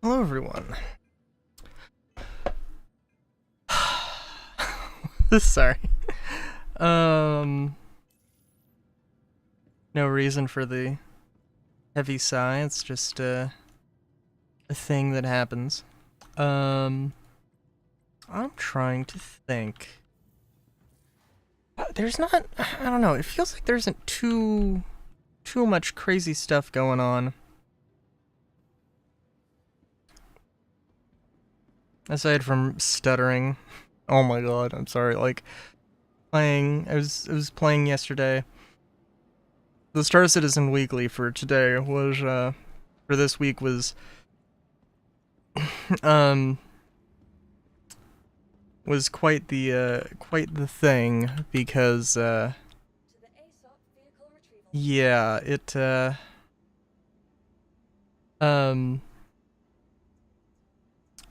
Hello, everyone. Sorry. Um, no reason for the heavy sigh. It's just a thing that happens. Um, I'm trying to think. There's not. I don't know. It feels like there isn't too much crazy stuff going on. Aside from stuttering. Oh my god. I'm sorry. Like playing. I was playing yesterday. The Star Citizen Weekly for today was for this week was um was quite the thing because yeah, it um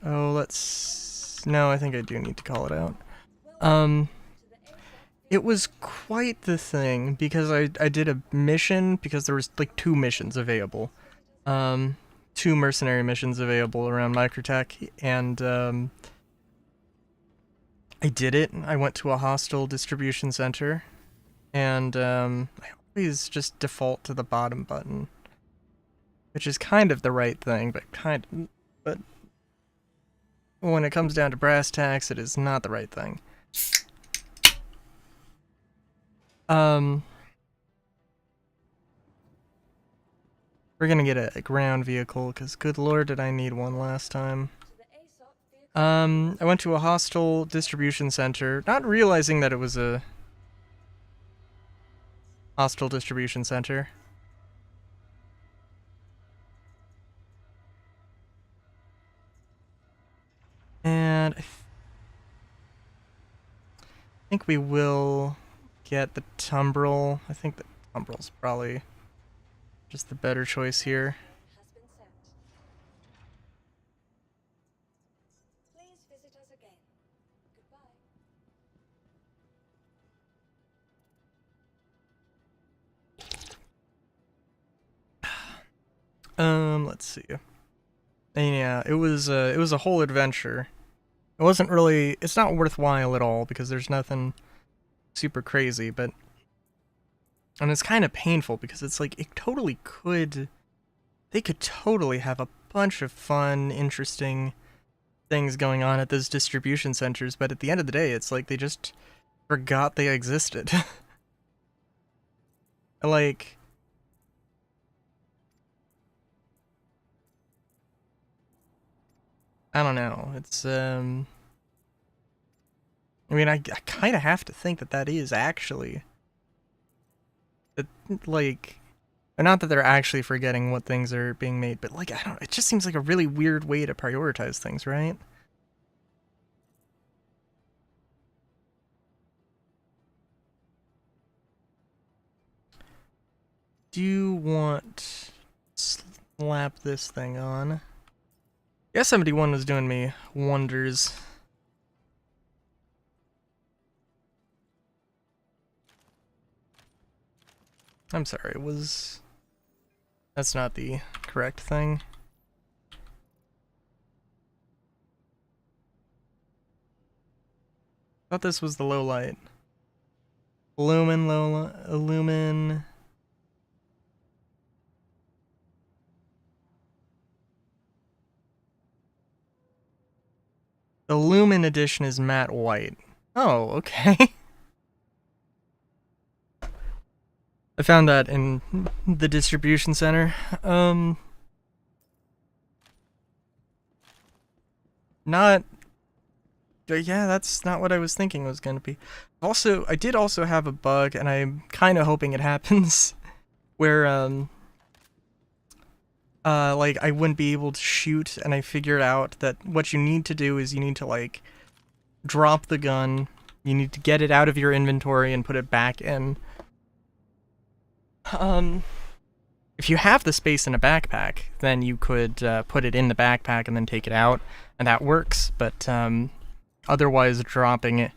oh, let's no, I think I do need to call it out. Um it was quite the thing because I did a mission because there was like two missions available. Um two mercenary missions available around Microtech, and I did it. I went to a hostile distribution center, and I always just default to the bottom button, which is kind of the right thing, but when it comes down to brass tacks, it is not the right thing. Um, we're gonna get a ground vehicle, because good lord did I need one last time. I went to a hostile distribution center, not realizing that it was a hostile distribution center. And I think we will get the Tumbril. I think the Tumbril's probably just the better choice here. Let's see. And yeah, it was a whole adventure. It wasn't really. It's not worthwhile at all because there's nothing super crazy, but and it's kind of painful because it's like it totally could. They could totally have a bunch of fun, interesting things going on at those distribution centers, but at the end of the day, it's like they just forgot they existed. Like, I don't know. It's I mean, I kind of have to think that that is actually that, like, not that they're actually forgetting what things are being made, but like, I don't. It just seems like a really weird way to prioritize things, right? Do you want slap this thing on? Yeah, 71 was doing me wonders. I'm sorry, it was. That's not the correct thing. Thought this was the low light. Illumine. The Lumen edition is matte white. Oh, okay. I found that in the distribution center. Not. Yeah, that's not what I was thinking it was gonna be. Also, I did also have a bug, and I'm kind of hoping it happens, where like I wouldn't be able to shoot, and I figured out that what you need to do is you need to like drop the gun, you need to get it out of your inventory and put it back in. Um, if you have the space in a backpack, then you could put it in the backpack and then take it out, and that works. But otherwise, dropping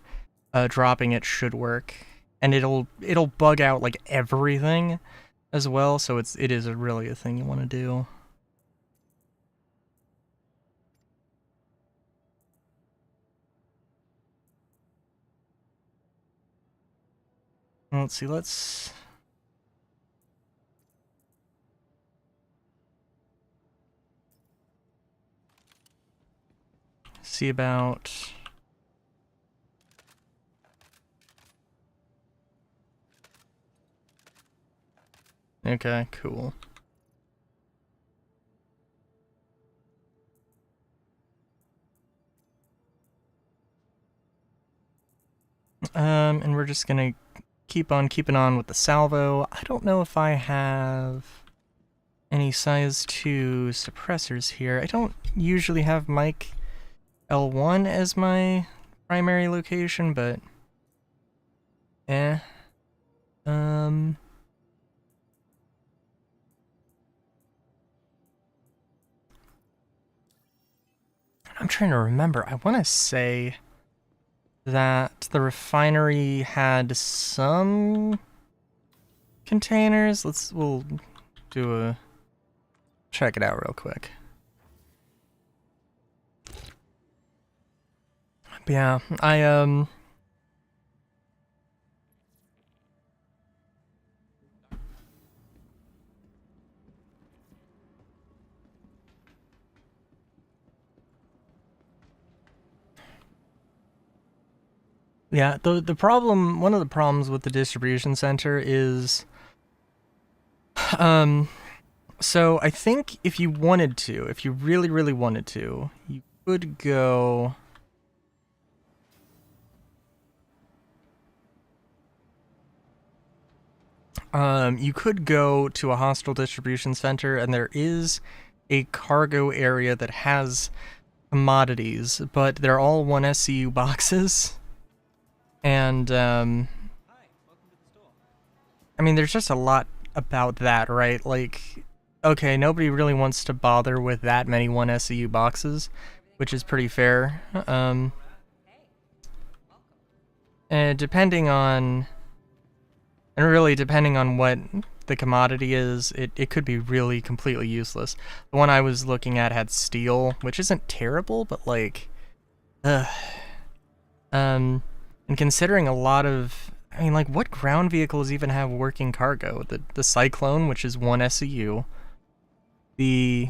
it should work, and it'll bug out like everything as well. So it is really a thing you want to do. Let's see, let's... see about... Okay, cool. And we're just gonna keep on keeping on with the salvo. I don't know if I have any size 2 suppressors here. I don't usually have Mike L1 as my primary location, but... I'm trying to remember. I want to say that the refinery had some containers. We'll do a... check it out real quick. But yeah, yeah, the problem, one of the problems with the distribution center is, so I think if you wanted to, if you really, really wanted to, you could go... you could go to a hostile distribution center, and there is a cargo area that has commodities, but they're all 1 SCU boxes. And, I mean, there's just a lot about that, right? Like, okay, nobody really wants to bother with that many 1 SCU boxes, which is pretty fair. And depending on... and really, depending on what the commodity is, it could be really completely useless. The one I was looking at had steel, which isn't terrible, but like... and considering a lot of... I mean, like, what ground vehicles even have working cargo? The Cyclone, which is 1 SCU. The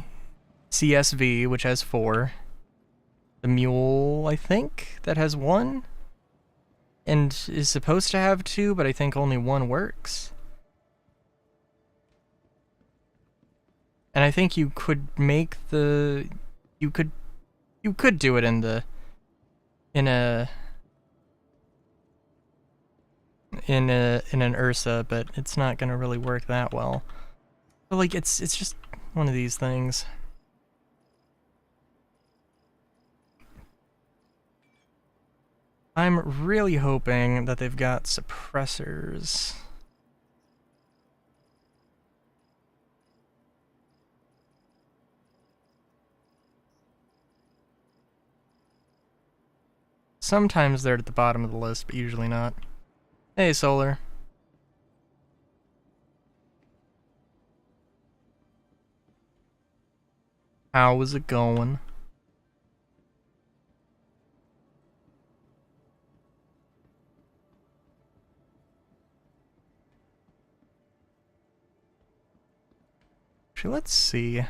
CSV, which has 4. The Mule, I think, that has 1. And is supposed to have 2, but I think only 1 works. And I think you could make the... You could do it in the... in an Ursa, but it's not gonna really work that well. But like, it's just one of these things. I'm really hoping that they've got suppressors. Sometimes they're at the bottom of the list, but usually not. Hey, Solar. How is it going? Actually, let's see.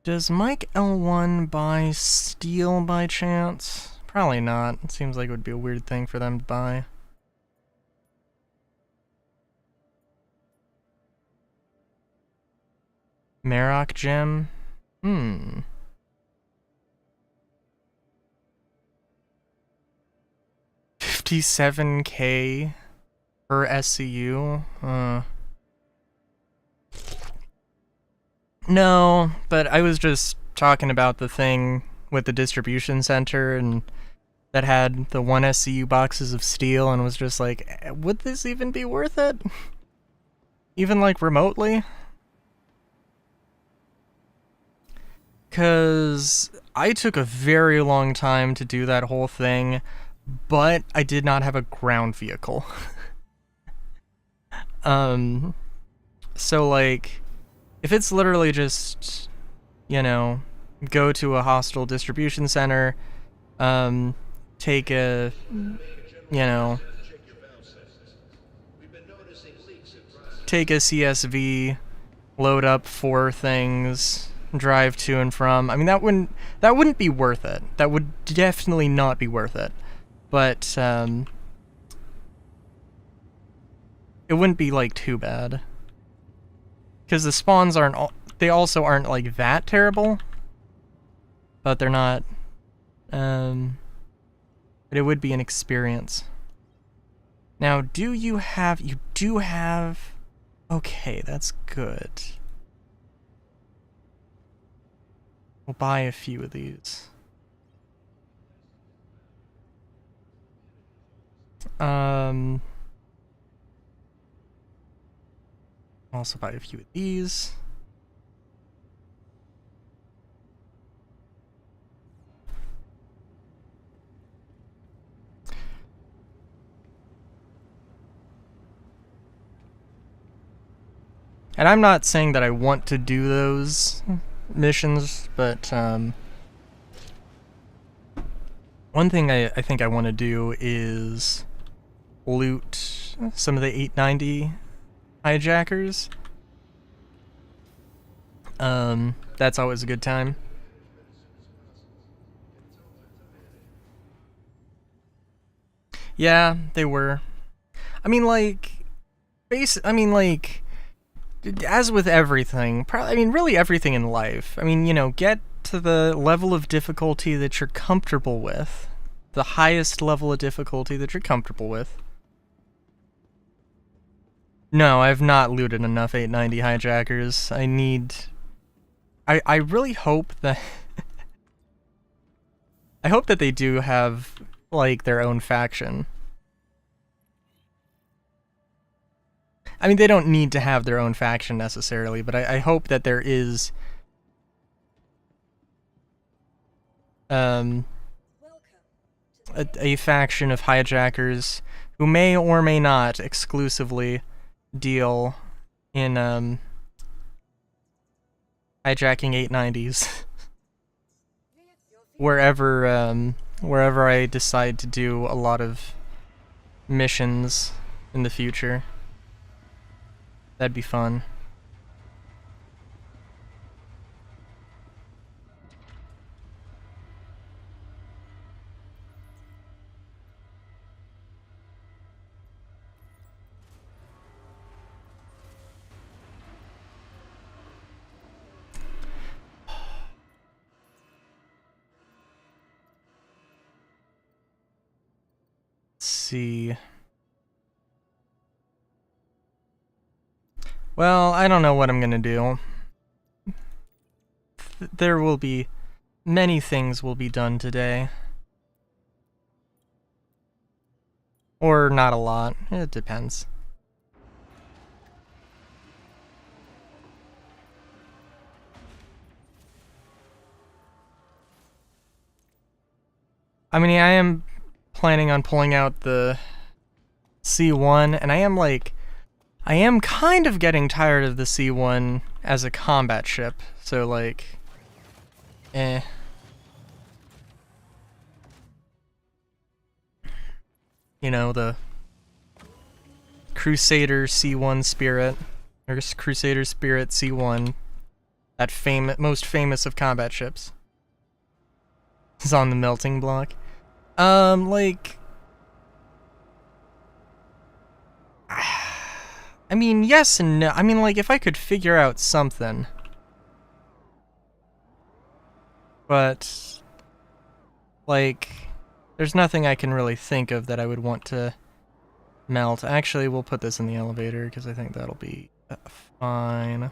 Does Mike L1 buy steel by chance? Probably not. It seems like it would be a weird thing for them to buy. Marok gem? 57K per SCU? No, but I was just talking about the thing with the distribution center and that had the 1 SCU boxes of steel and was just like, would this even be worth it? Even like remotely? Because I took a very long time to do that whole thing, but I did not have a ground vehicle. So like, if it's literally just, you know, go to a hostile distribution center, take a, you know, take a CSV, load up 4 things, drive to and from. I mean, that wouldn't be worth it. That would definitely not be worth it. But it wouldn't be like too bad. Because the spawns they also aren't like that terrible. But they're not but it would be an experience. Now, you do have okay, that's good. We'll buy a few of these. Also buy a few of these. And I'm not saying that I want to do those missions, but one thing I think I want to do is loot some of the 890 hijackers. That's always a good time. Yeah, they were. I mean, like, as with everything, really everything in life. I mean, get to the level of difficulty that you're comfortable with. The highest level of difficulty that you're comfortable with. No, I've not looted enough 890 hijackers. I really hope that... I hope that they do have, like, their own faction. I mean, they don't need to have their own faction necessarily, but I hope that there is a faction of hijackers who may or may not exclusively deal in hijacking 890s wherever I decide to do a lot of missions in the future. That'd be fun. Let's see. Well, I don't know what I'm gonna do. There will be... many things will be done today. Or not a lot. It depends. I mean, I am planning on pulling out the C1, and I am kind of getting tired of the C1 as a combat ship, so like, eh. You know, the Crusader C1 Spirit, or Crusader Spirit C1, that most famous of combat ships, is on the melting block. Like... I mean, yes and no. I mean, like, if I could figure out something. But... like... there's nothing I can really think of that I would want to melt. Actually, we'll put this in the elevator, because I think that'll be fine.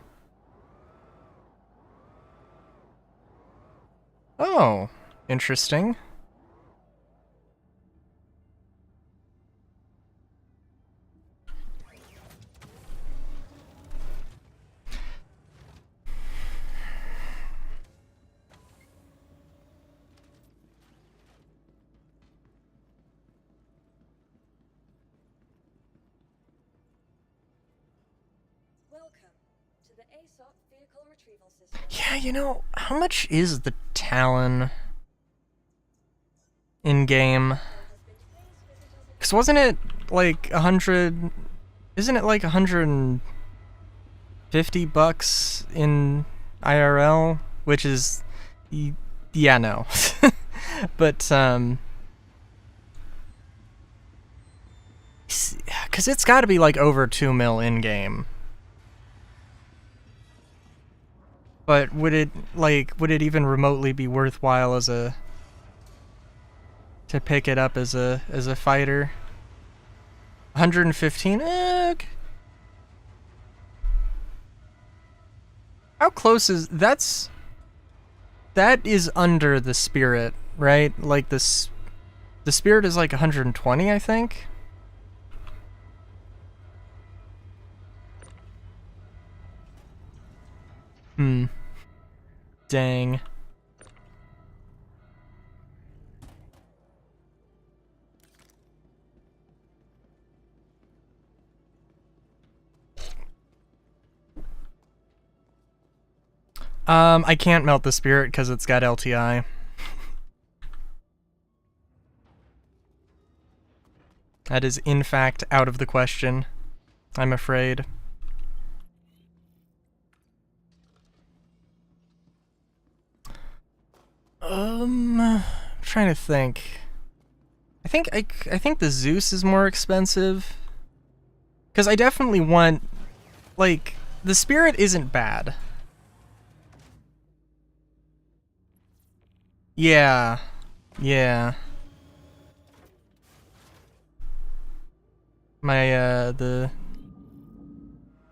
Oh, interesting. Yeah, you know, how much is the Talon? in game. Cause wasn't it like 100? Isn't it like 150 bucks in IRL? Which is, yeah, no. But cause it's got to be like over 2 mil in game. But would it even remotely be worthwhile as a to pick it up as a fighter? 115? How close is that is under the Spirit, right? Like the Spirit is like 120, I think. Dang. I can't melt the Spirit because it's got LTI. That is, in fact, out of the question, I'm afraid. I'm trying to think. I think the Zeus is more expensive. Because I definitely want, like, the Spirit isn't bad. Yeah. Yeah. My, the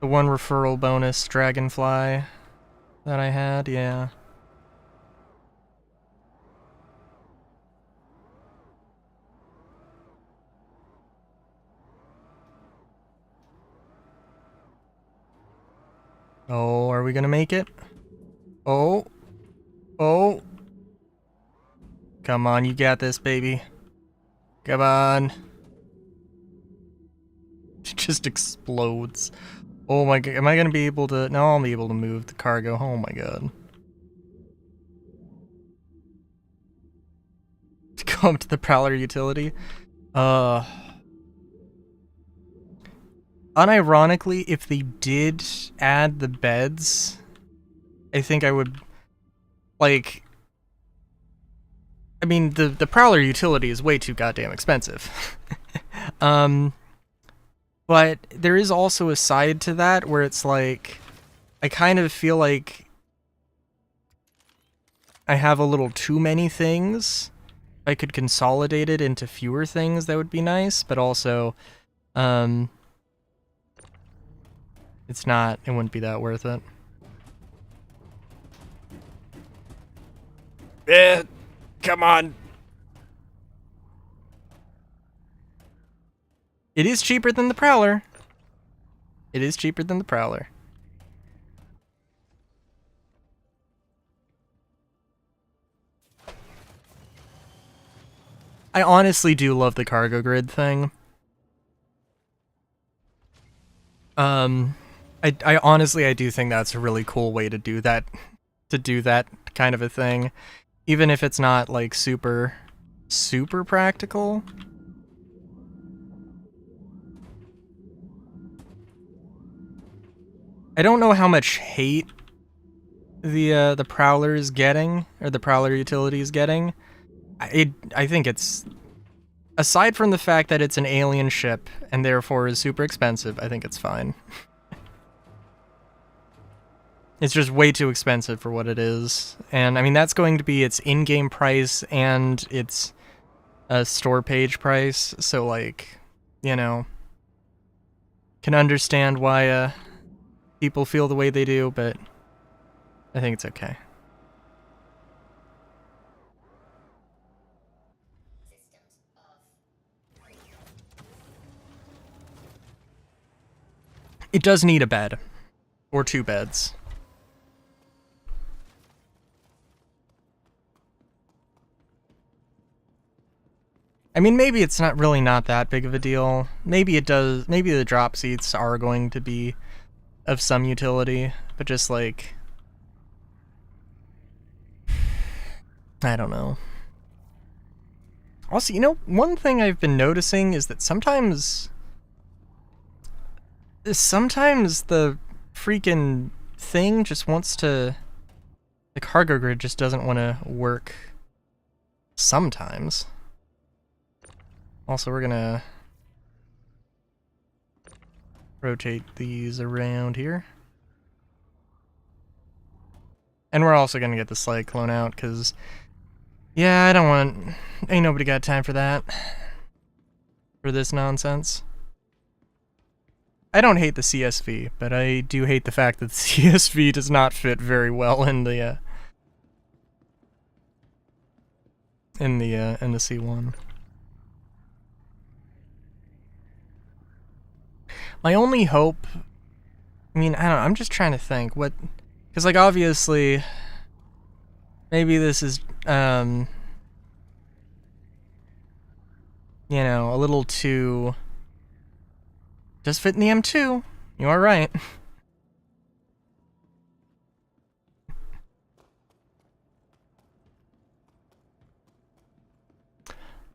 one referral bonus Dragonfly that I had, yeah. Oh, are we gonna make it? Oh. Oh. Come on, you got this, baby. Come on. It just explodes. Oh my god, am I gonna be able to... No, I'll be able to move the cargo. Oh my god. To go up to the Prowler utility. Unironically, if they did add the beds, I think I would... Like... I mean, the Prowler utility is way too goddamn expensive. But there is also a side to that where it's like, I kind of feel like I have a little too many things. I could consolidate it into fewer things, that would be nice, but also, it wouldn't be that worth it. Come on. It is cheaper than the Prowler. It is cheaper than the Prowler. I honestly do love the cargo grid thing. I honestly, I do think that's a really cool way to do that kind of a thing. Even if it's not, like, super practical. I don't know how much hate the Prowler is getting, or the Prowler utility is getting. I think it's... Aside from the fact that it's an alien ship, and therefore is super expensive, I think it's fine. It's just way too expensive for what it is. And, I mean, that's going to be its in-game price and its store page price, so, like, you know... Can understand why, people feel the way they do, but I think it's okay. It does need a bed. Or 2 beds. I mean, maybe it's not that big of a deal. Maybe it does. Maybe the drop seats are going to be of some utility, but just like... I don't know. Also, you know, one thing I've been noticing is that sometimes the freaking thing just wants to... The cargo grid just doesn't want to work sometimes. Also, we're gonna rotate these around here. And we're also gonna get the slide clone out, because... Yeah, I don't want... Ain't nobody got time for that. For this nonsense. I don't hate the CSV, but I do hate the fact that the CSV does not fit very well in the C1. My only hope... I mean, I don't know, I'm just trying to think what... Because, like, obviously... Maybe this is, you know, a little too... Just fit in the M2. You are right.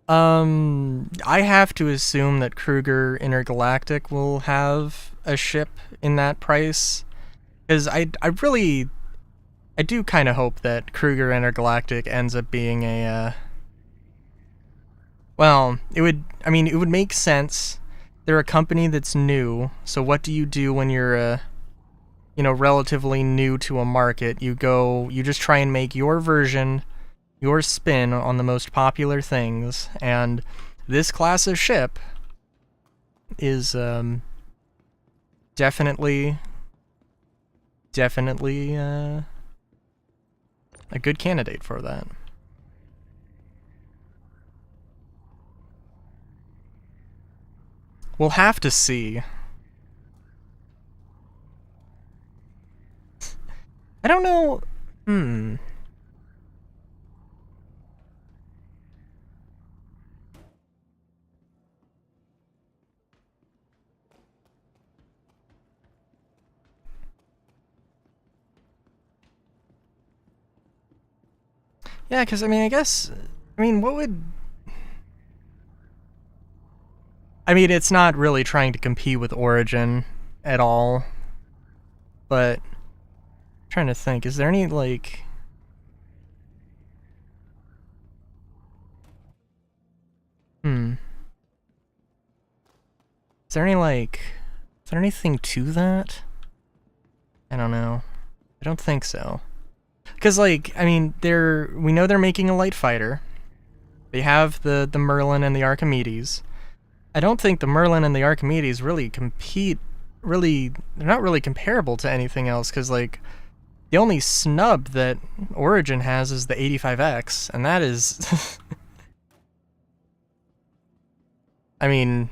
I have to assume that Kruger Intergalactic will have a ship in that price. Because I do kind of hope that Kruger Intergalactic ends up being a, well, it would make sense. They're a company that's new, so what do you do when you're, you know, relatively new to a market? You just try and make your version, your spin on the most popular things, and this class of ship is, definitely, a good candidate for that. We'll have to see. I don't know. Yeah, because, I mean, what would... I mean, it's not really trying to compete with Origin at all, but... I'm trying to think, is there any, like... Is there any, like... Is there anything to that? I don't know. I don't think so. Because, like, I mean, we know they're making a light fighter. They have the Merlin and the Archimedes. I don't think the Merlin and the Archimedes really compete, they're not really comparable to anything else, because, like, the only snub that Origin has is the 85X, and that is... I mean,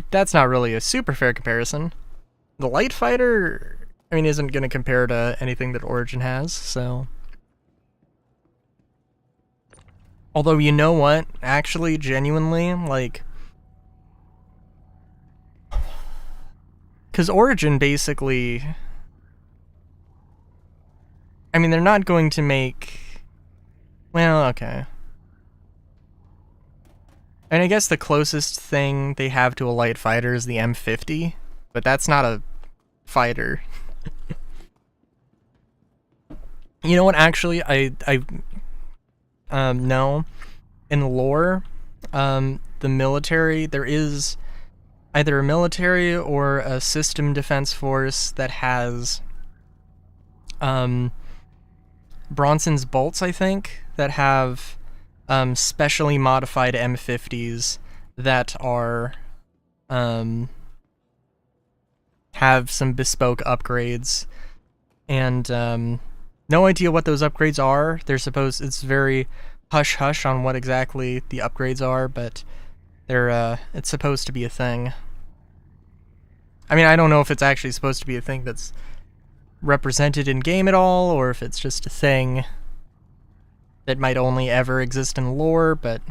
that's not really a super fair comparison. The light fighter, I mean, isn't going to compare to anything that Origin has, so... Although, you know what? Actually, genuinely, like... Because Origin basically... I mean, they're not going to make... Well, okay. And I guess the closest thing they have to a light fighter is the M50, but that's not a fighter. You know what, actually, I no. In lore, the military, there is either a military or a system defense force that has Bronson's bolts, I think, that have specially modified M50s that are have some bespoke upgrades, and no idea what those upgrades are. It's very hush-hush on what exactly the upgrades are, but it's supposed to be a thing. I mean, I don't know if it's actually supposed to be a thing that's represented in game at all, or if it's just a thing that might only ever exist in lore, but...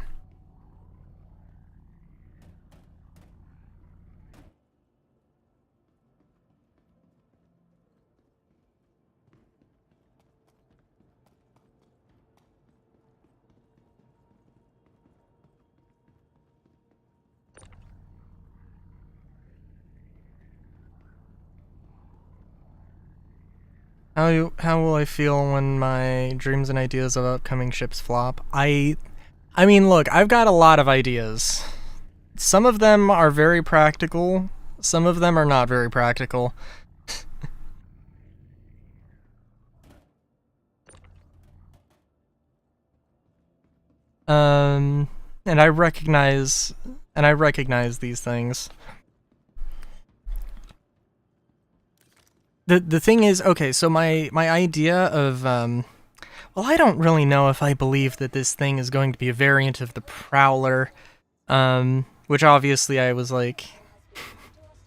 How will I feel when my dreams and ideas of upcoming ships flop? I mean, look, I've got a lot of ideas. Some of them are very practical, some of them are not very practical. And I recognize these things. The thing is, okay, so my idea of well, I don't really know if I believe that this thing is going to be a variant of the Prowler, which obviously I was like,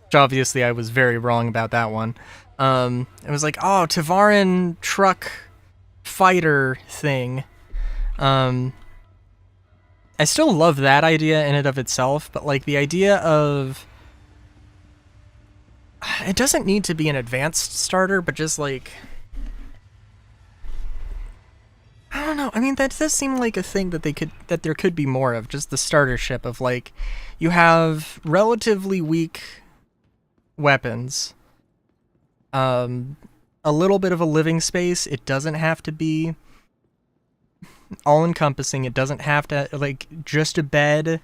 which obviously I was very wrong about that one. It was like, oh, Tavaran truck fighter thing. I still love that idea in and of itself, but like the idea of it doesn't need to be an advanced starter, but just like I don't know. I mean, that does seem like a thing that there could be more of. Just the starter ship of like, you have relatively weak weapons, a little bit of a living space. It doesn't have to be all-encompassing. It doesn't have to like just a bed.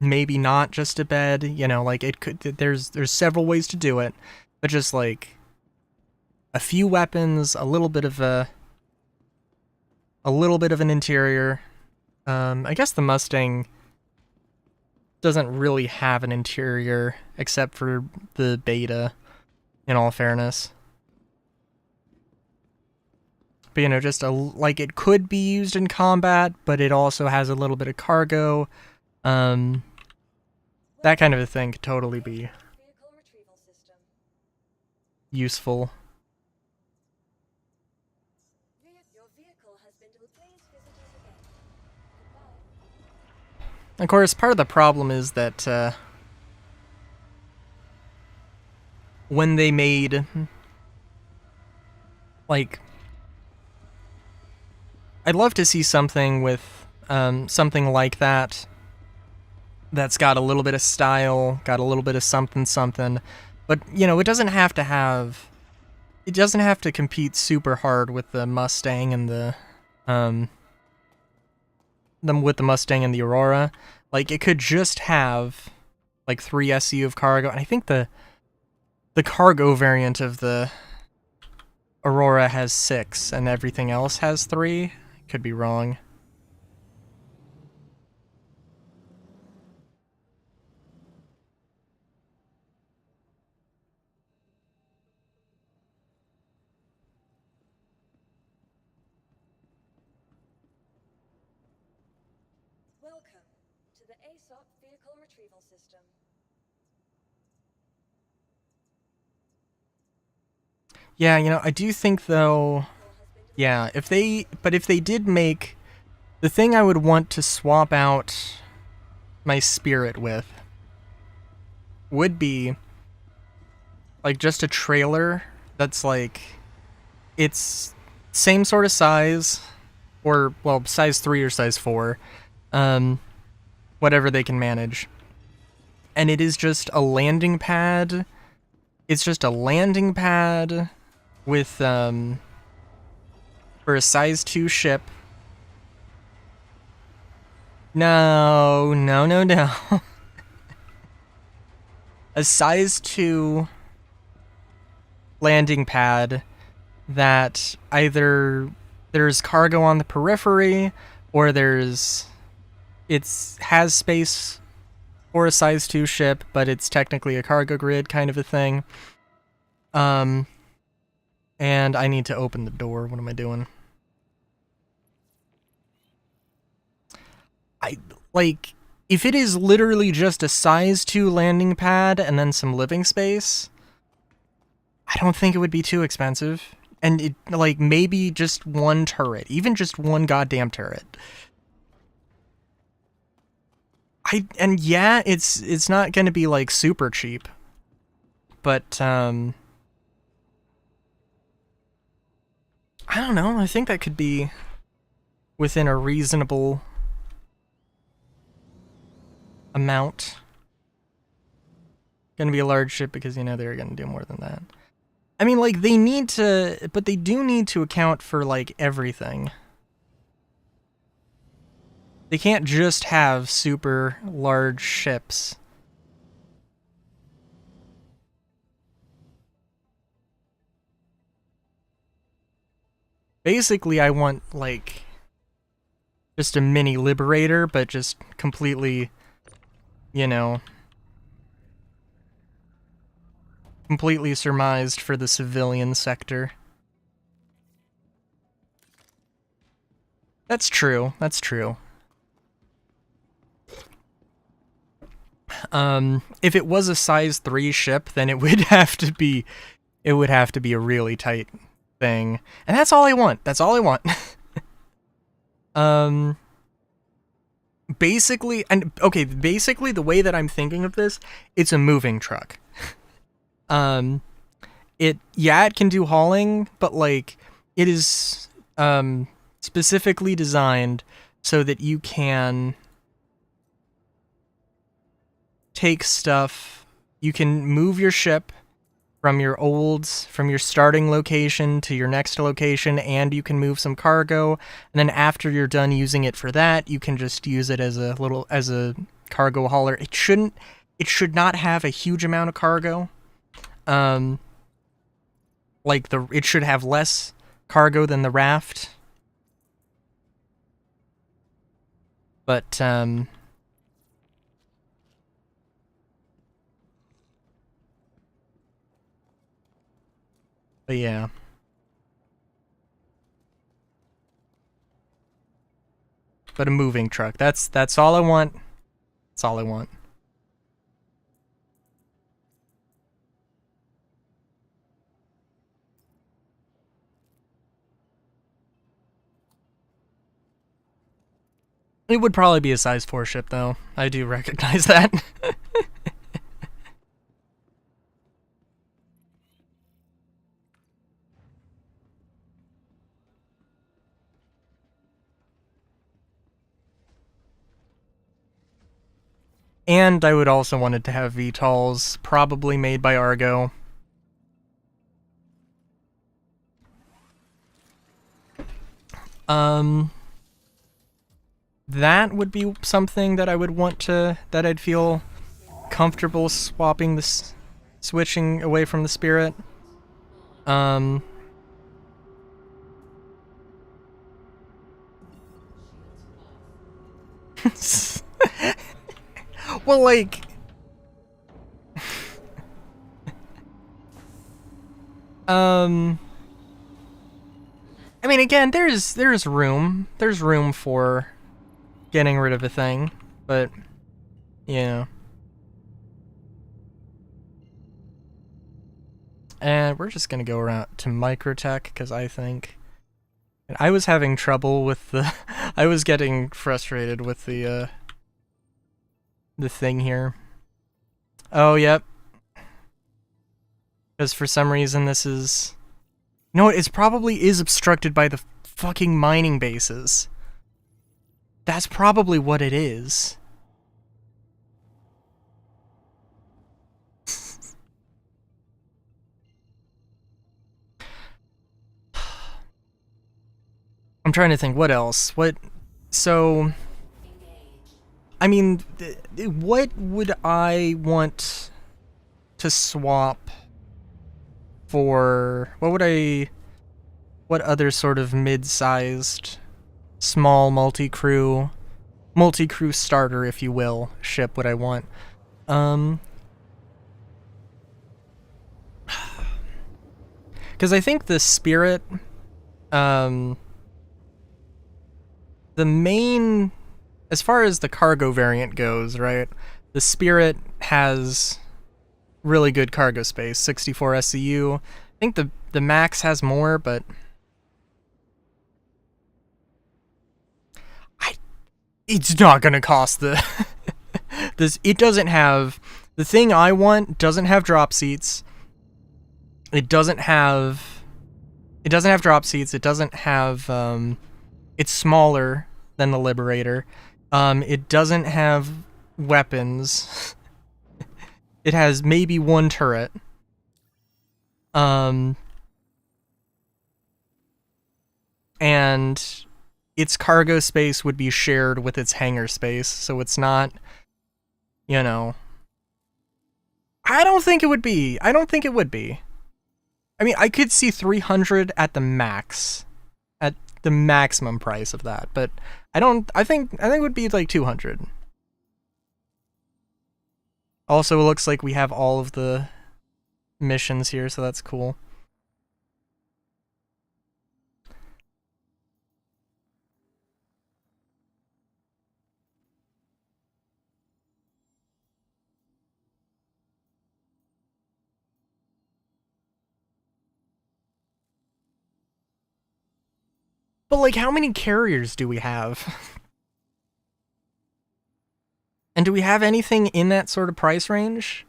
Maybe not just a bed. You know, like it could. There's several ways to do it, but just like a few weapons, a little bit of an interior. I guess the Mustang doesn't really have an interior except for the beta, in all fairness. But, you know, just like it could be used in combat, but it also has a little bit of cargo. That kind of a thing could totally be useful. Of course, part of the problem is that when they made, like, I'd love to see something with something like that that's got a little bit of style, got a little bit of something, but, you know, it doesn't have to compete super hard with the Mustang and the Mustang and the Aurora. Like, it could just have like 3 SU of cargo, and I think the cargo variant of the Aurora has 6 and everything else has 3. Could be wrong. Welcome to the ASOP Vehicle Retrieval System. Yeah, you know, I do think though, yeah, if they did make the thing I would want to swap out my Spirit with would be like just a trailer that's like, it's same sort of size, or well, size 3 or size 4, whatever they can manage, and it is just a landing pad. It's just a landing pad with for a size 2 ship. No. A size 2 landing pad that either there's cargo on the periphery, or it has space for a size 2 ship, but it's technically a cargo grid kind of a thing. And I need to open the door. What am I doing? Like, if it is literally just a size 2 landing pad and then some living space, I don't think it would be too expensive. And it, like, maybe just one turret, even just one goddamn turret. And yeah, it's not going to be like super cheap, but I don't know. I think that could be within a reasonable amount. Gonna be a large ship because, you know, they're gonna do more than that. I mean, like, they need to, but they do need to account for, like, everything. They can't just have super large ships. Basically, I want, like, just a mini Liberator, but just completely, you know, completely surmised for the civilian sector. That's true. That's true. If it was a size 3 ship, then it would have to be a really tight thing. And that's all I want. That's all I want. Basically, basically the way that I'm thinking of this, it's a moving truck. It can do hauling, but like it is specifically designed so that you can take stuff, you can move your ship from your starting location to your next location, and you can move some cargo, and then after you're done using it for that, you can just use it as a cargo hauler. It should not have a huge amount of cargo. It should have less cargo than the raft. But yeah. But a moving truck. That's all I want. That's all I want. It would probably be a size 4 ship, though. I do recognize that. And I would also want it to have VTOLs, probably made by Argo. That would be something that I would want to, that I'd feel comfortable switching away from the Spirit. Well, like, I mean, again, there's room for getting rid of a thing, but yeah. And we're just gonna go around to Microtech because I think, and I was having trouble with the, I was getting frustrated with the thing here. Oh, yep. Because for some reason this is... You know what? It probably is obstructed by the fucking mining bases. That's probably what it is. I'm trying to think, what else? So... I mean, what would I want to swap for... What other sort of mid-sized, small multi-crew starter, if you will, ship would I want? Because I think the Spirit, the main... As far as the cargo variant goes, right, the Spirit has really good cargo space, 64 SCU. I think the Max has more, but it's not gonna cost the it doesn't have, the thing I want doesn't have drop seats. It doesn't have drop seats. It doesn't have it's smaller than the Liberator. It doesn't have weapons. It has maybe one turret. And its cargo space would be shared with its hangar space, so it's not, you know... I don't think it would be. I don't think it would be. I mean, I could see 300 at the max. At the maximum price of that, but I think it would be like 200. Also, it looks like we have all of the missions here, so that's cool. But like, how many carriers do we have? And do we have anything in that sort of price range?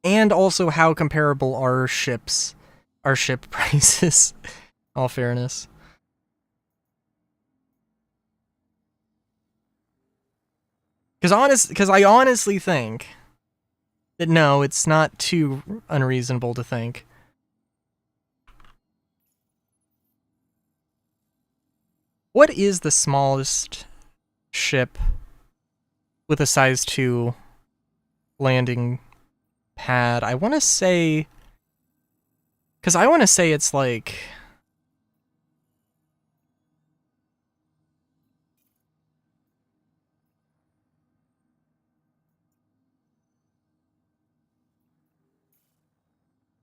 And also, how comparable are ship prices? All fairness. Because I honestly think that no, it's not too unreasonable to think. What is the smallest ship with a size 2 landing pad? I want to say... Because I want to say it's like...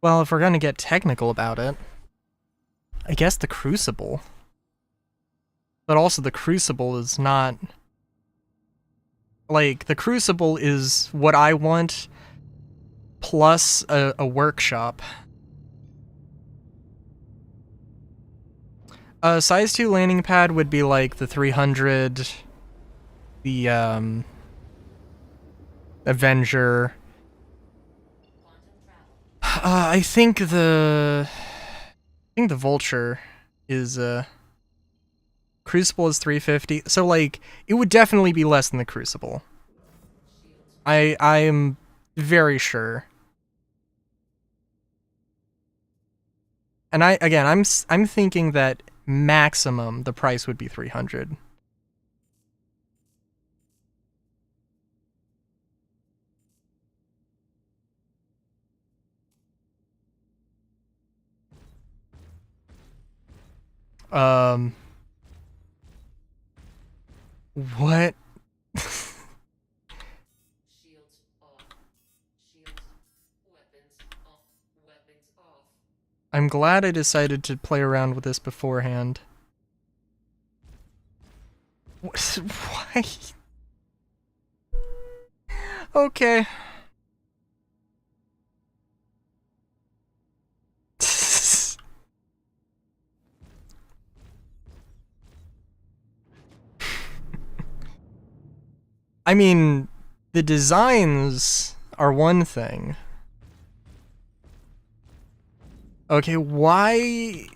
Well, if we're going to get technical about it, I guess the Crucible. But also the Crucible is not... Like, the Crucible is what I want, plus a workshop. A size 2 landing pad would be like the 300, the, Avenger. I think the Vulture is, Crucible is 350, so like, it would definitely be less than the Crucible. I am very sure. And I'm thinking that maximum the price would be 300. What? Shields off. Shields. Weapons off. Weapons off. I'm glad I decided to play around with this beforehand. Why? Okay. I mean, the designs are one thing. Okay, why?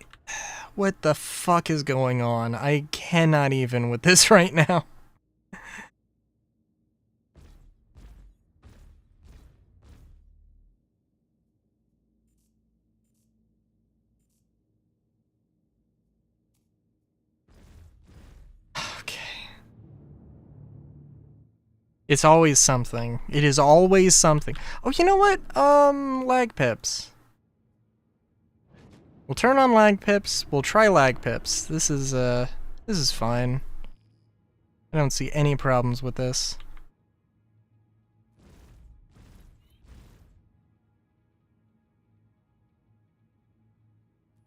What the fuck is going on? I cannot even with this right now. Okay. It's always something. It is always something. Oh, you know what? Lag pips. We'll turn on lag pips. We'll try lag pips. This is fine. I don't see any problems with this.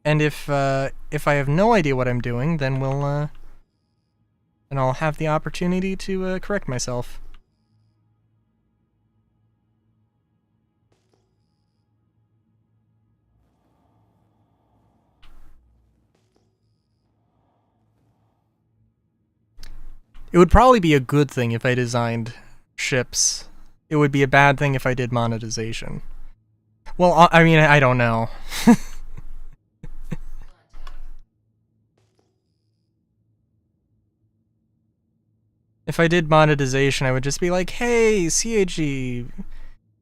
And if I have no idea what I'm doing, then I'll have the opportunity to correct myself. It would probably be a good thing if I designed ships. It would be a bad thing if I did monetization. Well, I mean, I don't know. If I did monetization, I would just be like, hey, CAG,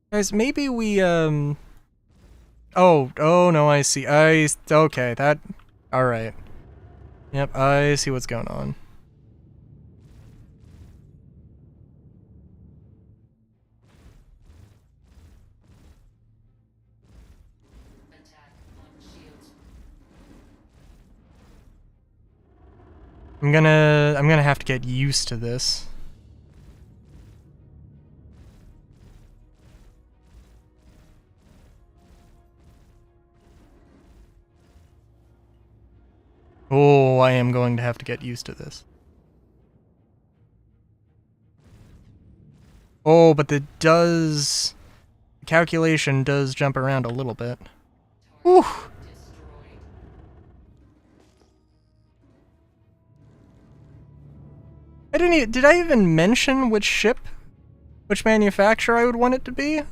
Guys, maybe we, oh, no, I see. Okay, that, alright. Yep, I see what's going on. Attack on shields. I'm gonna have to get used to this. Oh, I am going to have to get used to this. Oh, but the calculation does jump around a little bit. Whew. Destroyed. Did I even mention which manufacturer I would want it to be?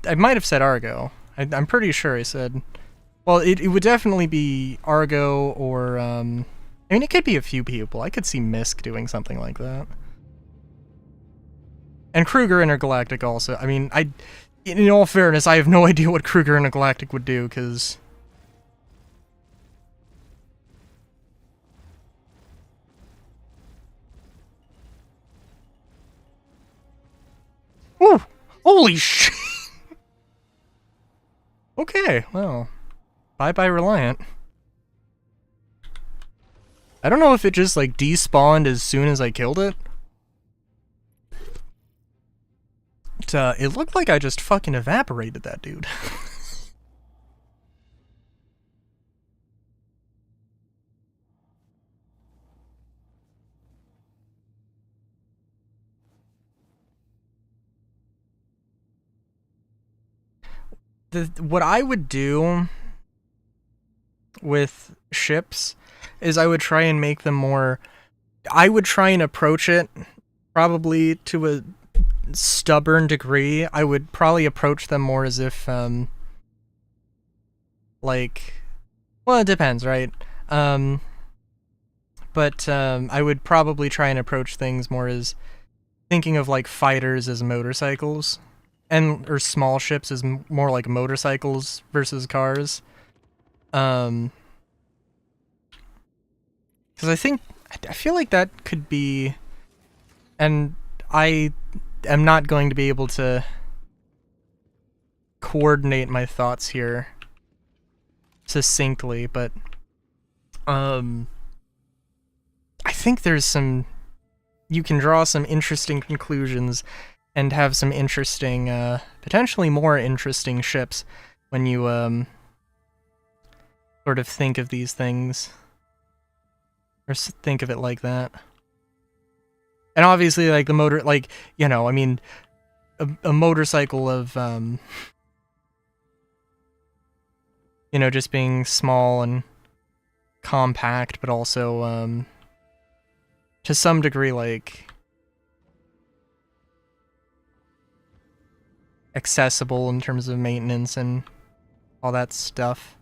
I might have said Argo. I'm pretty sure I said, well, it would definitely be Argo or, I mean, it could be a few people. I could see Misk doing something like that. And Kruger Intergalactic also. I mean, in all fairness, I have no idea what Kruger Intergalactic would do, because... Ooh! Holy shit! Okay, well. Bye-bye Reliant. I don't know if it just, like, despawned as soon as I killed it. It looked like I just fucking evaporated that dude. What I would do with ships is I would try and make them more... I would try and approach it probably to a stubborn degree. I would probably approach them more as if, like... Well, it depends, right? I would probably try and approach things more as thinking of, like, fighters as motorcycles. Or small ships as more like motorcycles versus cars. Because I feel like that could be, and I am not going to be able to coordinate my thoughts here succinctly, but I think you can draw some interesting conclusions and have some interesting, potentially more interesting ships when you, sort of think of these things. Or think of it like that. And obviously, like, I mean, a motorcycle of, just being small and compact, but also, to some degree, like, accessible in terms of maintenance and all that stuff.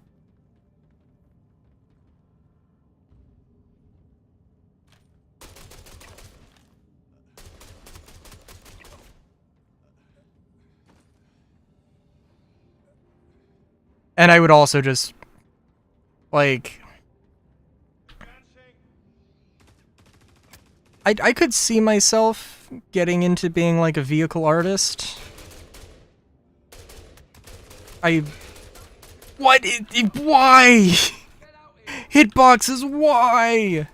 And I would also just, like... I could see myself getting into being, like, a vehicle artist. What? Why? Hitboxes, why?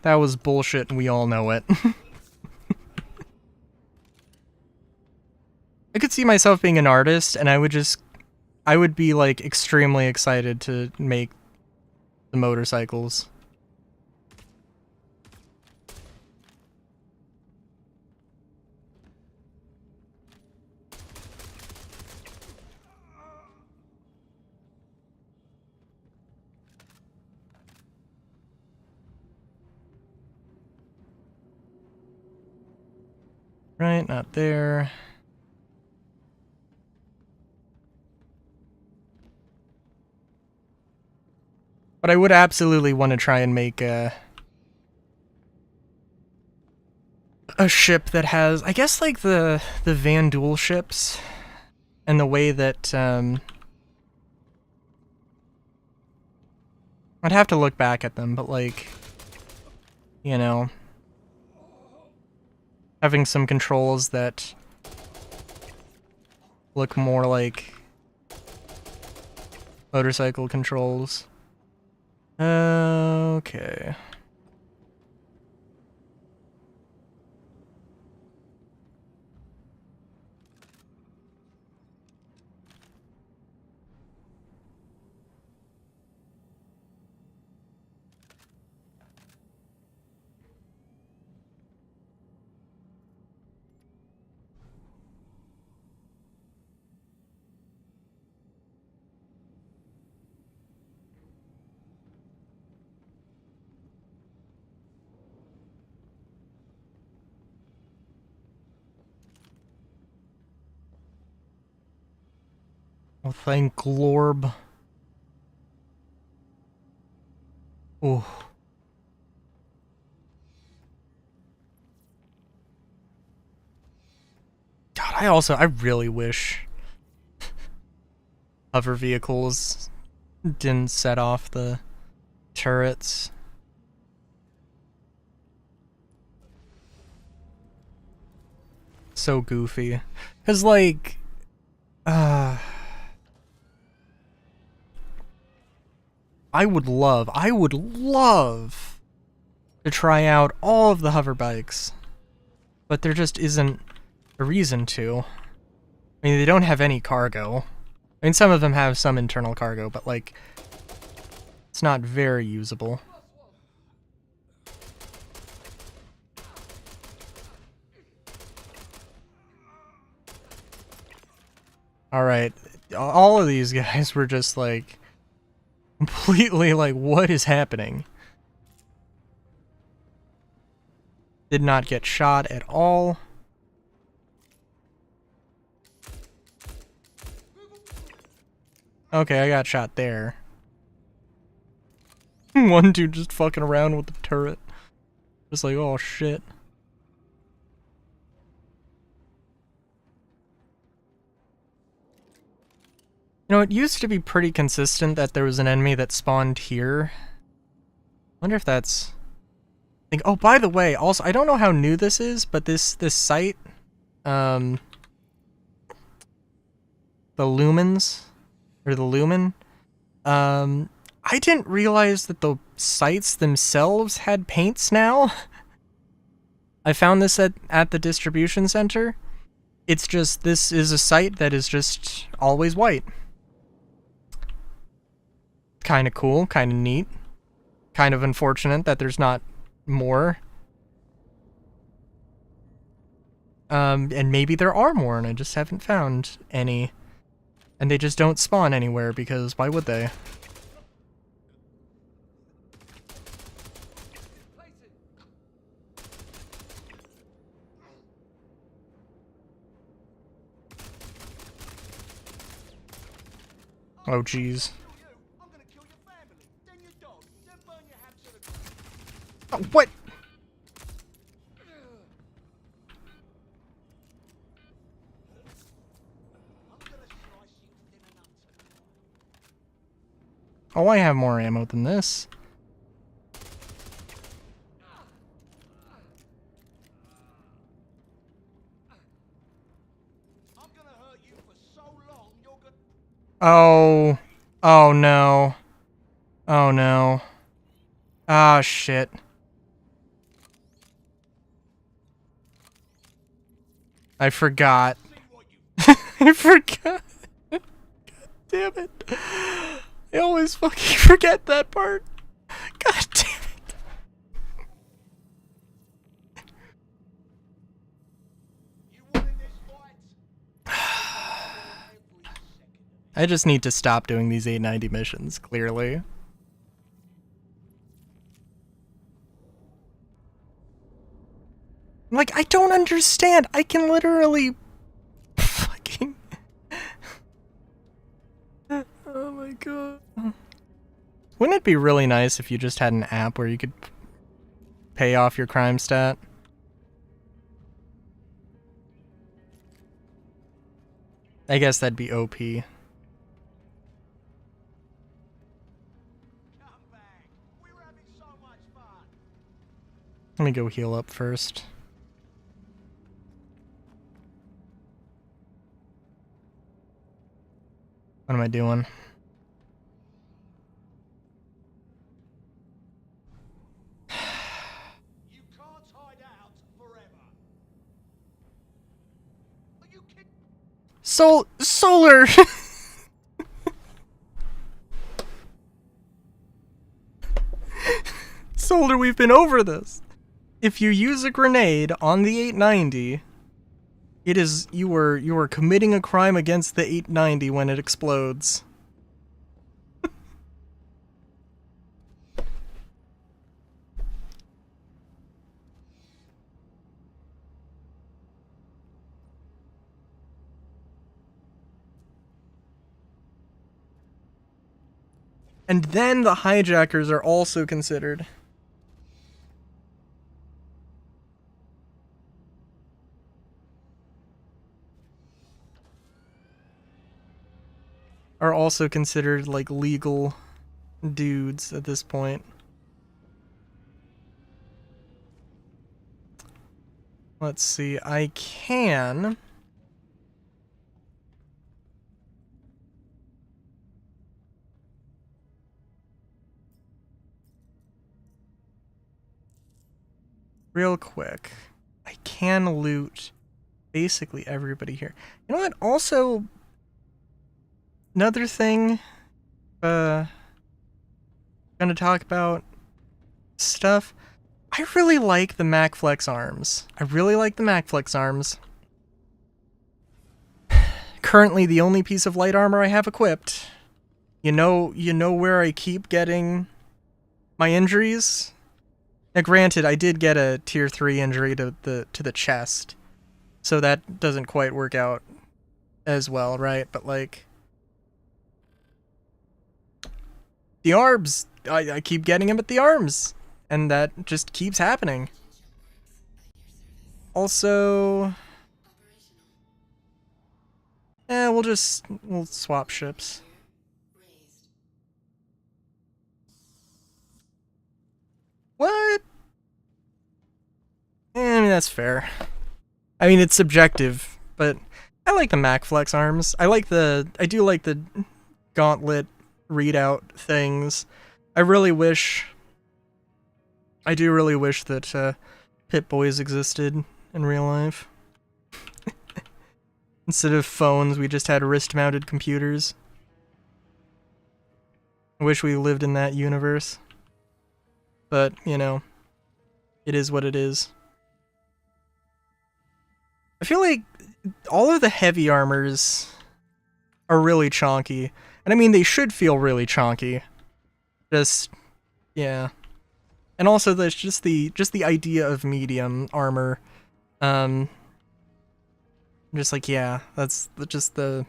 That was bullshit and we all know it. I could see myself being an artist and I would be, like, extremely excited to make the motorcycles. Right, not there. But I would absolutely want to try and make a ship that has, I guess, like the Van Duel ships, and the way that I'd have to look back at them, but like, you know, having some controls that look more like motorcycle controls. Okay. Well, thank Glorb. Oh. God, I really wish hover vehicles didn't set off the turrets. So goofy. 'Cause like, I would love to try out all of the hover bikes, but there just isn't a reason to. I mean, they don't have any cargo. I mean, some of them have some internal cargo, but like, it's not very usable. Alright, all of these guys were just like, completely like, what is happening? Did not get shot at all. Okay, I got shot there. One dude just fucking around with the turret. Just like, oh shit. You know, it used to be pretty consistent that there was an enemy that spawned here. Wonder if that's... oh, by the way, also, I don't know how new this is, but this site, the lumens, or the lumen, I didn't realize that the sites themselves had paints now. I found this at the distribution center. It's just, this is a site that is just always white. Kind of cool, kind of neat. Kind of unfortunate that there's not more. And maybe there are more and I just haven't found any. And they just don't spawn anywhere because why would they? Oh jeez. Oh, what? Oh, I have more ammo than this. Oh. Oh no. Oh no. Ah, shit. I forgot. I forgot. God damn it. I always fucking forget that part. God damn it. I just need to stop doing these 890 missions, clearly. Like, I don't understand. I can literally fucking... Oh my god. Wouldn't it be really nice if you just had an app where you could pay off your crime stat? I guess that'd be OP. Let me go heal up first. What am I doing? You can't hide out forever. Are you kidding? Solar! Solar, we've been over this. If you use a grenade on the 890, it is you are committing a crime against the 890 when it explodes. And then the hijackers are also considered. Are also considered like legal dudes at this point. Let's see, I can... Real quick, I can loot basically everybody here. You know what? Also, another thing, gonna talk about stuff. I really like the MacFlex arms. I really like the MacFlex arms. Currently, the only piece of light armor I have equipped. You know where I keep getting my injuries? Now, granted, I did get a tier 3 injury to the chest, so that doesn't quite work out as well, right? But like, the arms, I keep getting them at the arms, and that just keeps happening. Also, we'll swap ships. What? I mean, that's fair. I mean, it's subjective, but I like the MacFlex arms. I do like the gauntlet readout things. I do really wish that Pip-Boys existed in real life. Instead of phones, we just had wrist-mounted computers. I wish we lived in that universe. But, you know, it is what it is. I feel like all of the heavy armors are really chonky. And I mean, they should feel really chonky. Just, yeah. And also, there's just the idea of medium armor. Just like, yeah, that's just the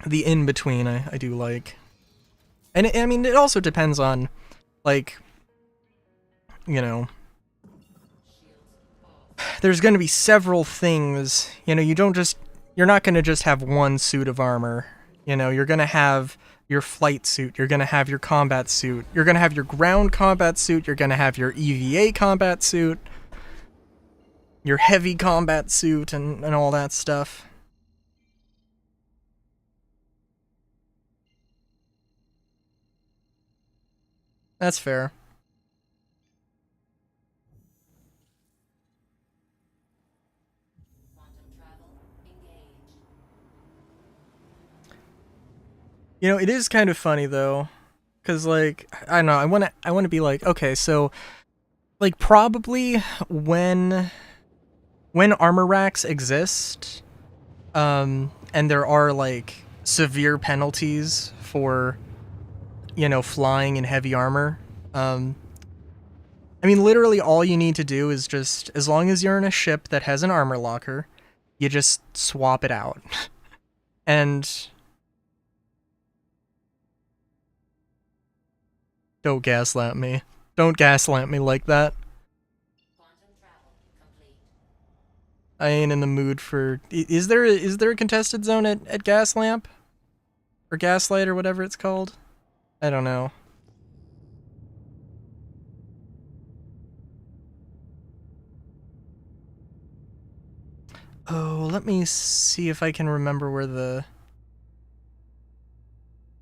in-between I do like. And I mean, it also depends on, like, you know, there's going to be several things, you know, you're not going to just have one suit of armor. You know, you're going to have your flight suit, you're going to have your combat suit, you're going to have your ground combat suit, you're going to have your EVA combat suit, your heavy combat suit, and all that stuff. That's fair. You know, it is kind of funny though, because like, I don't know, I want to be like, okay, so like probably when armor racks exist, and there are like severe penalties for, you know, flying in heavy armor, I mean, literally all you need to do is just, as long as you're in a ship that has an armor locker, you just swap it out. And don't gaslight me. Don't gaslight me like that. I ain't in the mood for... Is there a contested zone at Gaslamp? Or Gaslight or whatever it's called? I don't know. Oh, let me see if I can remember where the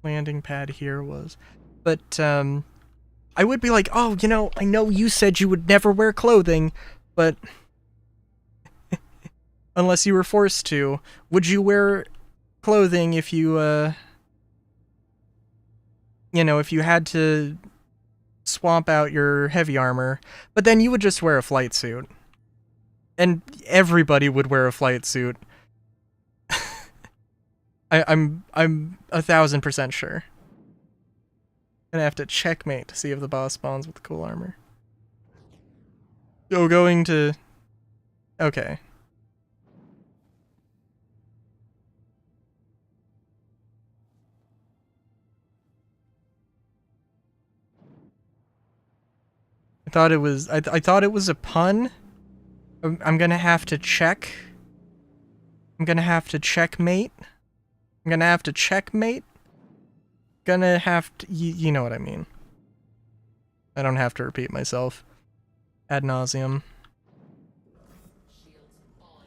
landing pad here was. But, I would be like, oh, you know, I know you said you would never wear clothing, but... unless you were forced to, would you wear clothing if you, you know, if you had to swamp out your heavy armor, but then you would just wear a flight suit. And everybody would wear a flight suit. I'm 1000% sure. Gonna have to checkmate to see if the boss spawns with cool armor. Oh, going to... Okay. I thought it was... I thought it was a pun. I'm gonna have to check. I'm gonna have to checkmate. I'm gonna have to checkmate. Gonna have to... You know what I mean. I don't have to repeat myself ad nauseum. Shields on.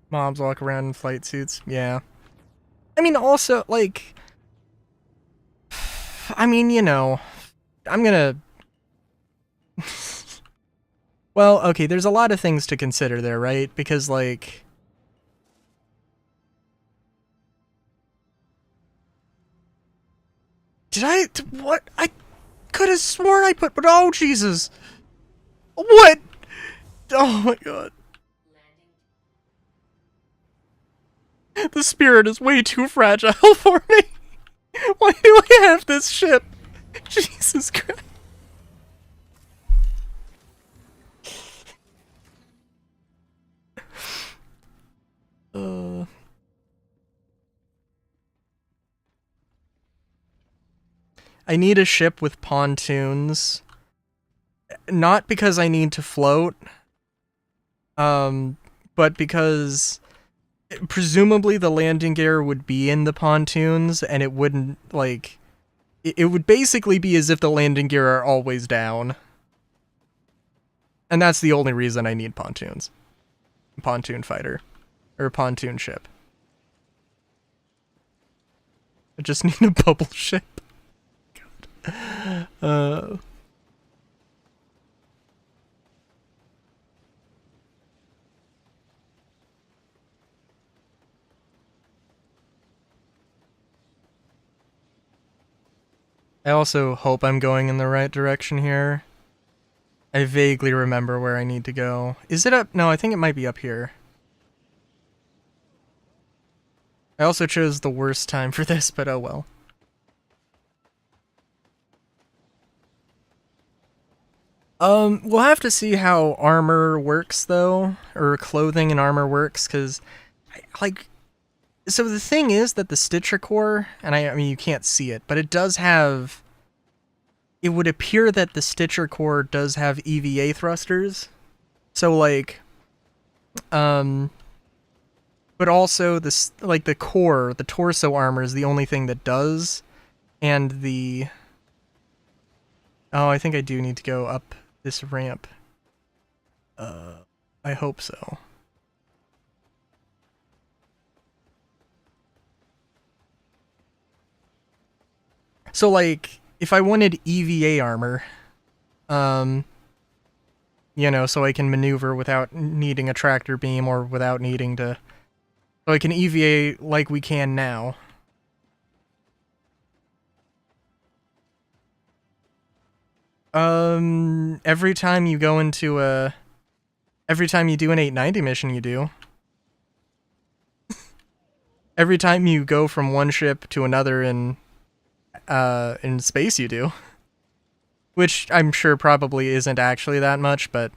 Mobs walk around in flight suits. Yeah. I mean, also, like... I mean, you know... I'm gonna... well, okay, there's a lot of things to consider there, right? Because, like... What? I could have sworn I put... But oh, Jesus! What? Oh my god. Landing. The spirit is way too fragile for me. Why do I have this ship? Jesus Christ. I need a ship with pontoons. Not because I need to float, but because presumably the landing gear would be in the pontoons, and it wouldn't, like... It would basically be as if the landing gear are always down. And that's the only reason I need pontoons. Pontoon fighter. Or pontoon ship. I just need a bubble ship. God. I also hope I'm going in the right direction here. I vaguely remember where I need to go. Is it up? No, I think it might be up here. I also chose the worst time for this, but oh well. We'll have to see how armor works, though, or clothing and armor works, because, like, so the thing is that the Stitcher Core, and I mean, you can't see it, but it does have, it would appear that the Stitcher Core does have EVA thrusters, so, like, but also, this, like, the core, the torso armor is the only thing that does, and the, oh, I think I do need to go up this ramp. I hope so. So, like, if I wanted EVA armor, you know, so I can maneuver without needing a tractor beam or without needing to... So I can EVA like we can now. Every time you go into a... Every time you do an 890 mission, you do. Every time you go from one ship to another in space, you do. Which I'm sure probably isn't actually that much, but...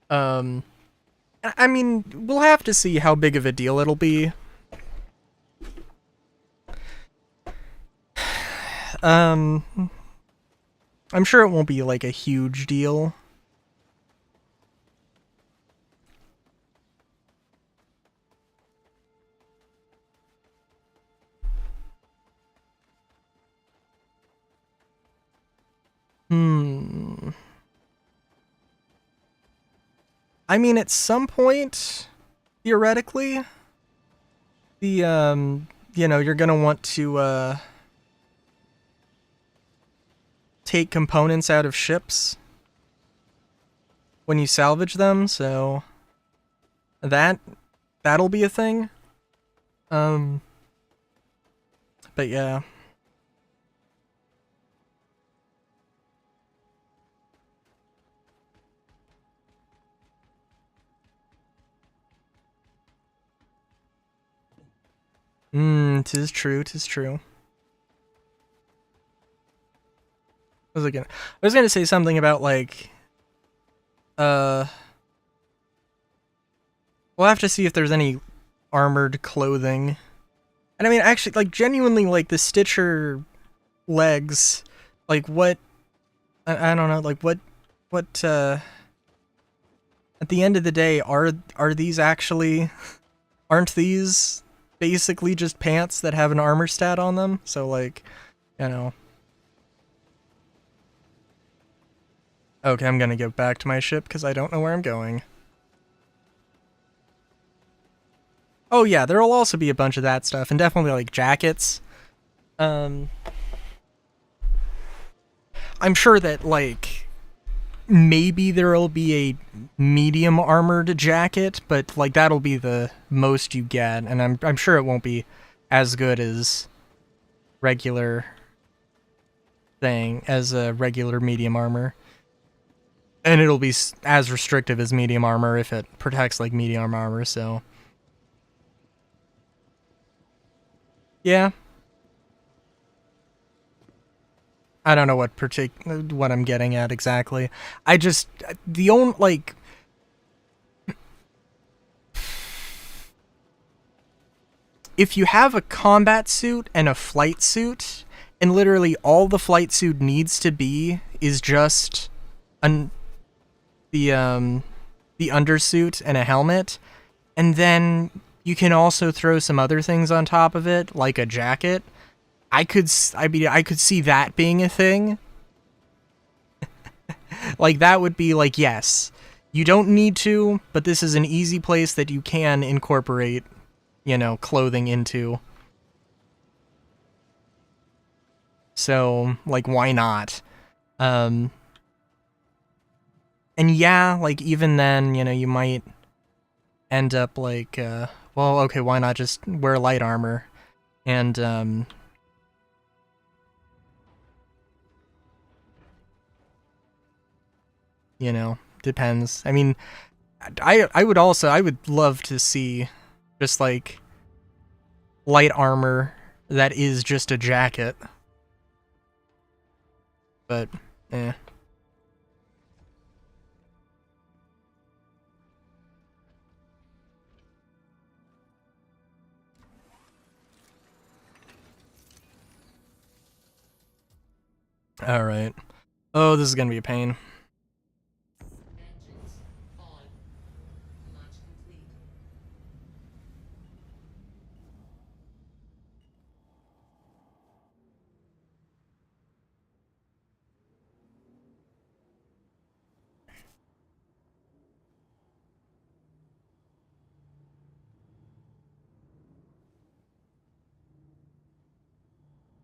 I mean, we'll have to see how big of a deal it'll be. I'm sure it won't be like a huge deal. I mean, at some point, theoretically, the, you know, you're gonna want to, take components out of ships when you salvage them, so that'll be a thing. But yeah. Tis true, tis true. What was I was gonna say something about, like, we'll have to see if there's any armored clothing. And I mean, actually, like, genuinely, like, the Stitcher legs, like, what, I don't know, like, what, at the end of the day, are these actually, aren't these basically just pants that have an armor stat on them? So, like, you know. Okay, I'm gonna get back to my ship because I don't know where I'm going. Oh yeah, there'll also be a bunch of that stuff, and definitely, like, jackets. I'm sure that, like, maybe there'll be a medium armored jacket, but, like, that'll be the most you get, and I'm sure it won't be as good as regular as a regular medium armor. And it'll be as restrictive as medium armor if it protects like medium armor, so. Yeah. I don't know what what I'm getting at exactly. I just, the only, like, if you have a combat suit and a flight suit, and literally all the flight suit needs to be is just the undersuit and a helmet, and then you can also throw some other things on top of it, like a jacket. I could see that being a thing. Like, that would be like, yes, you don't need to, but this is an easy place that you can incorporate, you know, clothing into. So, like, why not? And yeah, like, even then, you know, you might end up like, well, okay, why not just wear light armor? And, you know, depends. I mean, I would love to see just, like, light armor that is just a jacket. But, eh. Alright. Oh, this is gonna be a pain. Engines on. Launch complete.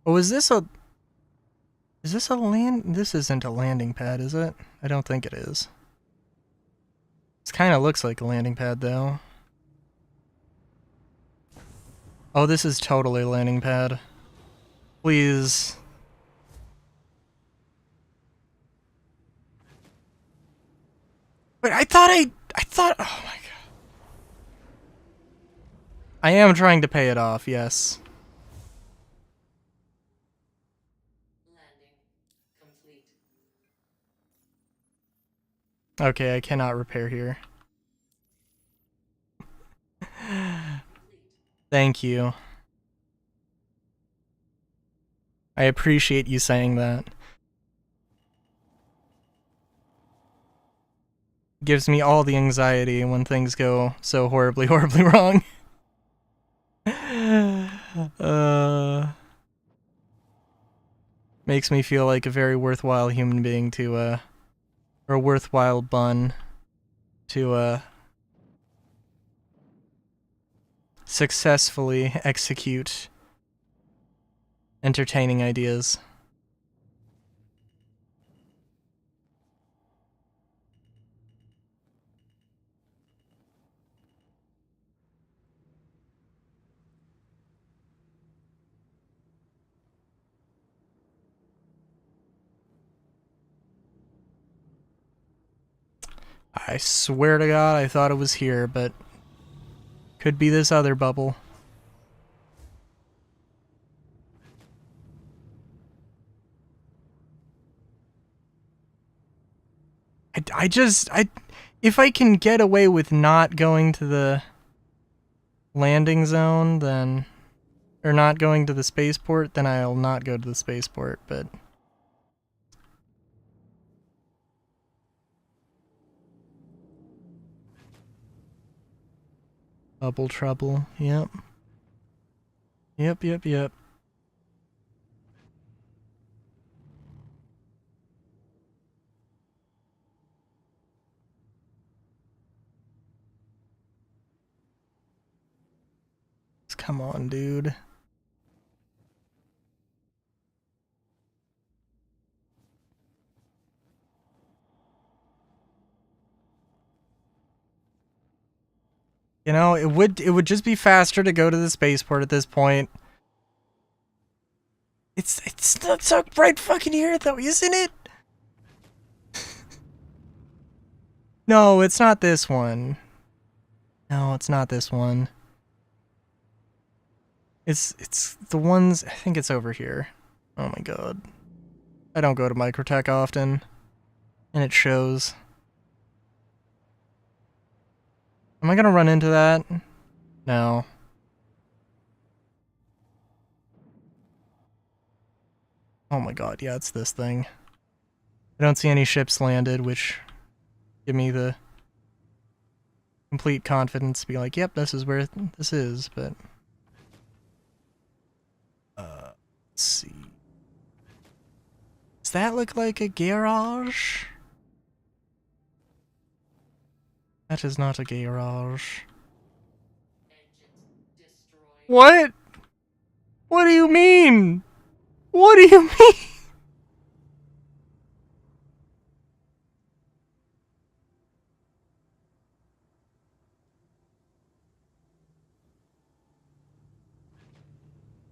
Oh, is this a land? This isn't a landing pad, is it? I don't think it is. This kind of looks like a landing pad, though. Oh, this is totally a landing pad. Please. Wait, I thought, oh my god. I am trying to pay it off, yes. Landing complete. Okay, I cannot repair here. Thank you. I appreciate you saying that. Gives me all the anxiety when things go so horribly, horribly wrong. Makes me feel like a very worthwhile human being to, or a worthwhile bun to, successfully execute entertaining ideas. I swear to God, I thought it was here, but could be this other bubble. If I can get away with not going to the landing zone, then, or not going to the spaceport, then I'll not go to the spaceport, but... Bubble trouble, yep. Yep. Come on, dude. You know, it would just be faster to go to the spaceport at this point. It's not so right fucking here though, isn't it? No, it's not this one. No, it's not this one. It's the ones, I think it's over here. Oh my god. I don't go to Microtech often, and it shows. Am I gonna run into that? No. Oh my god, yeah, it's this thing. I don't see any ships landed, which give me the complete confidence to be like, yep, this is where this is, but... let's see. Does that look like a garage? That is not a garage. Engines destroyed. What? What do you mean? What do you mean?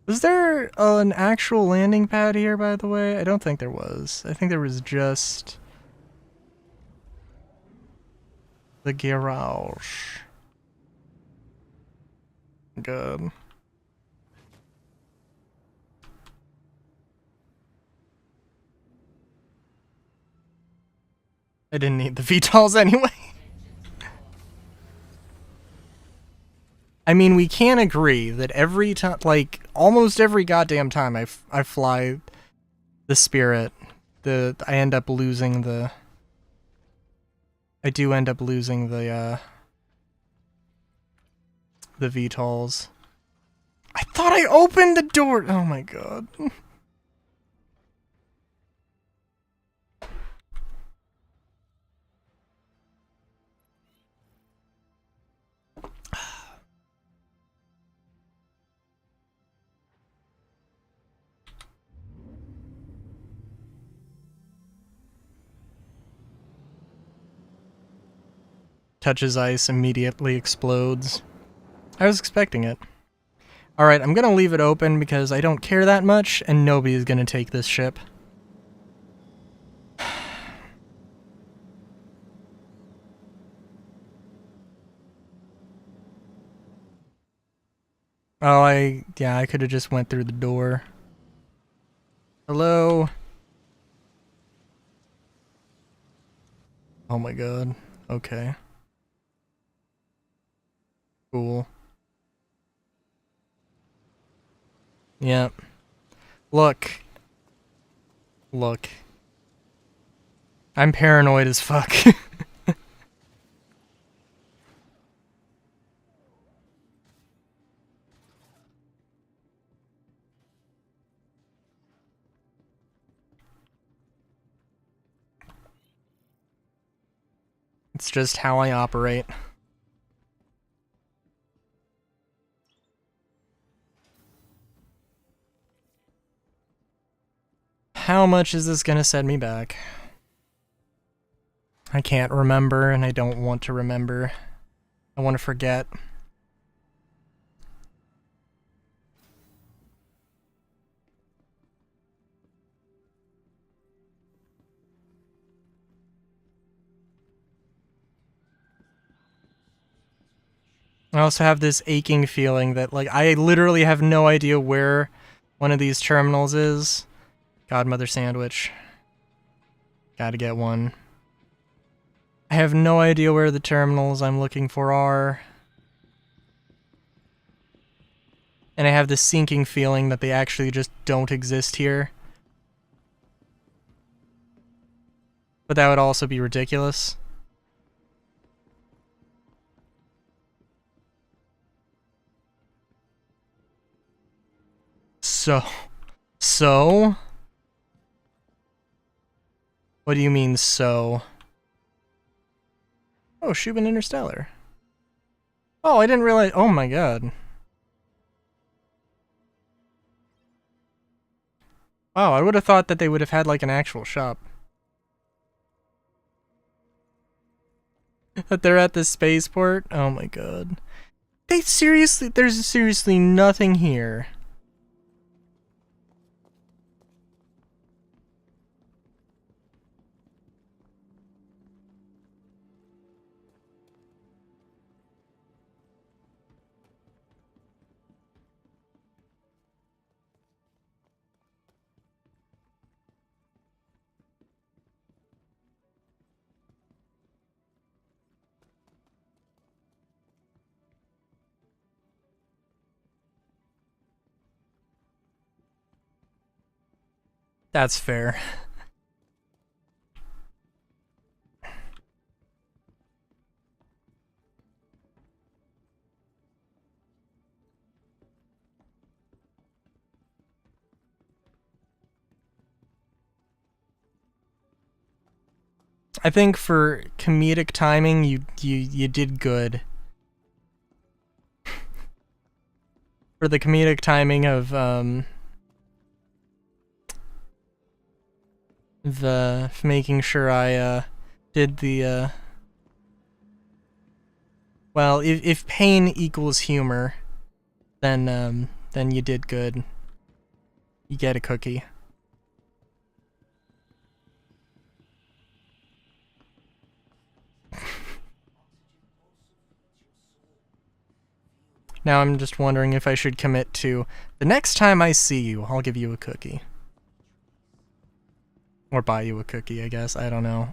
Was there an actual landing pad here, by the way? I don't think there was. I think there was just... the garage. Good. I didn't need the VTOLs anyway. I mean, we can agree that every time, like, almost every goddamn time I fly the Spirit, I end up losing the... I do end up losing the VTOLs. I thought I opened the door! Oh my god. Touches ice, immediately explodes. I was expecting it. Alright, I'm gonna leave it open because I don't care that much, and nobody is gonna take this ship. Oh, I could have just went through the door. Hello? Oh my god. Okay. Cool. Yep. Look, Look. I'm paranoid as fuck. It's just how I operate. How much is this gonna set me back? I can't remember, and I don't want to remember. I want to forget. I also have this aching feeling that, like, I literally have no idea where one of these terminals is. Godmother sandwich. Gotta get one. I have no idea where the terminals I'm looking for are. And I have this sinking feeling that they actually just don't exist here. But that would also be ridiculous. So? What do you mean, so? Oh, Shubin Interstellar. Oh, I didn't realize. Oh my god. Wow, I would have thought that they would have had like an actual shop. That they're at the spaceport? Oh my god. There's seriously nothing here. That's fair. I think for comedic timing, you did good. For the comedic timing of the making sure I did the well, if pain equals humor, then you did good. You get a cookie. Now I'm just wondering if I should commit to the next time I see you, I'll give you a cookie. Or buy you a cookie, I guess. I don't know.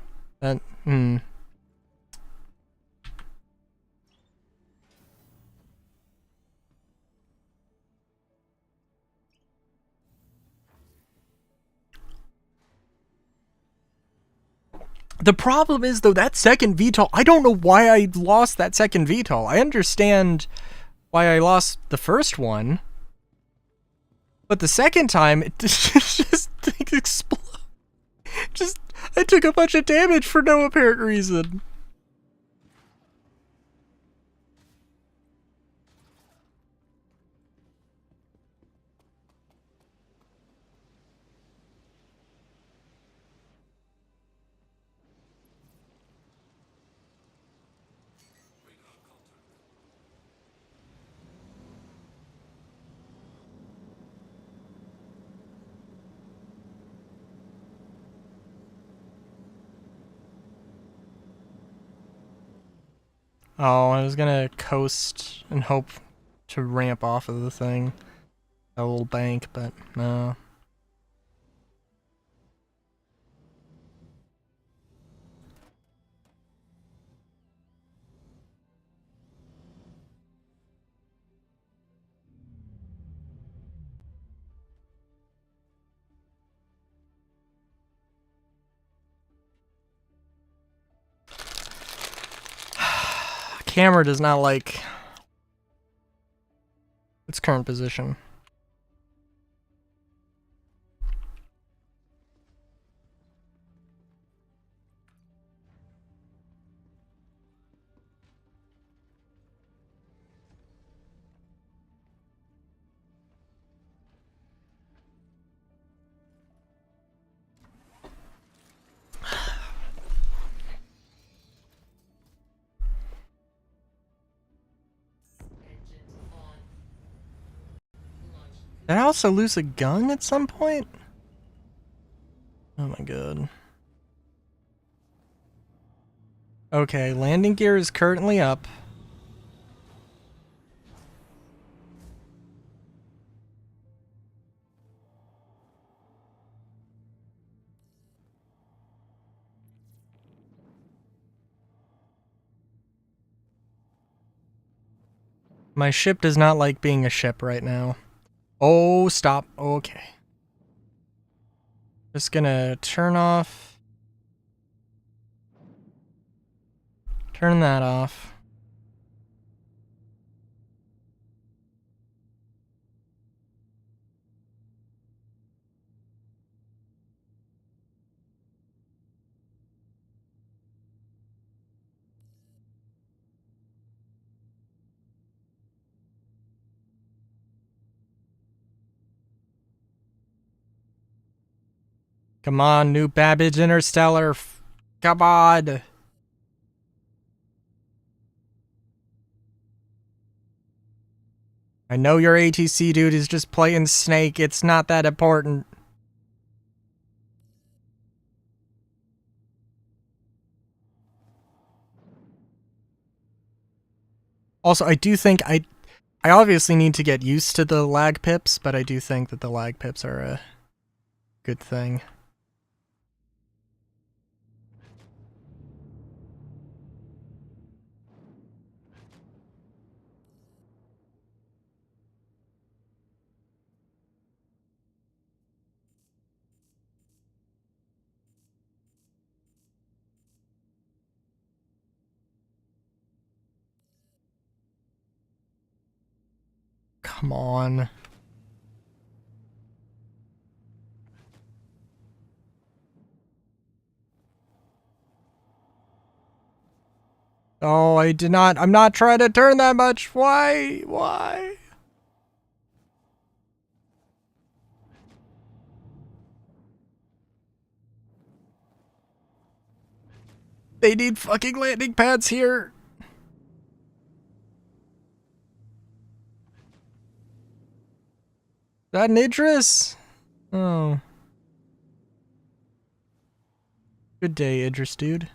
The problem is, though, that second VTOL, I don't know why I lost that second VTOL. I understand why I lost the first one. But the second time, it just exploded. I took a bunch of damage for no apparent reason. Oh, I was gonna coast and hope to ramp off of the thing. A little bank, but no. camera does not like its current position. Engines on. Launch. Did I also lose a gun at some point? Oh my god. Okay, landing gear is currently up. My ship does not like being a ship right now. Oh, stop. Okay. Just gonna turn that off. Come on, new Babbage Interstellar. Come on. I know your ATC dude is just playing Snake. It's not that important. Also, I do think I obviously need to get used to the lag pips, but I do think that the lag pips are a good thing. Come on. Oh, I'm not trying to turn that much. Why? Why? They need fucking landing pads here. Is that an Idris? Oh. Good day, Idris dude. Is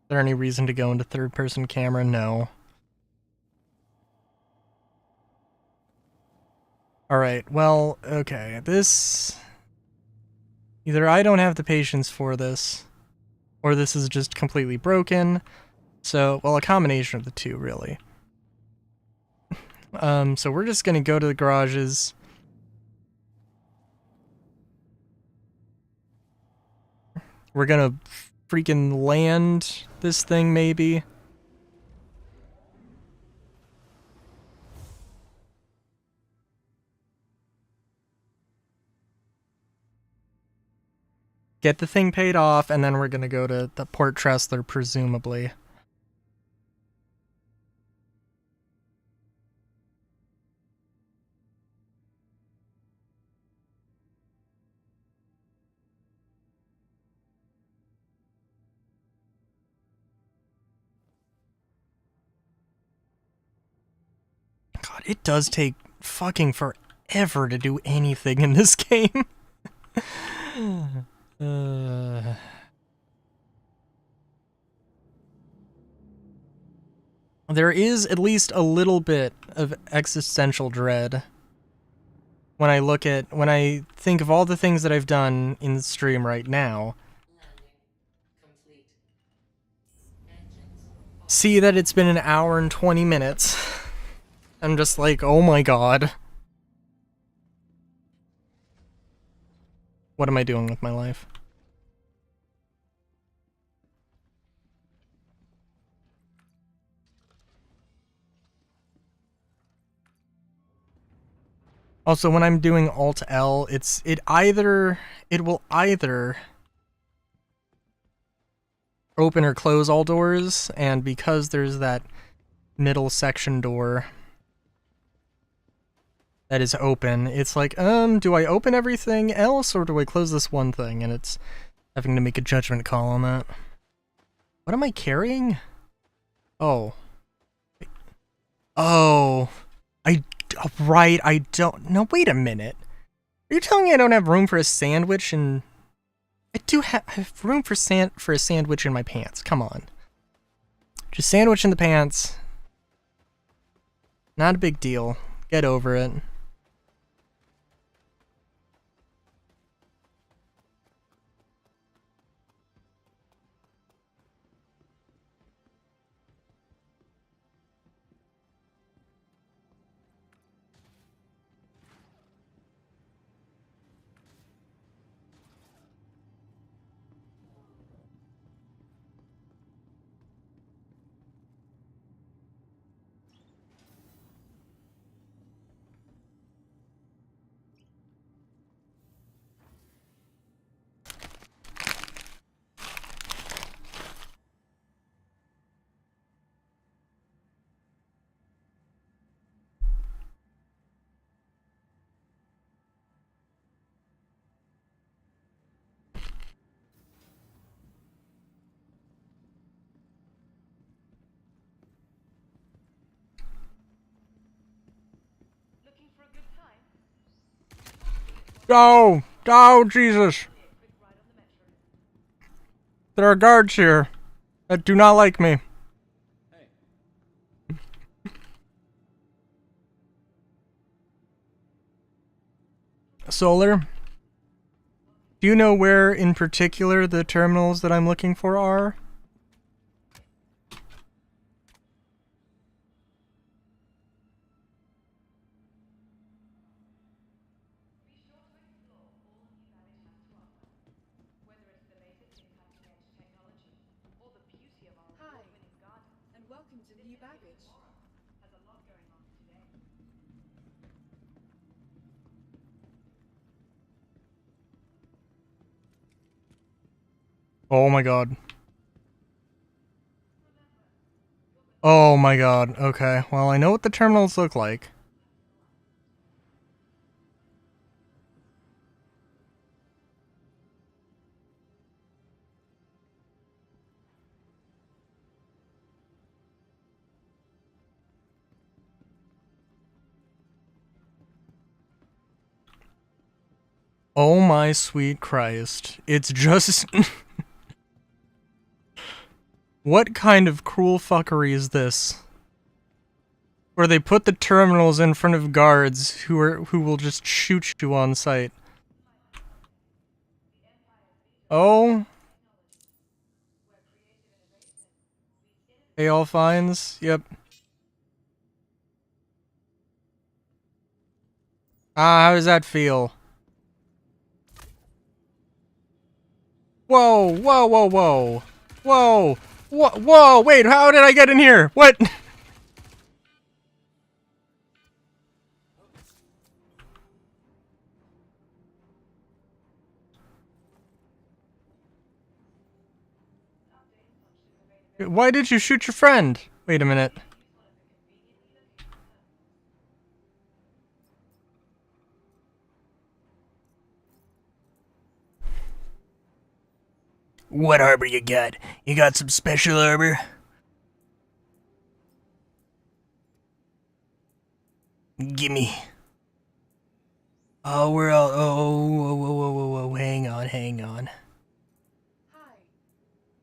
there any reason to go into third-person camera? No. Alright, well, okay. This... Either I don't have the patience for this, or this is just completely broken. So, well, a combination of the two, really. So we're just gonna go to the garages. We're gonna freaking land this thing, maybe. Get the thing paid off, and then we're gonna go to the Port Tressler, presumably. God, it does take fucking forever to do anything in this game. There is at least a little bit of existential dread when I think of all the things that I've done in the stream right now. Landing complete. Engines see that it's been an hour and 20 minutes. I'm just like, oh my god. What am I doing with my life? Also, when I'm doing Alt L, it will either open or close all doors, and because there's that middle section door that is open, it's like, do I open everything else or do I close this one thing? And it's having to make a judgment call on that. What am I carrying? Oh. Oh. Right, I don't... No, wait a minute. Are you telling me I don't have room for a sandwich and... I do have room for a sandwich in my pants. Come on. Just sandwich in the pants. Not a big deal. Get over it. Oh! Oh, Jesus! There are guards here that do not like me. Solar, do you know where in particular the terminals that I'm looking for are? Hi, and welcome to New Baggage. Oh my god. Oh my god. Okay, well, I know what the terminals look like. Oh my sweet Christ. It's just... What kind of cruel fuckery is this? Where they put the terminals in front of guards who will just shoot you on sight. Oh. Hey, all fines? Yep. Ah, how does that feel? Whoa, whoa, whoa, whoa. Whoa. Whoa, wait, how did I get in here? What? Why did you shoot your friend? Wait a minute. What armor you got? You got some special armor? Gimme. Oh, we're all... Oh, whoa, whoa, whoa, whoa, whoa. Hang on, hang on. Hi,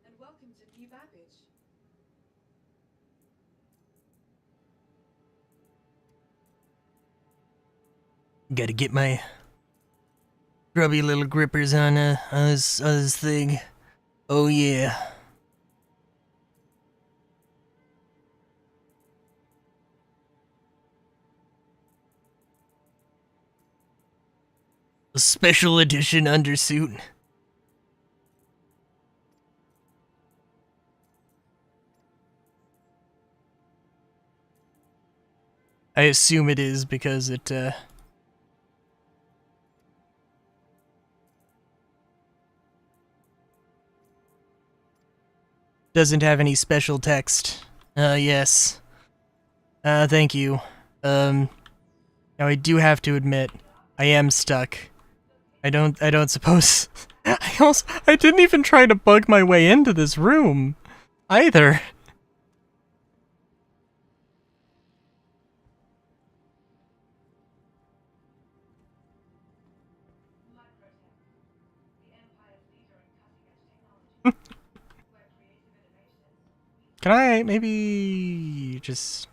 and welcome to New Baggage. Gotta get my grubby little grippers on this thing. Oh yeah. A special edition undersuit. I assume it is because it, doesn't have any special text. Yes. Thank you. Now I do have to admit, I am stuck. I don't suppose... I didn't even try to bug my way into this room, either. Can I maybe just...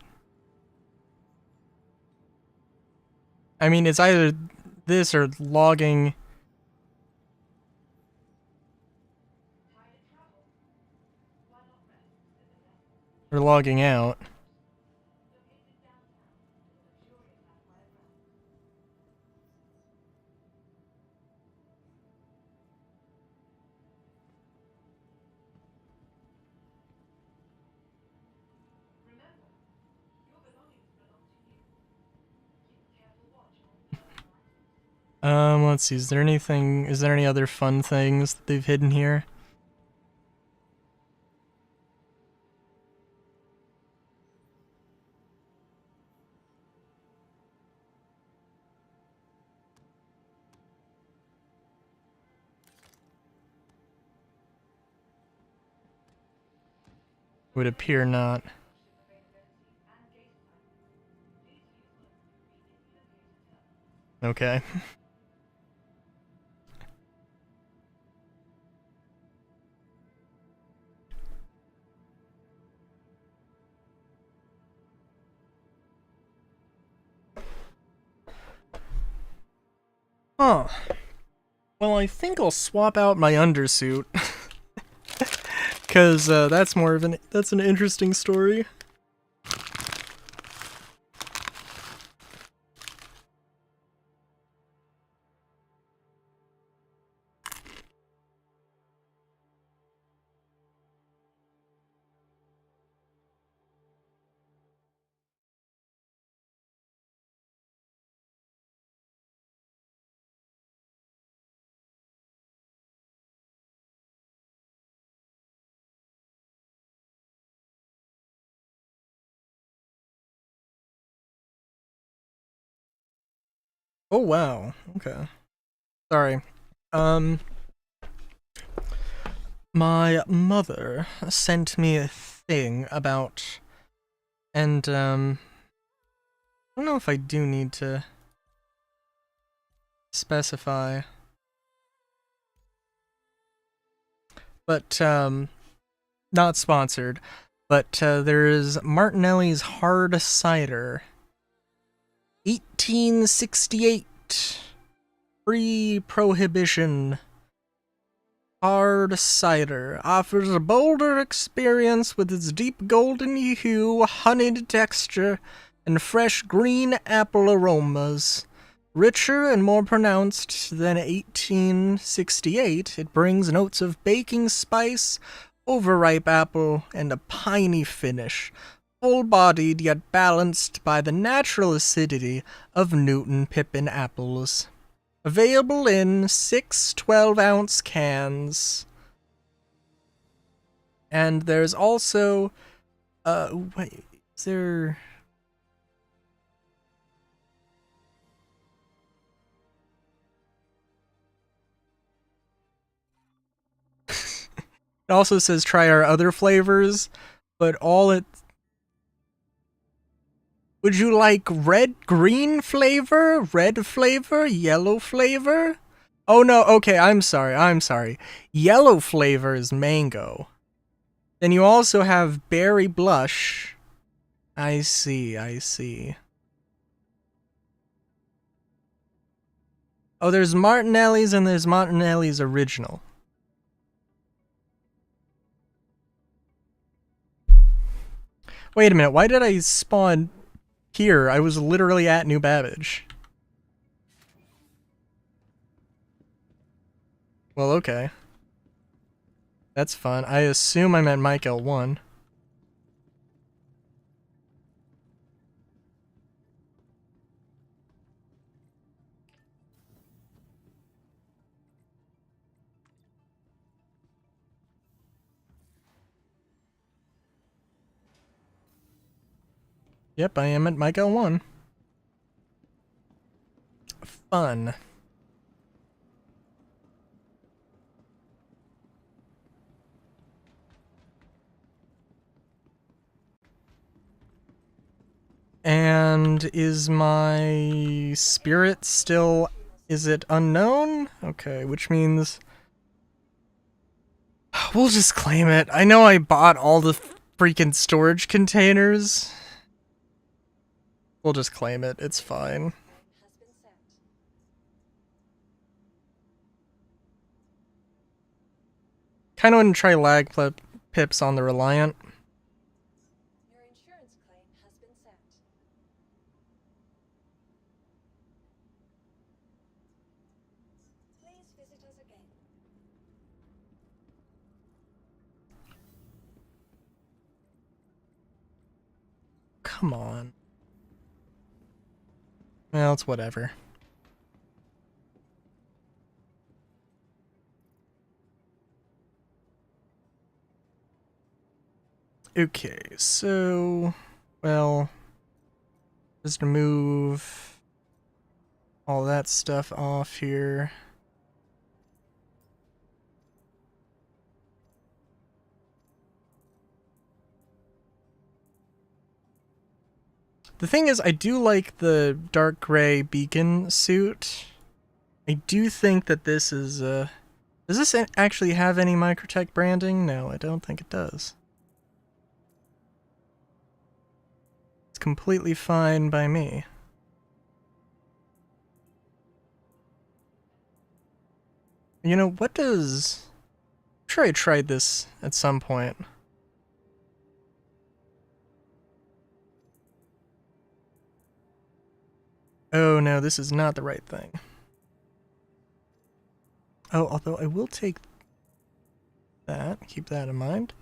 I mean, it's either this or logging... or logging out. Let's see, is there any other fun things that they've hidden here? Would appear not. Okay. Huh. Well, I think I'll swap out my undersuit. Cause that's an interesting story. Oh wow. Okay. Sorry. My mother sent me a thing about, and I don't know if I do need to specify, but not sponsored, but there is Martinelli's Hard Cider, 1868, pre-prohibition. Hard cider offers a bolder experience with its deep golden hue, honeyed texture, and fresh green apple aromas. Richer and more pronounced than 1868, it brings notes of baking spice, overripe apple, and a piney finish, full-bodied yet balanced by the natural acidity of Newton Pippin apples. Available in 6 12-ounce cans. And there's also, wait, is there... It also says try our other flavors, but all it... Would you like green flavor, red flavor, yellow flavor? Oh no, okay, I'm sorry. Yellow flavor is mango. Then you also have berry blush. I see. Oh, there's Martinelli's and there's Martinelli's Original. Wait a minute, why did I spawn here? I was literally at New Babbage. Well, okay. That's fun. I assume I meant Mike L1. Yep, I am at Mike L1. Fun. And is my spirit still... Is it unknown? Okay, which means... We'll just claim it. I know I bought all the freaking storage containers. We'll just claim it. It's fine. Has been set. Kinda want to try lag pips on the Reliant. Your insurance claim has been set. Please visit us again. Come on. Well, it's whatever. Okay, so... Well... Just remove... all that stuff off here. The thing is, I do like the dark gray beacon suit. I do think that this is, does this actually have any Microtech branding? No, I don't think it does. It's completely fine by me. You know, what does... I'm sure I tried this at some point. Oh no, this is not the right thing. Oh, although I will take that, keep that in mind.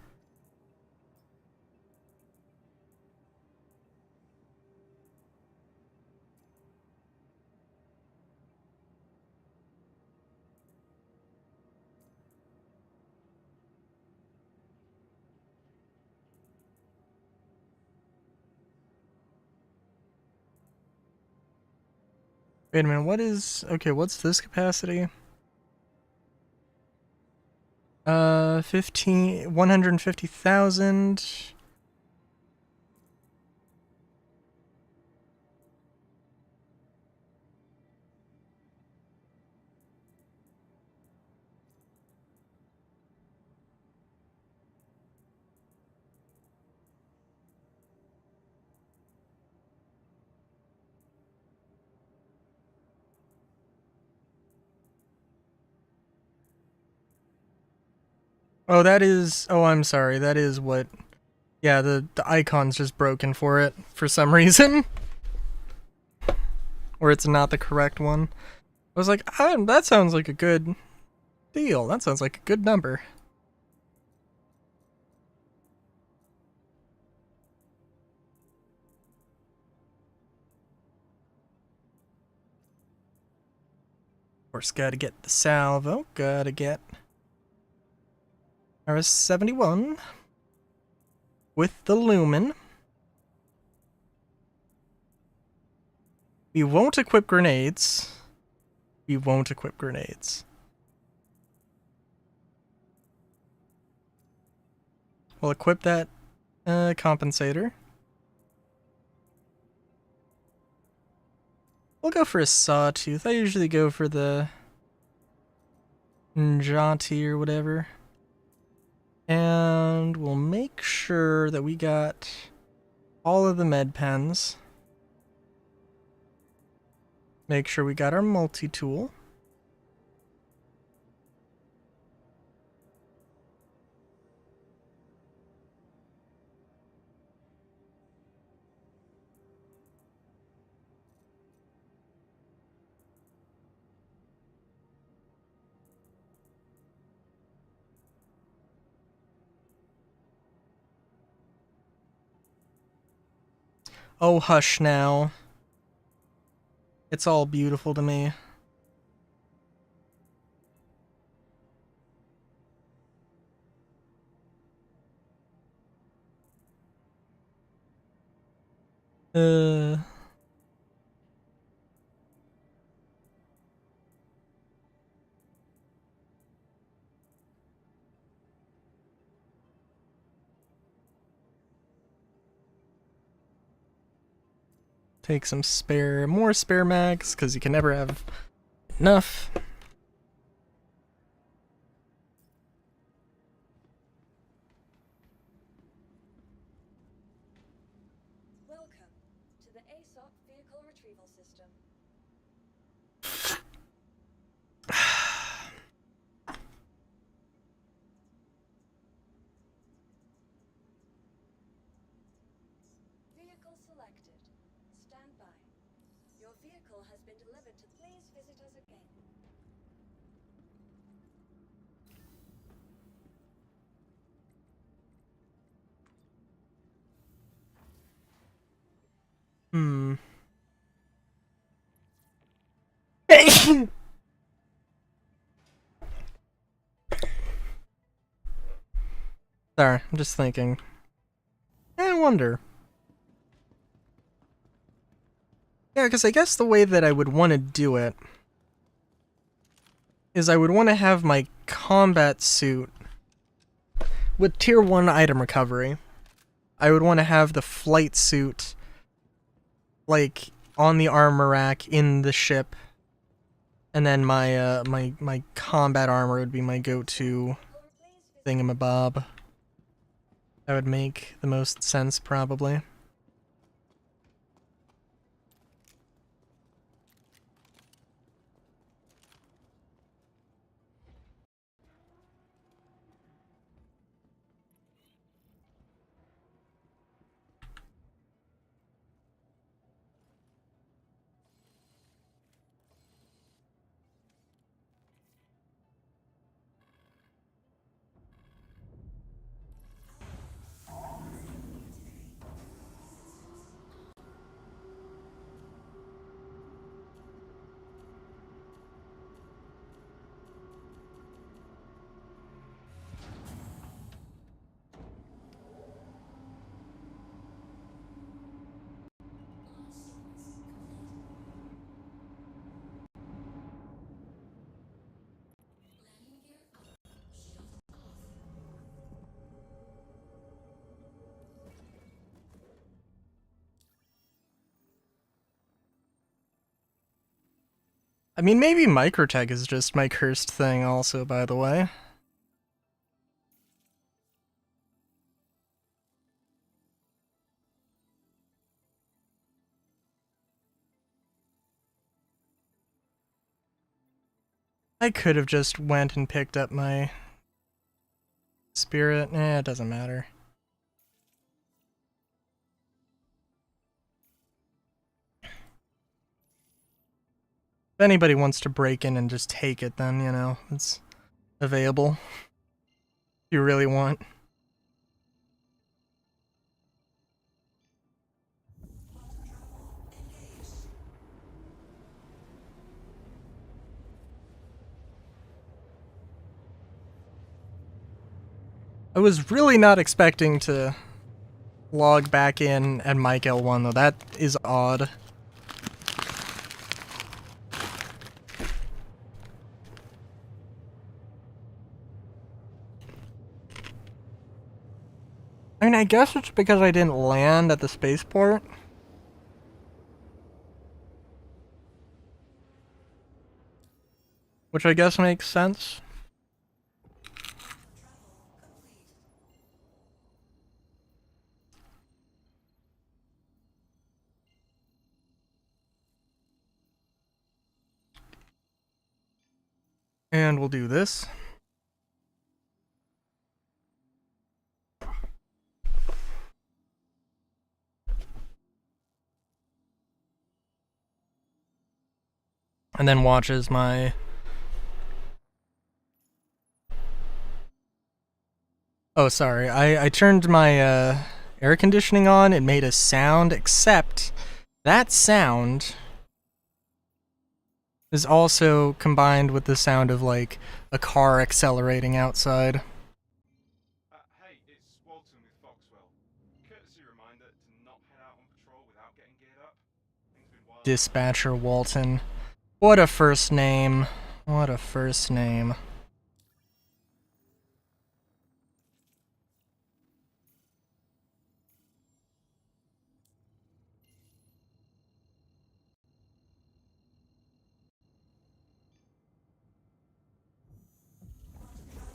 Wait a minute, what is... Okay, what's this capacity? 150,000. Oh, that is... Oh, I'm sorry, that is what... Yeah, the icon's just broken for it, for some reason. Or it's not the correct one. I was like, that sounds like a good deal. That sounds like a good number. Of course, gotta get the salvo, gotta get RS-71 with the lumen. We won't equip grenades. We won't equip grenades. We'll equip that compensator. We'll go for a sawtooth. I usually go for the Njati or whatever. And we'll make sure that we got all of the med pens. Make sure we got our multi-tool. Oh, hush now. It's all beautiful to me. Uh... Take some more spare mags, because you can never have enough. Welcome to the ASOP Vehicle Retrieval System. Vehicle selected. Stand by. Your vehicle has been delivered to. Please visit us again. Hmm. Sorry, I'm just thinking. I wonder. Yeah, because I guess the way that I would want to do it is I would want to have my combat suit with tier 1 item recovery. I would want to have the flight suit, like, on the armor rack in the ship. And then my combat armor would be my go-to thingamabob. That would make the most sense, probably. I mean, maybe Microtech is just my cursed thing also, by the way. I could have just went and picked up my spirit. It doesn't matter. If anybody wants to break in and just take it, then, you know, it's available. If you really want. I was really not expecting to log back in at Mike L1, though. That is odd. I mean, I guess it's because I didn't land at the spaceport. Which I guess makes sense. And we'll do this. And then watches my... Oh, sorry. I turned my air conditioning on, it made a sound, except that sound is also combined with the sound of like a car accelerating outside. Hey, it's Walton with Foxwell. Courtesy reminder to not head out on patrol without getting geared up. Things been wild. Dispatcher Walton. What a first name. What a first name.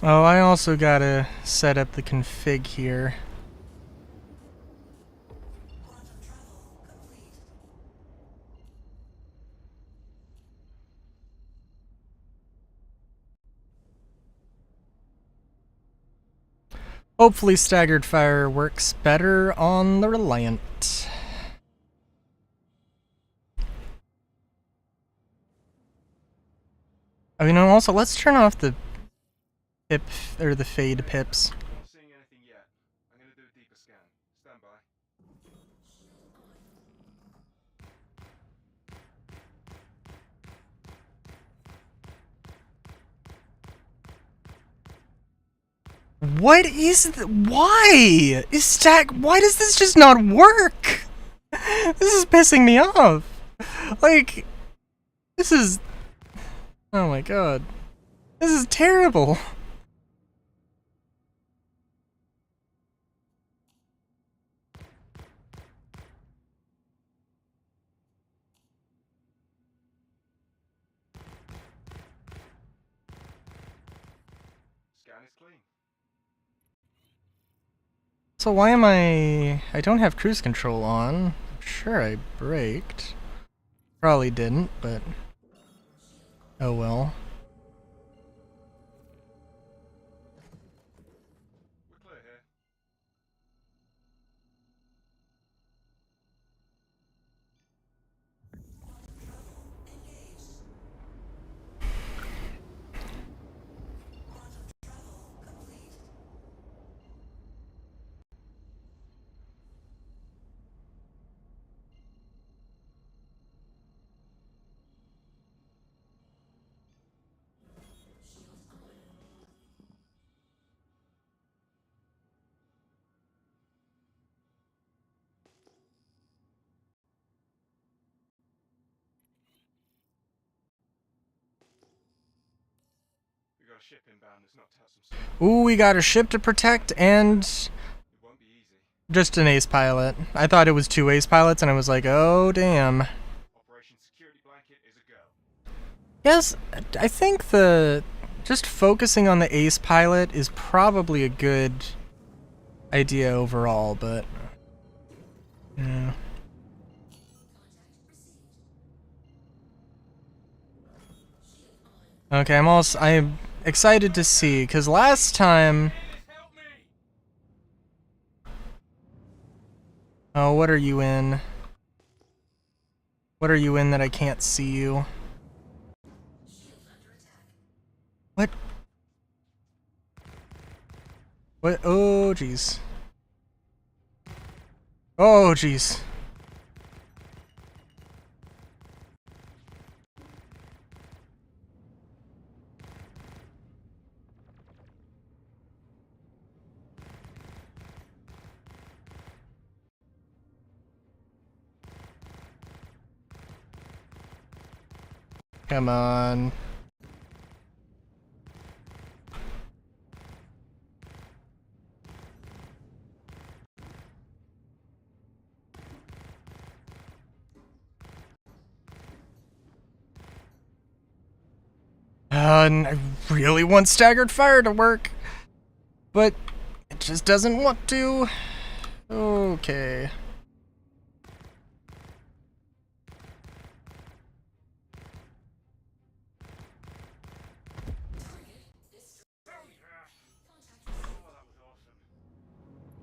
Oh, I also gotta set up the config here. Hopefully staggered fire works better on the Reliant. I mean, also, let's turn off the pip, or the fade pips. Not seeing anything yet. I'm gonna do a deeper scan. Stand by. What is why? Why does this just not work? This is pissing me off. Like, this is... Oh my god. This is terrible. Scan is clean. So why am I don't have cruise control on. I'm sure I braked. Probably didn't, but... Oh well. We're clear here. We got a ship inbound that's knocked out some stuff. Ooh, we got a ship to protect and It won't be easy. just an ace pilot. I thought it was 2 ace pilots and I was like, oh damn. Operation Security Blanket is a go. Yes, I think just focusing on the ace pilot is probably a good idea overall, but yeah. Okay, I'm excited to see, because last time... Help me! Oh, what are you in? What are you in that I can't see you? What? What? Oh, jeez. Oh, jeez. Come on. And I really want staggered fire to work, but it just doesn't want to. Okay.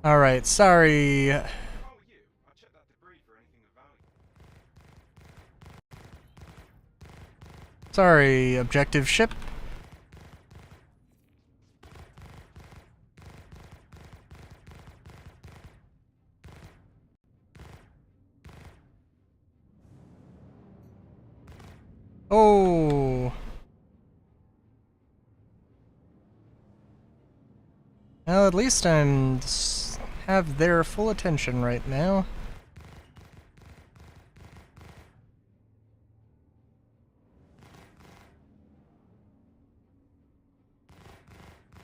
Alright, sorry. What's wrong with you? I checked that debris for anything of value. Sorry, objective ship. Oh. Well, at least have their full attention right now.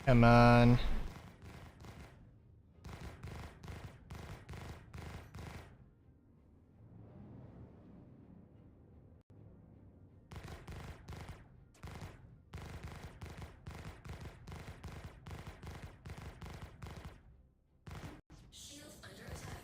Come on. Shields under attack.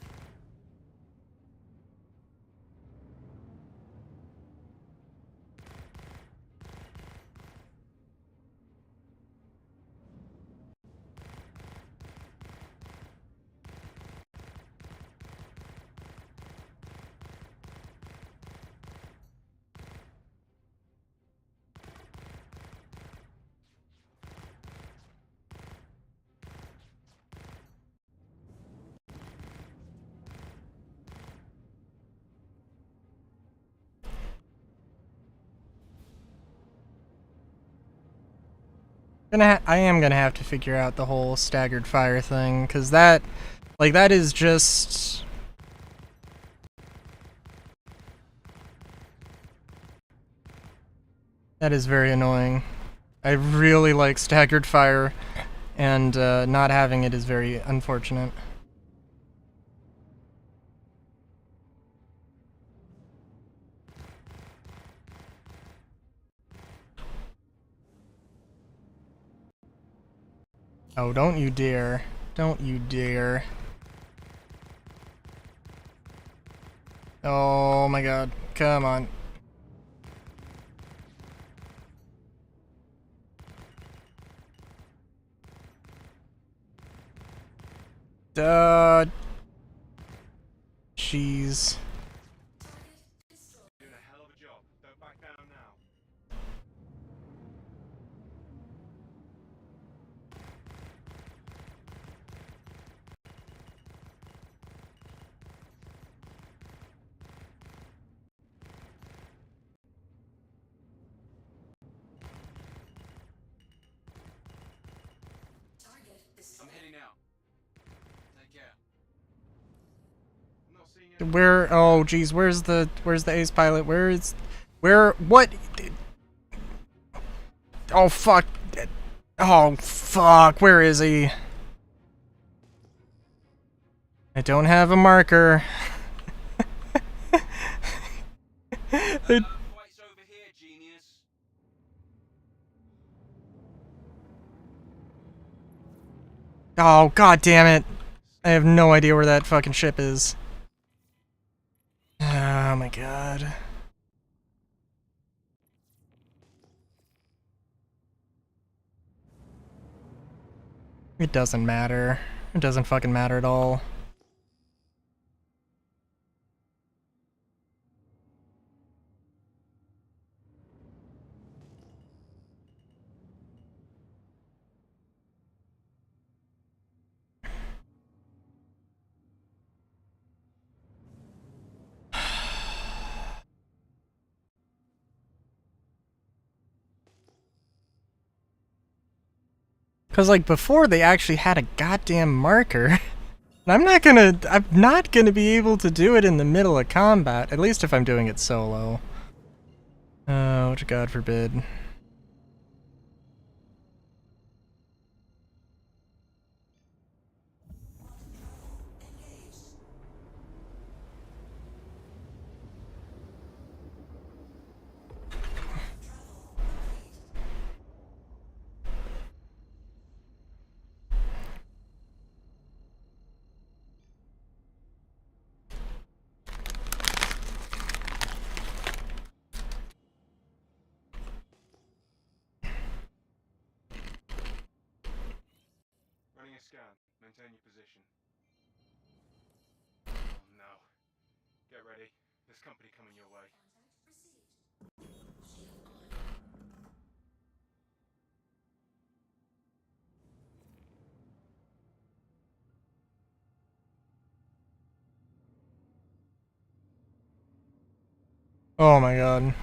I am gonna have to figure out the whole staggered fire thing, cause that is just. That is very annoying. I really like staggered fire, and not having it is very unfortunate. Oh, don't you dare. Don't you dare. Oh my god. Come on. Jeez. Doing a hell of a job. Don't back down now. I'm heading out. Take care. I'm not seeing any. Where? Oh, jeez. Where's the ace pilot? What? Oh fuck. Oh fuck. Where is he? I don't have a marker. Fight's over here, genius. Oh god damn it. I have no idea where that fucking ship is. Oh my god. It doesn't matter. It doesn't fucking matter at all. Cause like before they actually had a goddamn marker. And I'm not gonna be able to do it in the middle of combat, at least if I'm doing it solo. Oh, which God forbid. Running a scan. Maintain your position. Oh no. Get ready. There's company coming your way. Oh my god.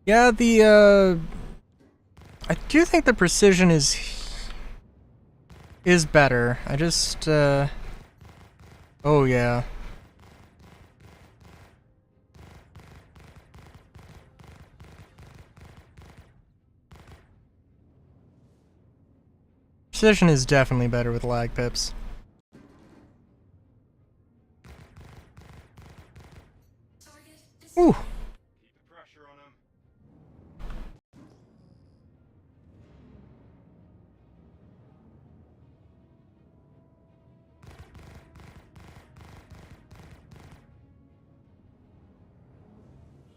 Yeah, I do think the precision is better. I just oh yeah. Precision is definitely better with lag pips. Ooh. Keep the pressure on them.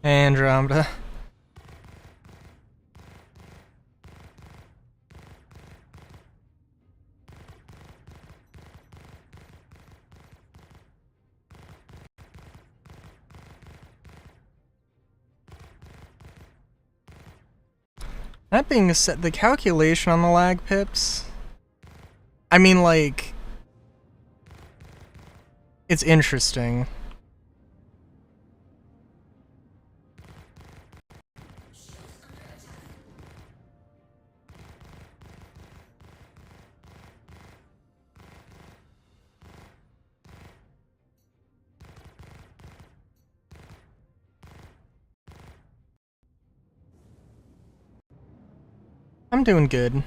Andromeda. That being said, the calculation on the lag pips, I mean, like, it's interesting. I'm doing good.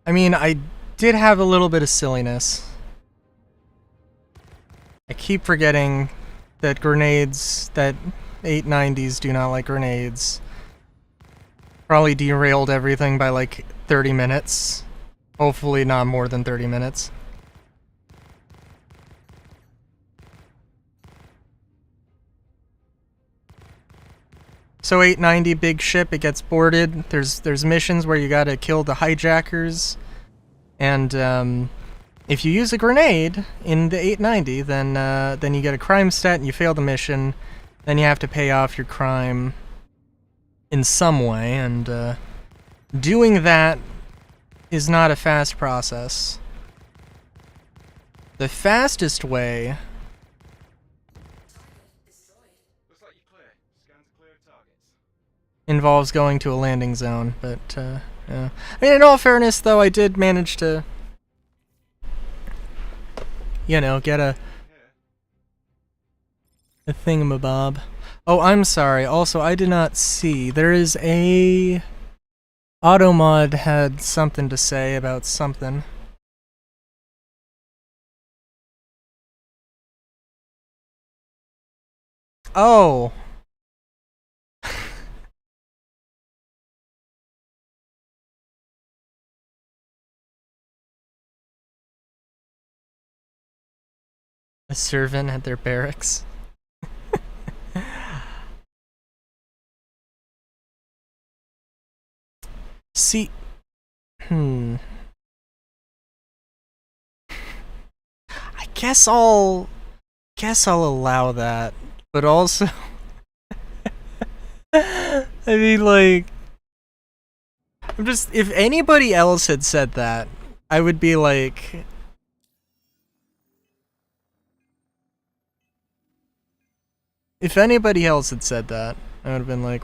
I mean, I did have a little bit of silliness. I keep forgetting that grenades, that 890s do not like grenades. Probably derailed everything by like 30 minutes. Hopefully not more than 30 minutes. So 890 big ship, it gets boarded. There's missions where you gotta kill the hijackers, and if you use a grenade in the 890, then you get a crime stat and you fail the mission. Then you have to pay off your crime in some way, and doing that is not a fast process. The fastest way involves going to a landing zone, but yeah. I mean, in all fairness, though, I did manage to, you know, get a thingamabob. Oh, I'm sorry. Also, I did not see. There is a Automod had something to say about something. Oh. A servant at their barracks. See, I guess I'll allow that, but also, I mean, like, if anybody else had said that, I would be like, if anybody else had said that, I would have been like,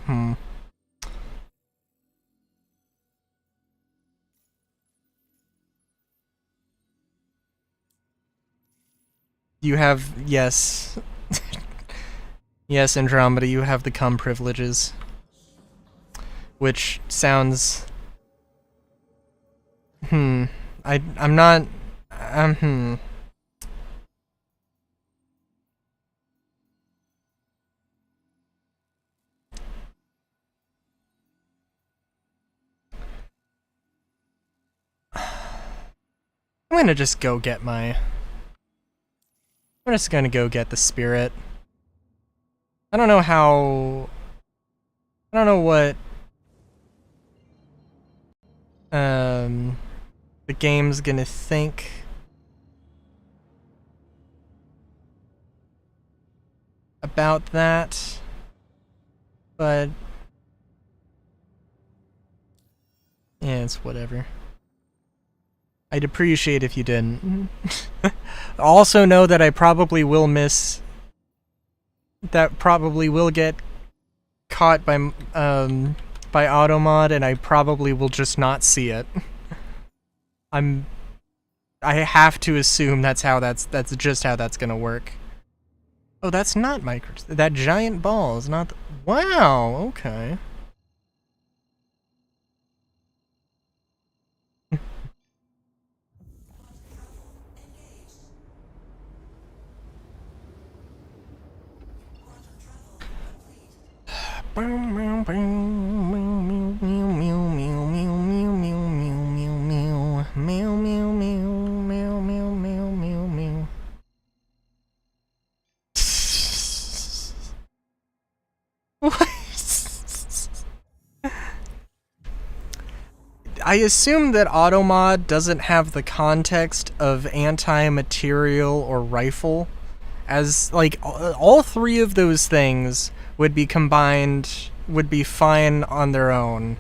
You have, yes. Yes, Andromeda, you have the cum privileges. Which sounds... I'm not... I'm gonna just go get my... I'm just gonna go get the spirit. I don't know how... I don't know what... the game's gonna think about that, but... yeah, it's whatever. I'd appreciate if you didn't. Also know that I probably will miss... that probably will get caught by Automod, and I probably will just not see it. I have to assume that's just how that's gonna work. Oh, that's not micro. That giant ball is not. Wow. Okay. What? I assume that Automod doesn't have the context of anti-material or rifle, as like all three of those things would be combined, would be fine on their own.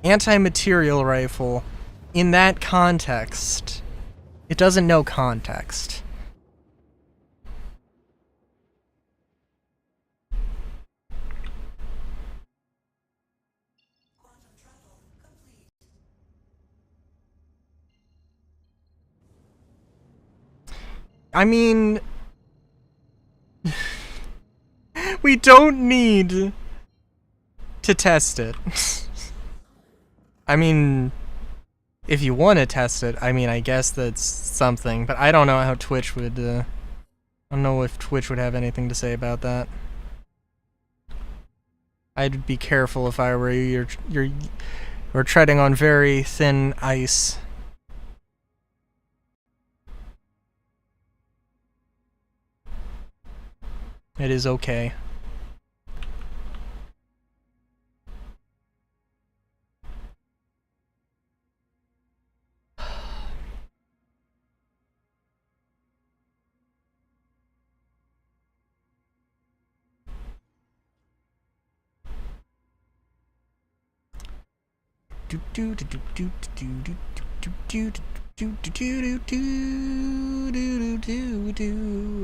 Anti-material rifle, in that context, it doesn't know context. I mean, we don't need to test it. I mean, if you want to test it, I mean, I guess that's something, but I don't know how Twitch would, I don't know if Twitch would have anything to say about that. I'd be careful if I were you. We're treading on very thin ice. It is okay. Do do do do do do do do do do. Do do do do do do do do do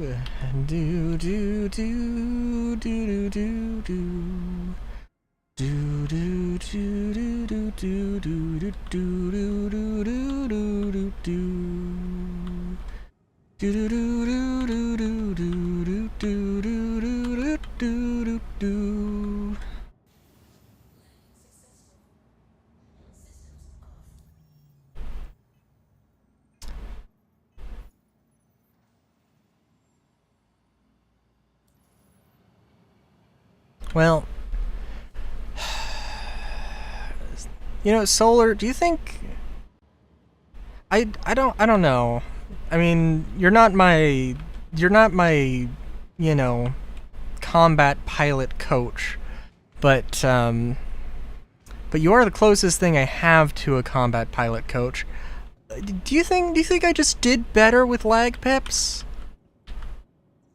do do do do do do. Do do do do do do do do do do do do do. Do do do do do do do do do do do do. Well, you know, Solar, do you think I don't know. I mean, you're not my, you know, combat pilot coach, but you are the closest thing I have to a combat pilot coach. Do you think I just did better with lag pips?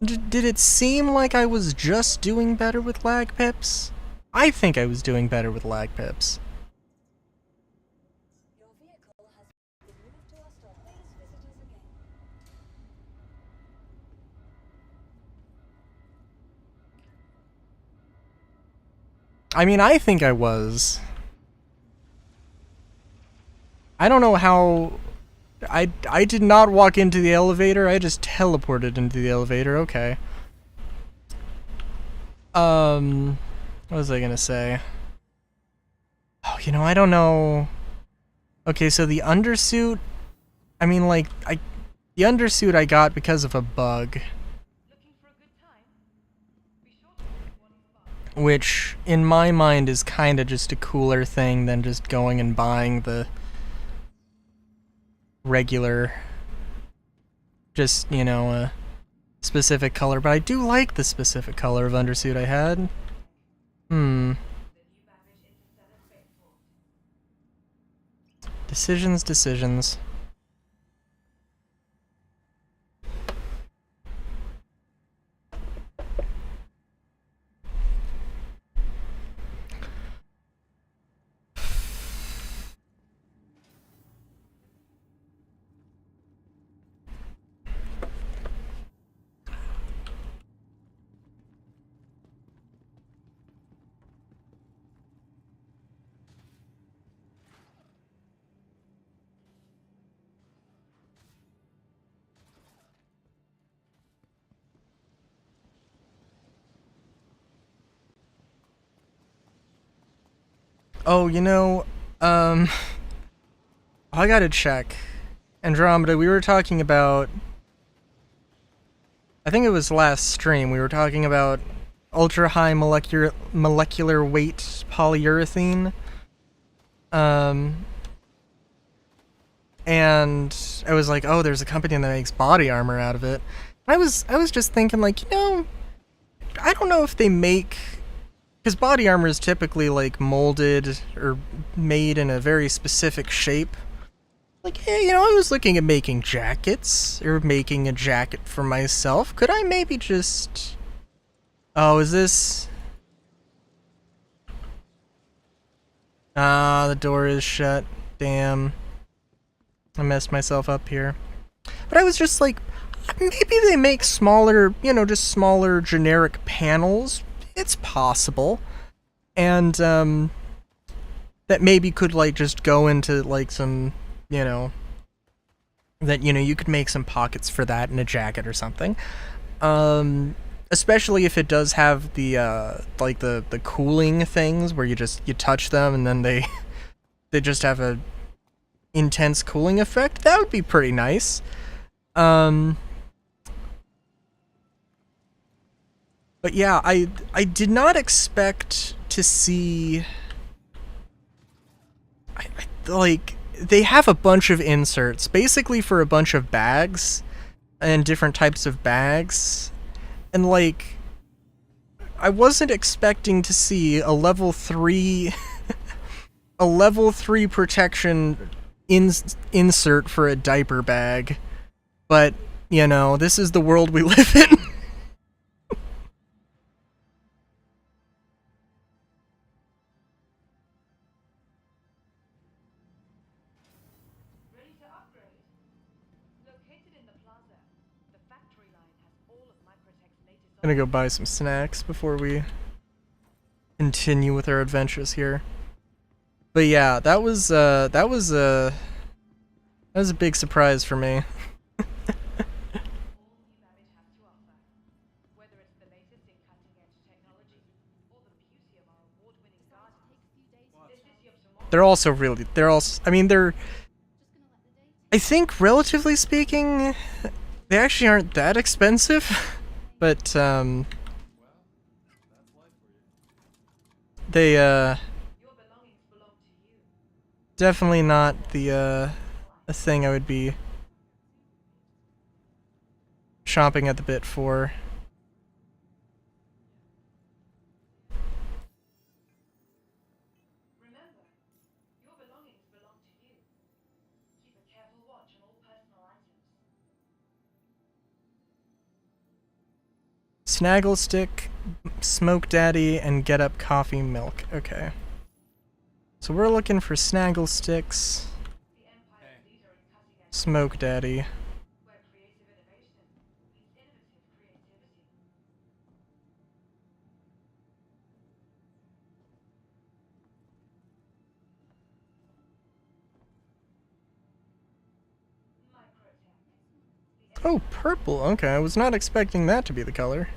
Did it seem like I was just doing better with lag pips? I think I was doing better with lag pips. Your vehicle has been moved to our store. Please visit us again. I mean, I think I was. I don't know how. I did not walk into the elevator, I just teleported into the elevator, okay. What was I gonna say? Oh, you know, I don't know. Okay, so the undersuit, I mean, like, the undersuit I got because of a bug. Which, in my mind, is kinda just a cooler thing than just going and buying the regular, just, you know, a specific color, but I do like the specific color of undersuit I had. Decisions. Oh, you know, um, I gotta check. Andromeda, we were talking about. I think it was last stream. We were talking about ultra high molecular weight polyurethane. Um, and I was like, oh, there's a company that makes body armor out of it. I was just thinking, like, I don't know if they make, because body armor is typically like molded or made in a very specific shape. Like, hey, I was looking at making jackets or making a jacket for myself. Could I maybe just? Oh, is this? Ah, the door is shut. Damn. I messed myself up here. But I was just like, maybe they make smaller, just smaller generic panels. It's possible. And, that maybe could, like, just go into, like, some, that, you could make some pockets for that in a jacket or something. Especially if it does have the, like, the cooling things where you touch them and then they, they just have a intense cooling effect. That would be pretty nice. But yeah, I did not expect to see. Like, they have a bunch of inserts, basically for a bunch of bags, and different types of bags, and like, I wasn't expecting to see a level 3, a level 3 protection insert for a diaper bag, but, this is the world we live in. Ready to upgrade. Located in the plaza, the factory line has all of Microtech's latest. Gonna go buy some snacks before we continue with our adventures here. But yeah, that was a big surprise for me. They're also really, I mean, I think relatively speaking, they actually aren't that expensive, but, they, definitely not the, a thing I would be chomping at the bit for. Remember, your belongings belong to you. Keep a careful watch on all personal items. Snaggle Stick, Smoke Daddy, and Get Up Coffee Milk. Okay. So we're looking for Snaggle Sticks, The Empire's leader in cutting-edge Smoke Daddy. where creative innovation meets innovative creativity. Microtech. Oh, purple. Okay, I was not expecting that to be the color.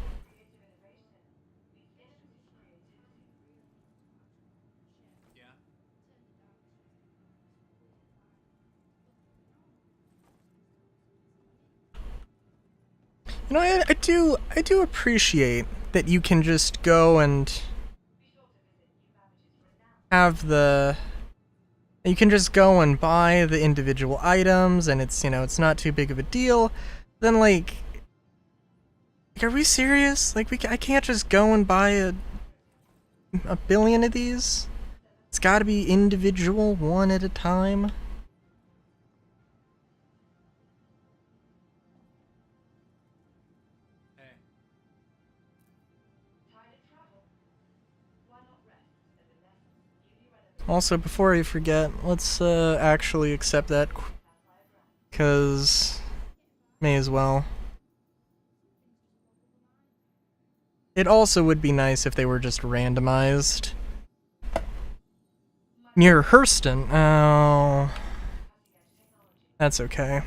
I do appreciate that you can just go and have the. You can just go and buy the individual items, and it's, it's not too big of a deal. Then, like, are we serious? Like, I can't just go and buy a billion of these? It's gotta be individual, one at a time. Also, before I forget, let's actually accept that, because may as well. It also would be nice if they were just randomized. Near Hurston. Oh. That's okay.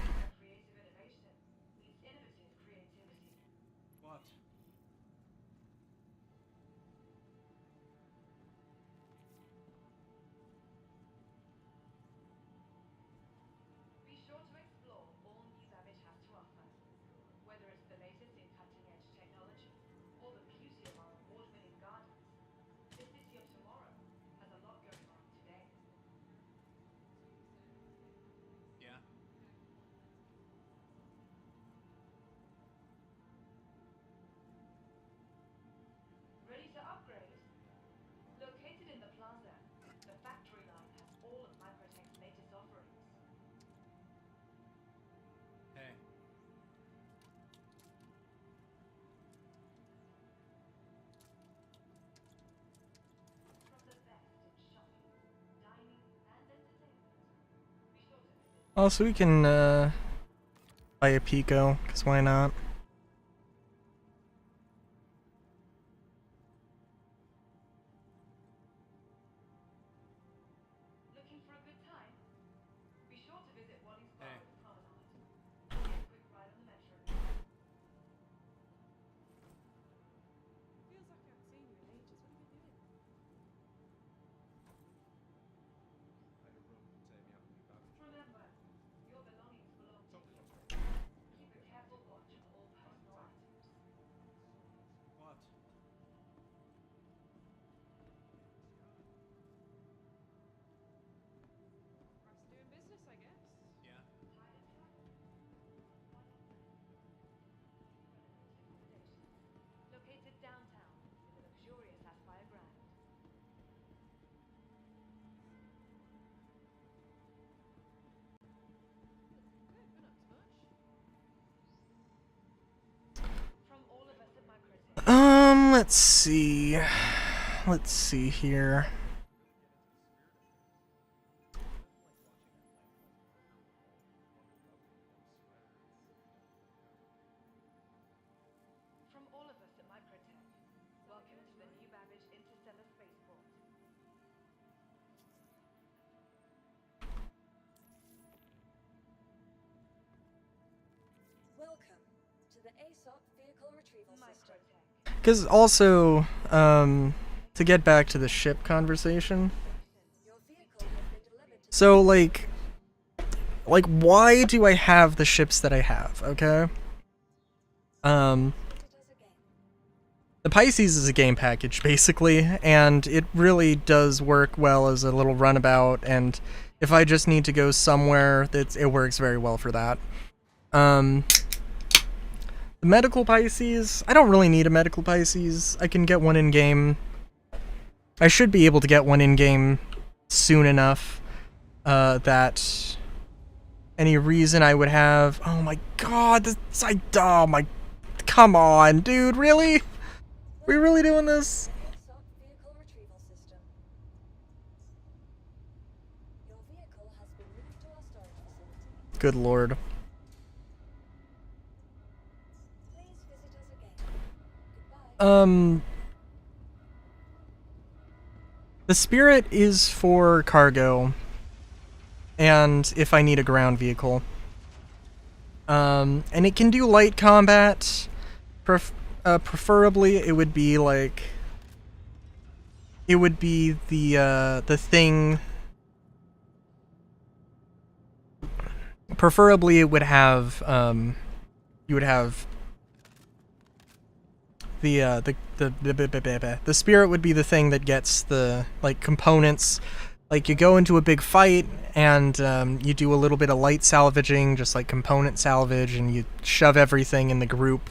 Also, we can buy a Pico, because why not? Looking for a good time? Be sure to visit Wally's Bar with Promenade. Get a quick ride on the metro. Feels like I haven't seen you in ages. What have you been doing? Remember, your belongings belong to you. Keep a careful watch on all personal items. What? Price of doing business, I guess. Yeah. Located downtown in the luxurious Aspire Grand. Good, been up to much. From all of us at Microtech. Let's see. Let's see here. From all of us at Microtech. Welcome to the new Babbage Interstellar Spaceport. Welcome to the ASOP Vehicle Retrieval System. Microtech. Because also, to get back to the ship conversation. Your vehicle has been delivered to So, like, why do I have the ships that I have, okay? visit us again. The Pisces is a game package, basically, and it really does work well as a little runabout, and if I just need to go somewhere, it works very well for that. The medical Pisces, I don't really need a medical Pisces. I can get one in-game. I should be able to get one in-game soon enough that any reason I would have... Oh my god, oh my... Come on, dude, really? We really doing this? ASOP Vehicle Retrieval System. Your vehicle has been moved to our storage facility. Good lord. Please visit us again. Goodbye. The Spirit is for cargo, and if I need a ground vehicle. And it can do light combat. Preferably, it would be like... It would be the thing... Preferably, it would have, you would have... The Spirit would be the thing that gets the, like, components. Like, you go into a big fight, and you do a little bit of light salvaging, just like component salvage, and you shove everything in the group,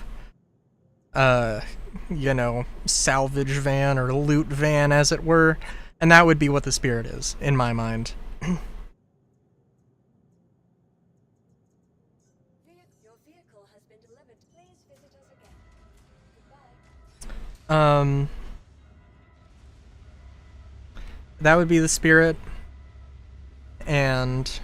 you know, salvage van or loot van, as it were. And that would be what the Spirit is, in my mind. Your vehicle has been delivered. Please visit us again. Goodbye. That would be the Spirit. And...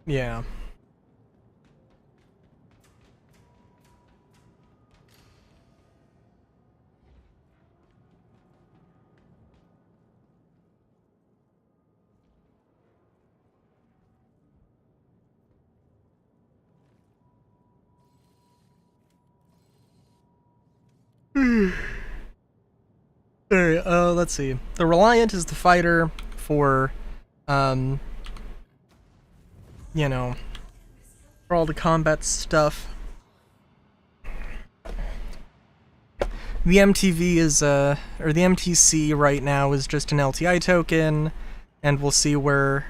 yeah. Alright, let's see. The Reliant is the fighter for, you know, for all the combat stuff. The MTV is, or the MTC right now is just an LTI token, and we'll see where...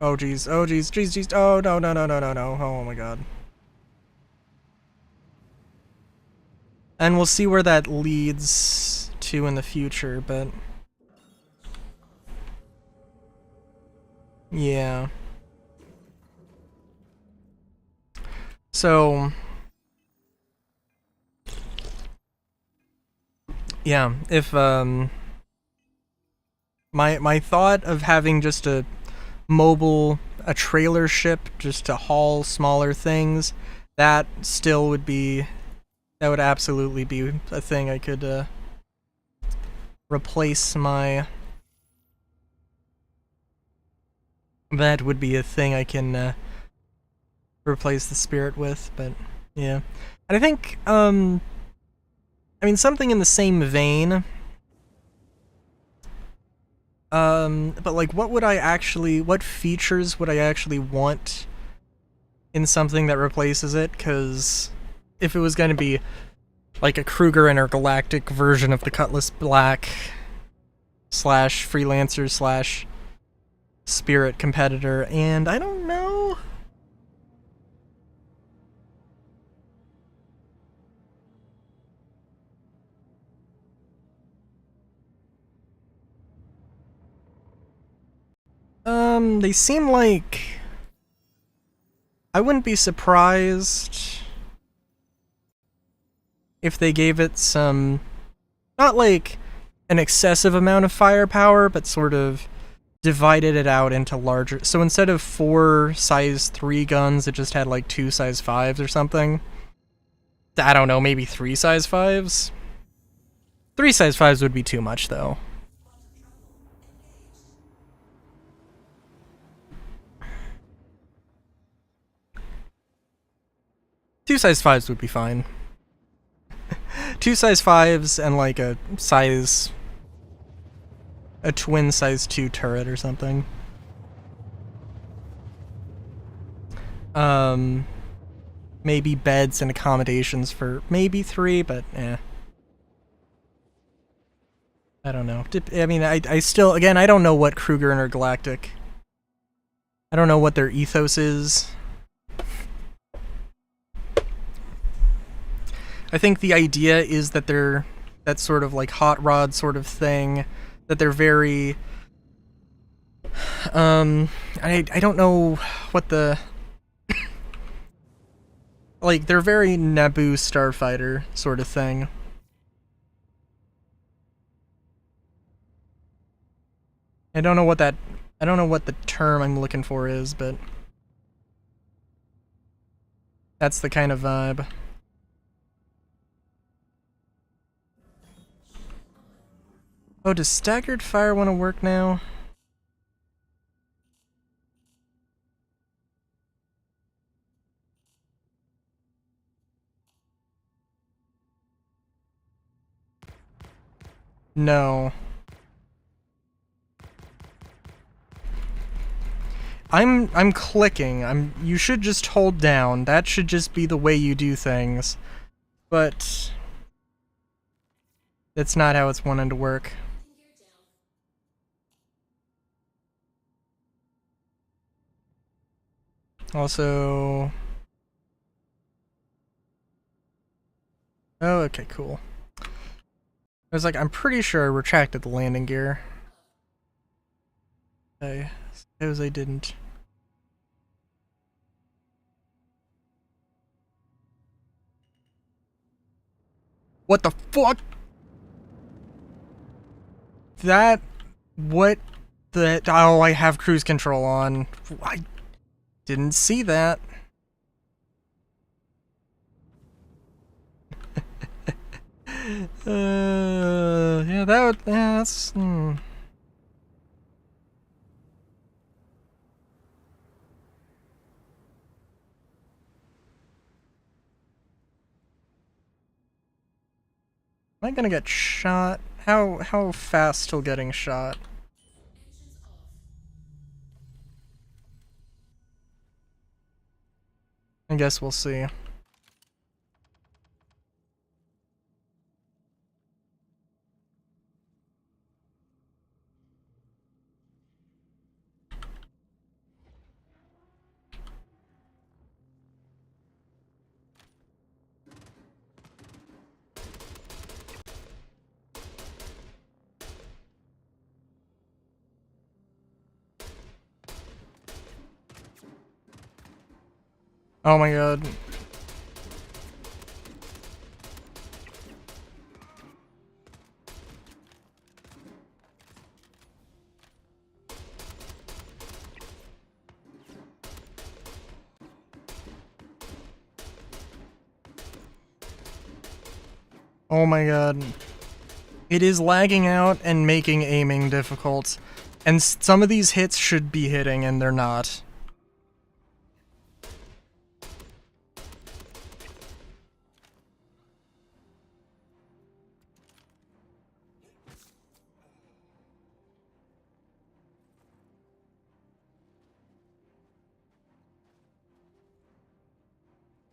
Oh geez, oh geez, oh no, oh my god. And we'll see where that leads to in the future, but... Yeah. So yeah, if my thought of having just a trailer ship just to haul smaller things, that would absolutely be a thing I could replace my. That would be a thing I can replace the Spirit with, but yeah. And I think, I mean, something in the same vein. But like, what features would I actually want in something that replaces it? Because if it was going to be like a Kruger Intergalactic version of the Cutlass Black / Freelancer / Spirit competitor, and I don't know. They seem like I wouldn't be surprised if they gave it some, not like an excessive amount of firepower, but sort of divided it out into larger. So instead of 4 size 3 guns, it just had like 2 size 5s or something. I don't know, maybe 3 size 5s? 3 size 5s would be too much, though. Two size 5s would be fine. 2 size 5s and like a twin size 2 turret or something. Maybe beds and accommodations for maybe 3, but eh. I don't know. I mean, I still, again, I don't know what Kruger Intergalactic. I don't know what their ethos is. I think the idea is that they're that sort of like hot rod sort of thing, that they're very I don't know what the like, they're very Naboo Starfighter sort of thing. I don't know what the term I'm looking for is, but that's the kind of vibe. Oh, does staggered fire want to work now? No. I'm clicking. You should just hold down. That should just be the way you do things. But that's not how it's wanted to work. Also, oh, okay, cool. I was like, I'm pretty sure I retracted the landing gear. I suppose I didn't. What the fuck? Oh, I have cruise control on. I didn't see that. Yeah, that's... Am I gonna get shot? How fast till getting shot? I guess we'll see. Oh my god. Oh my god. It is lagging out and making aiming difficult. And some of these hits should be hitting and they're not.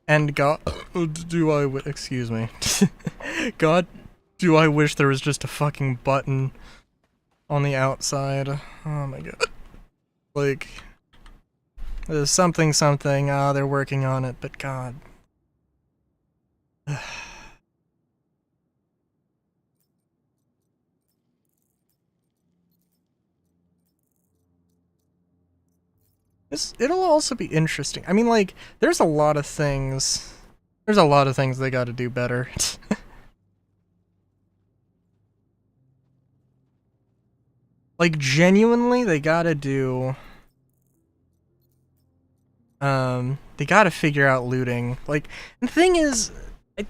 And God, excuse me. God, do I wish there was just a fucking button on the outside. Oh my god. Like, there's something, they're working on it, but god. It'll also be interesting. I mean, like, there's a lot of things they gotta do better. Like, genuinely, they gotta figure out looting. Like, the thing is,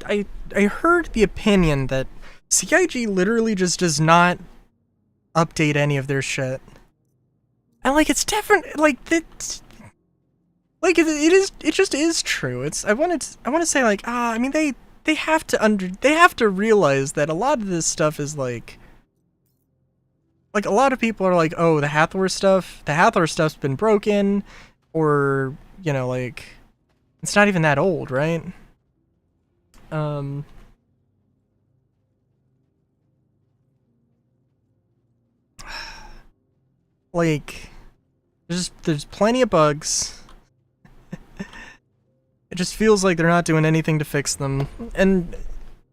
I heard the opinion that CIG literally just does not update any of their shit. And, like, it's different, like, it just is true. I want to say, like, I mean, they have to realize that a lot of this stuff is, like, a lot of people are like, oh, the Hathor stuff's been broken, or, you know, like, it's not even that old, right? Like, there's plenty of bugs. It just feels like they're not doing anything to fix them,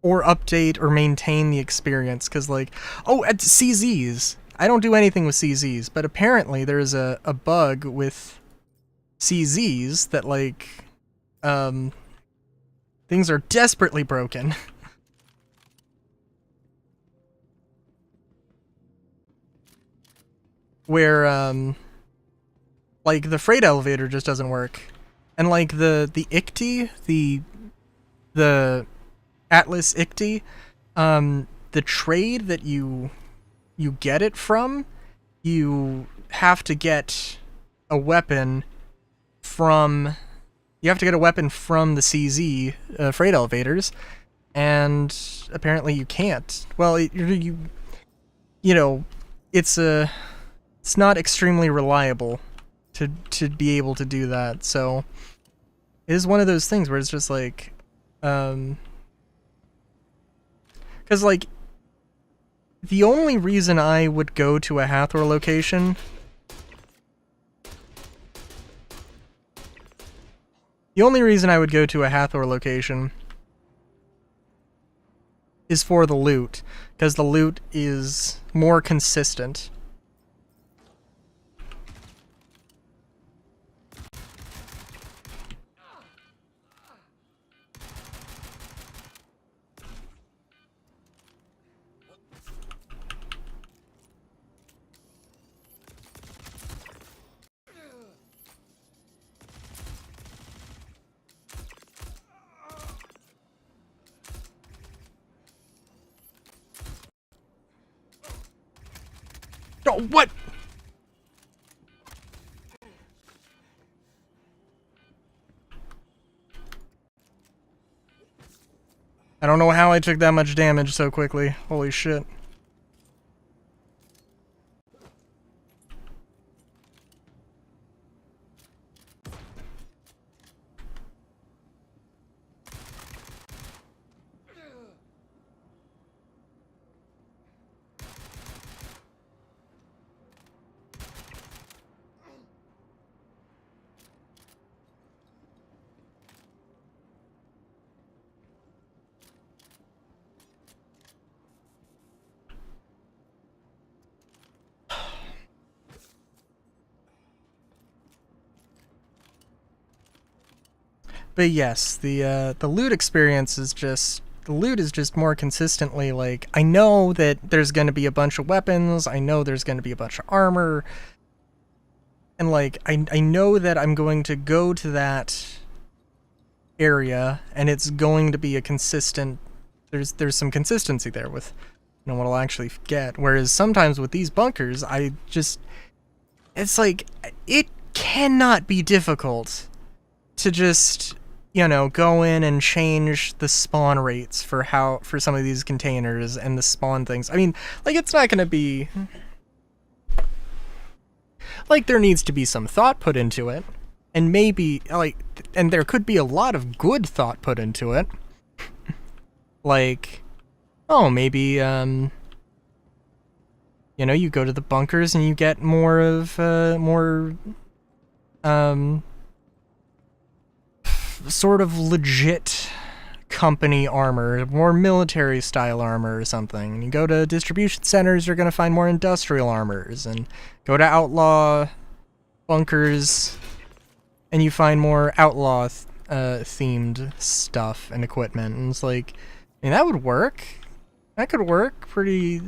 or update or maintain the experience, because, like, oh, at CZs, I don't do anything with CZs, but apparently there's a bug with CZs that, like, things are desperately broken. Where, like, the freight elevator just doesn't work. And, like, the ICTY, the Atlas ICTY, the trade that you get it from, you have to get a weapon from the CZ freight elevators, and apparently you can't. Well, you know, it's not extremely reliable to be able to do that, so it is one of those things where it's just like, because, like, the only reason I would go to a Hathor location is for the loot, because the loot is more consistent. Oh, what? I don't know how I took that much damage so quickly. Holy shit. But yes, the loot experience is just the loot is just more consistently like I know that there's going to be a bunch of weapons, I know there's going to be a bunch of armor, and like I know that I'm going to go to that area and it's going to be a consistent there's some consistency there with what I'll actually get. Whereas sometimes with these bunkers, it's like it cannot be difficult to just go in and change the spawn rates for some of these containers and the spawn things. I mean, like, it's not gonna be like, there needs to be some thought put into it, and maybe and there could be a lot of good thought put into it. Like, oh, maybe you go to the bunkers and you get more sort of legit company armor, more military style armor or something. And you go to distribution centers, you're going to find more industrial armors, and go to outlaw bunkers and you find more outlaw themed stuff and equipment. And it's like, I mean, that would work. That could work pretty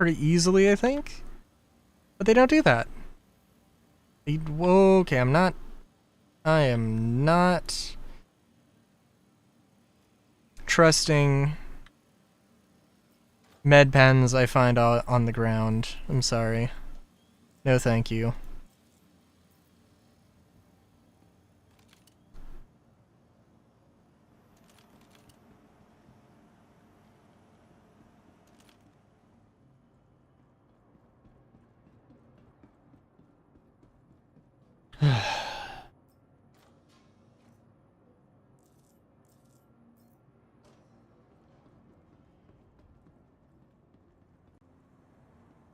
easily, I think. But they don't do that. Okay, I am not trusting med pens I find on the ground. I'm sorry. No, thank you.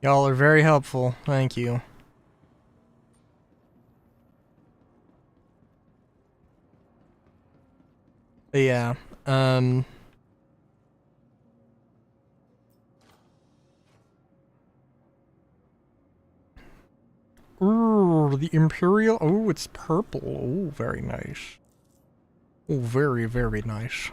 Y'all are very helpful. Thank you. But yeah, ooh, the Imperial. Oh, it's purple. Oh, very nice. Oh, very, very nice.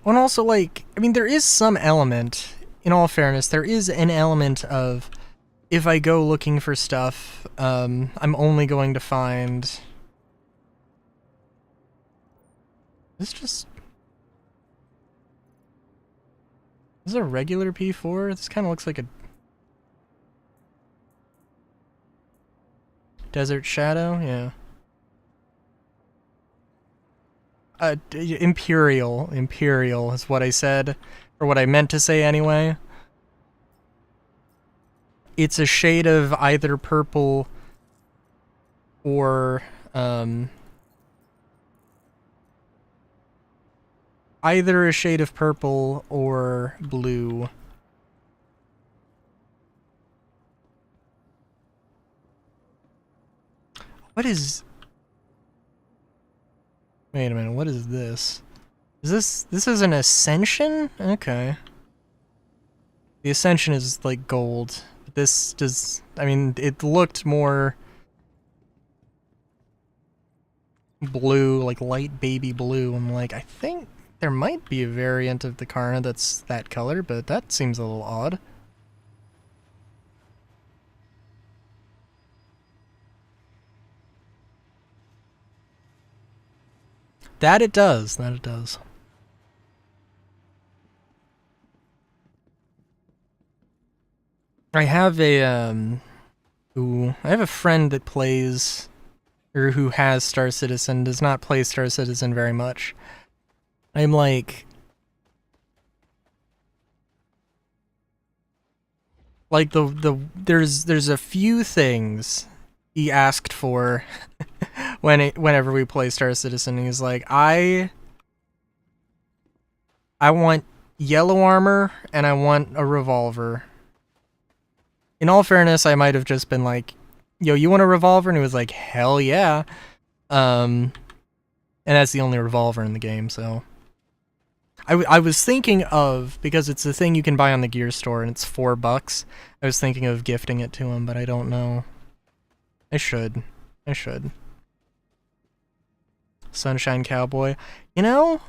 And also, like, I mean, there is some element, in all fairness, there is an element of, if I go looking for stuff, I'm only going to find... Is this a regular P4? This kind of looks like a... Desert Shadow? Yeah. Imperial is what I said, or what I meant to say anyway. It's a shade of either purple or, either a shade of purple or blue. What is... Wait a minute, what is this? This is an Ascension? Okay. The Ascension is like gold. This does, I mean, it looked more blue, like light baby blue. I'm like, I think there might be a variant of the Karna that's that color, but that seems a little odd. That it does. I have a friend that plays, or who has Star Citizen, does not play Star Citizen very much. I'm like there's a few things he asked for whenever we play Star Citizen. He's like, I want yellow armor and I want a revolver. In all fairness, I might have just been like, yo, you want a revolver? And he was like, hell yeah. And that's the only revolver in the game, so... I was thinking of, because it's a thing you can buy on the gear store and it's $4, I was thinking of gifting it to him, but I don't know. I should. Sunshine Cowboy. You know?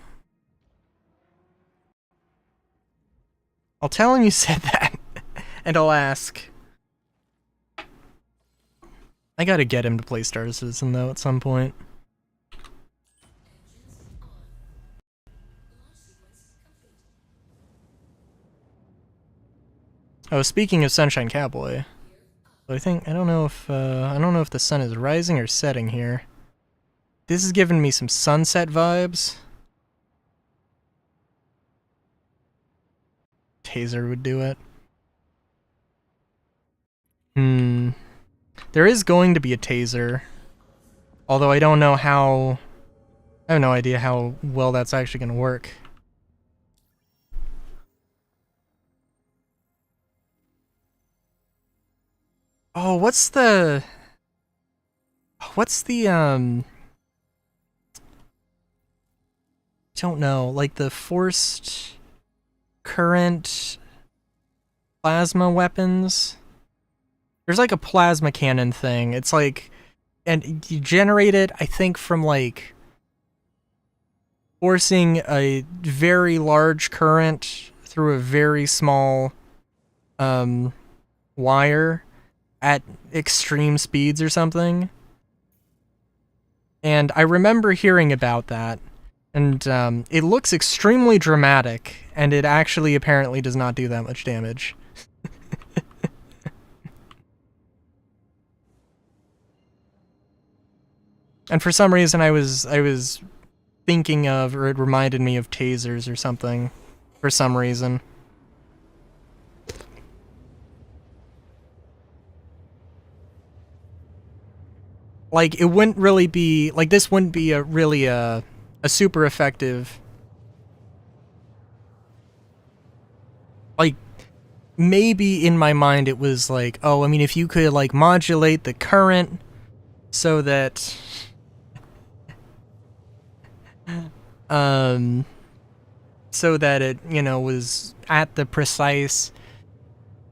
I'll tell him you said that, and I'll ask. I gotta get him to play Star Citizen, though, at some point. Oh, speaking of Sunshine Cowboy, I don't know if the sun is rising or setting here. This is giving me some sunset vibes. Taser would do it. There is going to be a taser, although I don't know how. I have no idea how well that's actually going to work. Oh, what's the don't know, like the forced current plasma weapons? There's like a plasma cannon thing. It's like, and you generate it, I think, from like forcing a very large current through a very small wire at extreme speeds or something. And I remember hearing about that, and it looks extremely dramatic, and it actually apparently does not do that much damage. And for some reason I was thinking of, or it reminded me of tasers or something, for some reason. Like, it wouldn't really be, like, this wouldn't be a super effective, like, maybe in my mind it was like, oh, I mean, if you could, like, modulate the current so that, so that it, you know, was at the precise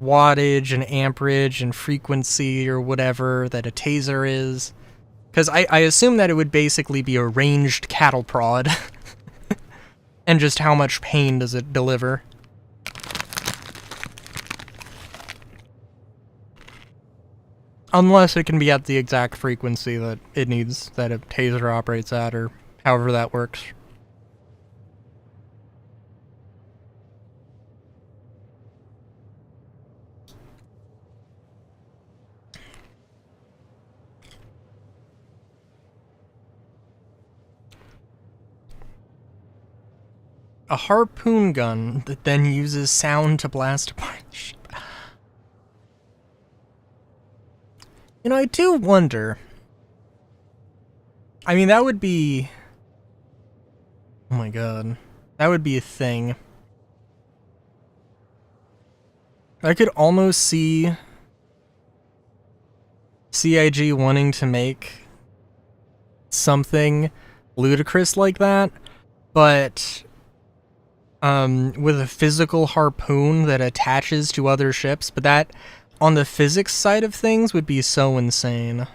wattage and amperage and frequency or whatever that a taser is. Because I assume that it would basically be a ranged cattle prod. And just how much pain does it deliver? Unless it can be at the exact frequency that it needs, that a taser operates at, or however that works. A harpoon gun that then uses sound to blast apart the ship. You know, I do wonder. I mean, that would be... Oh my god. That would be a thing. I could almost see CIG wanting to make something ludicrous like that, but with a physical harpoon that attaches to other ships, but that, on the physics side of things, would be so insane.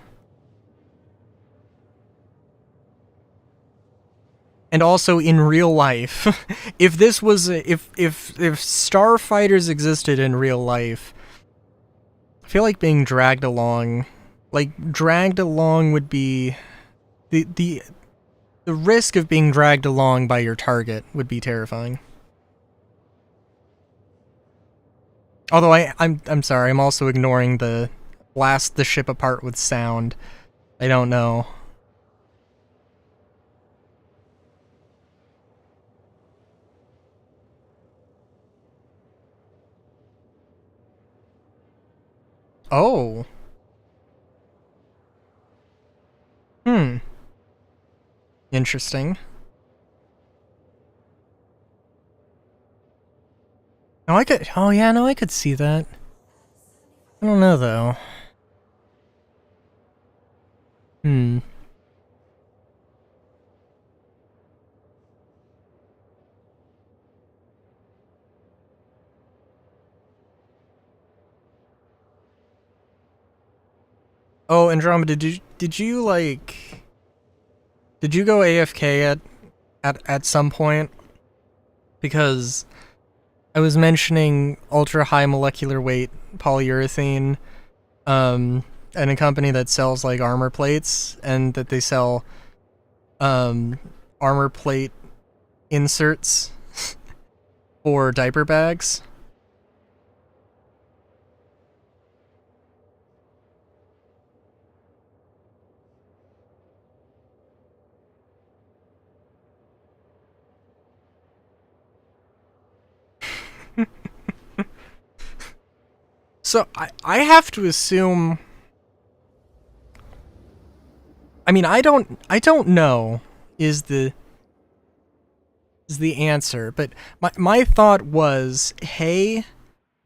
And also in real life, if this was, if starfighters existed in real life, I feel like being dragged along would be, the risk of being dragged along by your target would be terrifying. Although I'm sorry, I'm also ignoring the blast the ship apart with sound. I don't know. Oh. Interesting. No, I could see that. I don't know though. Hmm. Oh, Andromeda, did you like did you go AFK at some point? Because I was mentioning ultra high molecular weight polyurethane, and a company that sells like armor plates, and that they sell armor plate inserts for diaper bags. So I have to assume. I mean, I don't know is the answer, but my thought was, hey,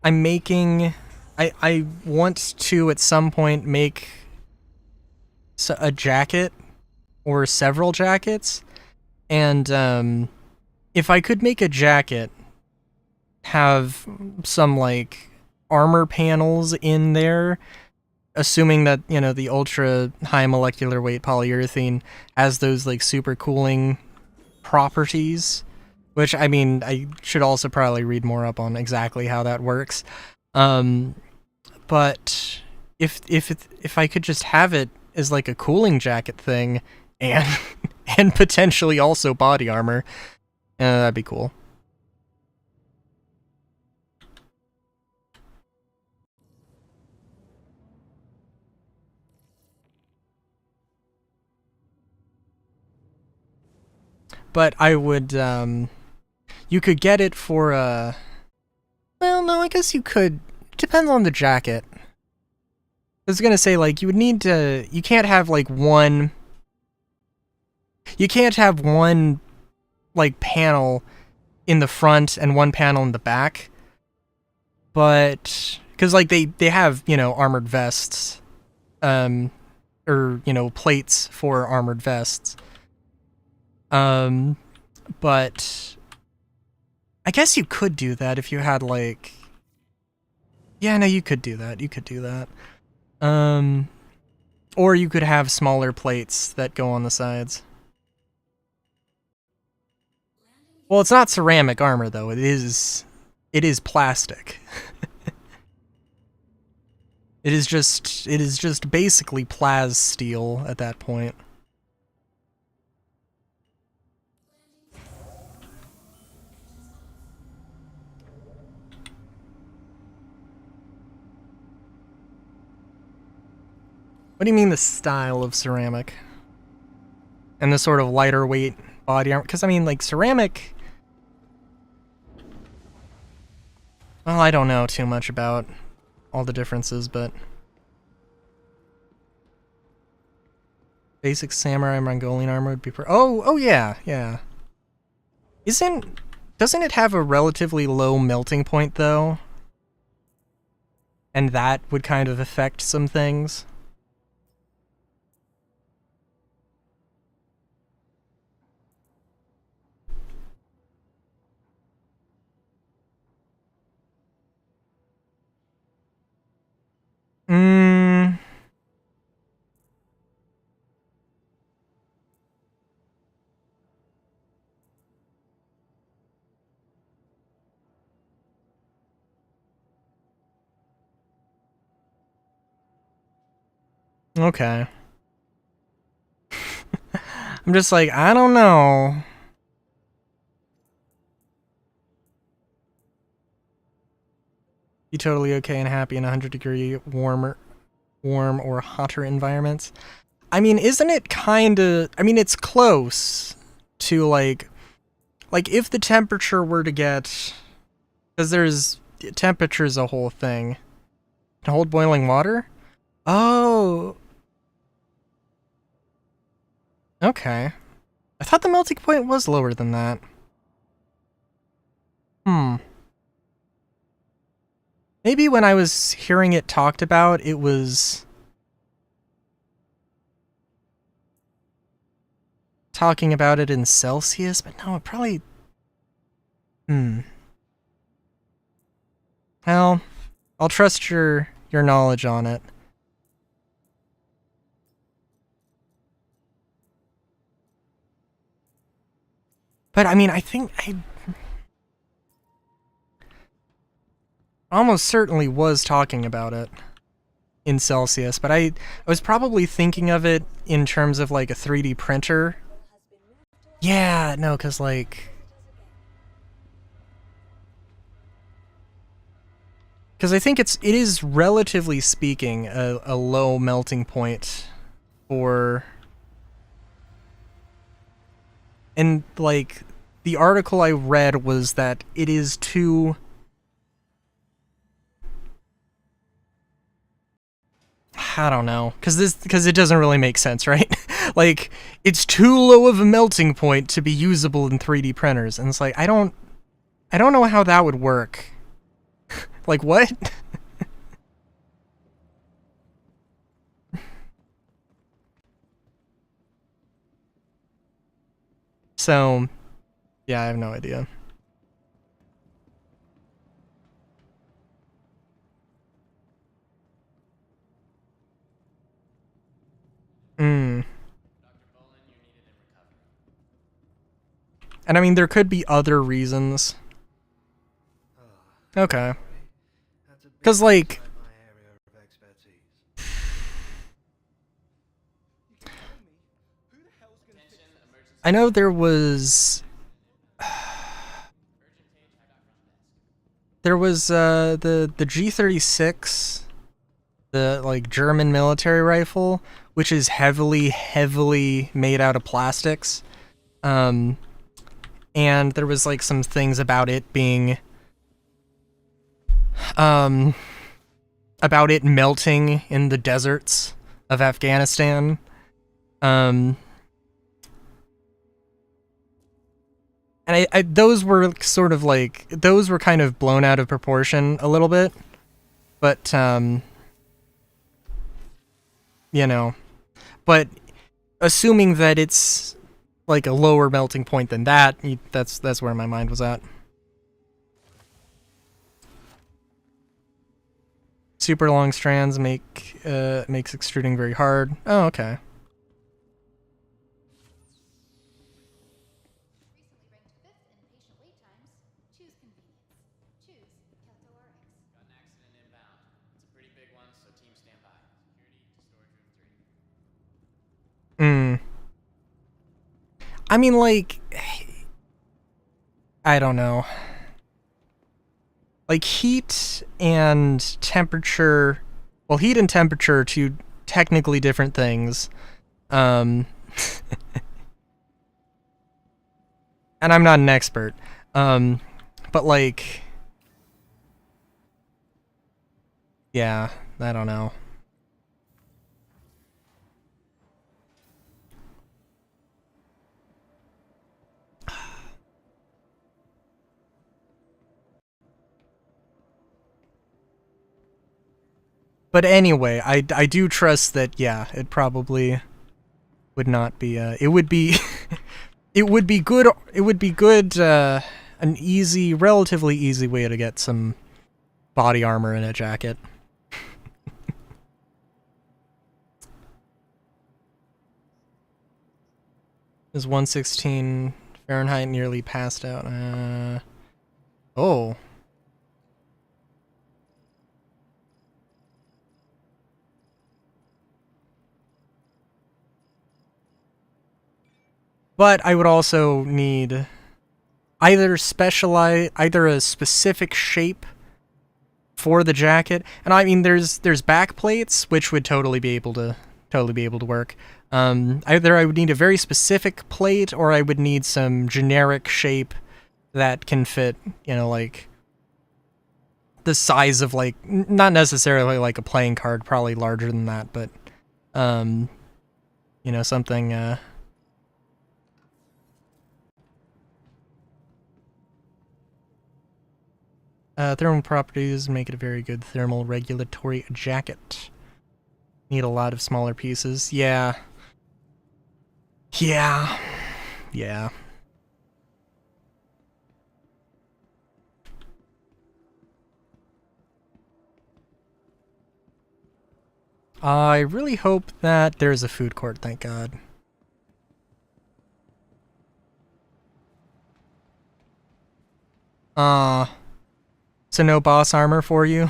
I'm making I want to at some point make a jacket or several jackets, and if I could make a jacket have some like armor panels in there, assuming that, you know, the ultra high molecular weight polyurethane has those like super cooling properties, which, I mean, I should also probably read more up on exactly how that works. But if I could just have it as like a cooling jacket thing, and and potentially also body armor, that'd be cool. But I would, you could get it for, well, no, I guess you could. Depends on the jacket. I was gonna say, like, you would need to, you can't have, like, one, like, panel in the front and one panel in the back. But, because, like, they have, you know, armored vests, or, you know, plates for armored vests. But I guess you could do that if you had, like, yeah, no, you could do that. You could do that. Or you could have smaller plates that go on the sides. Well, it's not ceramic armor though. It is plastic. It is just basically plas steel at that point. What do you mean the style of ceramic? And the sort of lighter weight body armor? Because, I mean, like, ceramic... Well, I don't know too much about all the differences, but... Basic samurai Mongolian armor would be... Oh, yeah, yeah. Doesn't it have a relatively low melting point, though? And that would kind of affect some things? Okay. I'm just like, I don't know. Be totally okay and happy in 100-degree warm or hotter environments. I mean, isn't it kinda... I mean, it's close to, like if the temperature were to get... Because there's... Temperature's a whole thing. To hold boiling water? Oh... Okay. I thought the melting point was lower than that. Maybe when I was hearing it talked about, it was talking about it in Celsius, but no, it probably... Well, I'll trust your knowledge on it. But I mean, I think I almost certainly was talking about it in Celsius, but I was probably thinking of it in terms of like a 3D printer. Yeah, no, because like... Because I think it is, relatively speaking, a low melting point for... And, like, the article I read was that it is too... I don't know, because it doesn't really make sense, right? Like, it's too low of a melting point to be usable in 3D printers, and it's like, I don't know how that would work. Like, what? So, yeah, I have no idea. And I mean, there could be other reasons. Okay. Because, like... I know there was... There was, the G36, the, like, German military rifle, which is heavily made out of plastics. And there was, like, some things about it being... about it melting in the deserts of Afghanistan. And I those were sort of like, those were kind of blown out of proportion a little bit. But, you know. But assuming that it's like a lower melting point than that, that's where my mind was at. Super long strands makes extruding very hard. Oh, okay. I mean, like, I don't know. Like, heat and temperature... Well, heat and temperature are two technically different things. And I'm not an expert. But, like... Yeah, I don't know. But anyway, I do trust that, yeah, it probably would not be, it would be, it would be good, an easy, relatively easy way to get some body armor in a jacket. Is 116 Fahrenheit nearly passed out? Oh. But I would also need either a specific shape for the jacket, and I mean there's back plates which would totally be able to work. Either I would need a very specific plate, or I would need some generic shape that can fit, you know, like the size of, like, not necessarily like a playing card, probably larger than that, but you know, something Thermal properties make it a very good thermal regulatory jacket. Need a lot of smaller pieces. Yeah. Yeah. Yeah. I really hope that there's a food court, thank God. So no boss armor for you?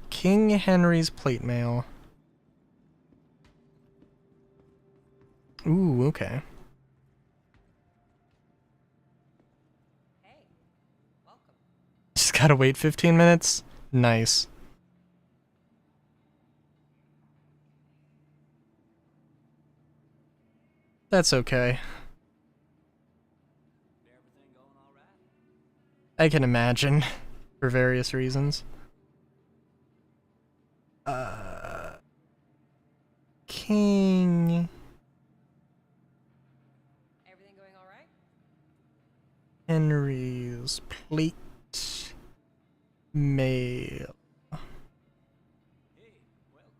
King Henry's plate mail. Ooh, okay. Hey, welcome. Just gotta wait 15 minutes? Nice. That's okay. Everything going all right? I can imagine, for various reasons. King Everything going all right? Henry's plate mail. Hey, welcome.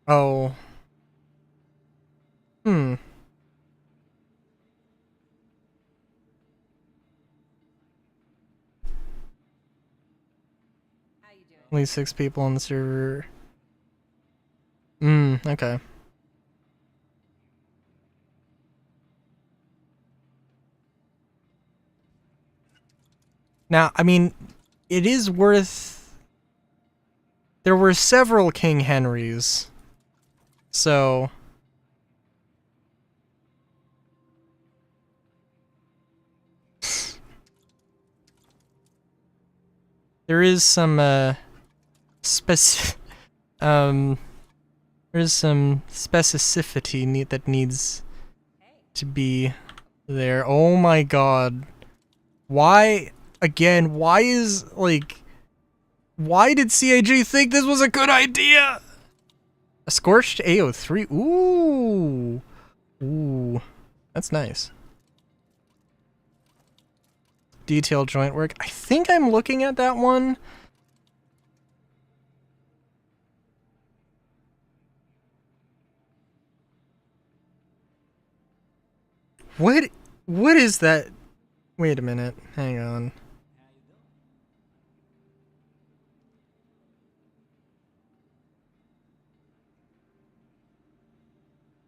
Oh. Hmm. How you doing? Only 6 people on the server. Okay. Now, I mean, it is worth... There were several King Henrys. So... There is some, there's some specificity that needs Hey, to be there. Oh my god. Why, again, why did CAG think this was a good idea? A Scorched AO3? Ooh. Ooh. That's nice. Detailed joint work. I think I'm looking at that one. What is that? Wait a minute. Hang on. How you doing?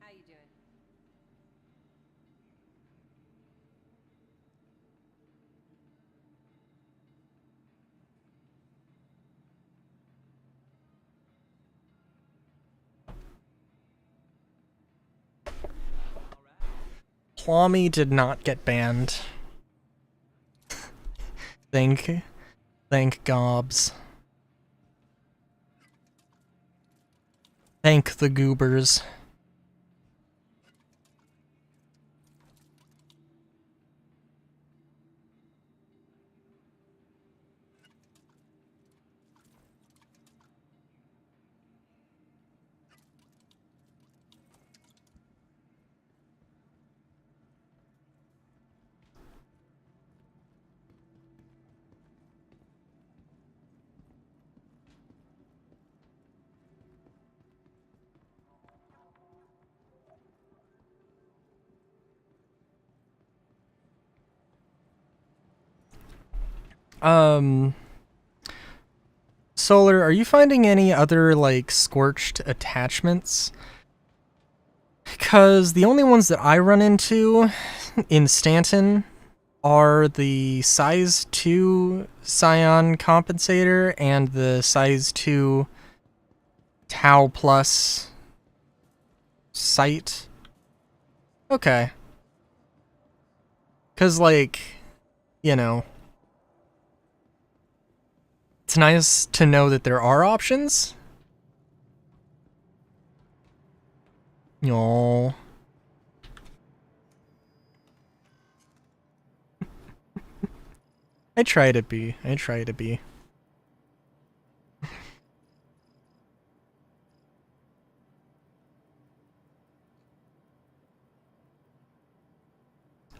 how you doing? All right. Plommy did not get banned. Thank gobs. Thank the goobers. Solar, are you finding any other, like, scorched attachments? Because the only ones that I run into in Stanton are the size 2 Scion compensator and the size 2 Tau Plus sight. Okay. Because, like, you know, it's nice to know that there are options. Y'all. I try to be. I try to be.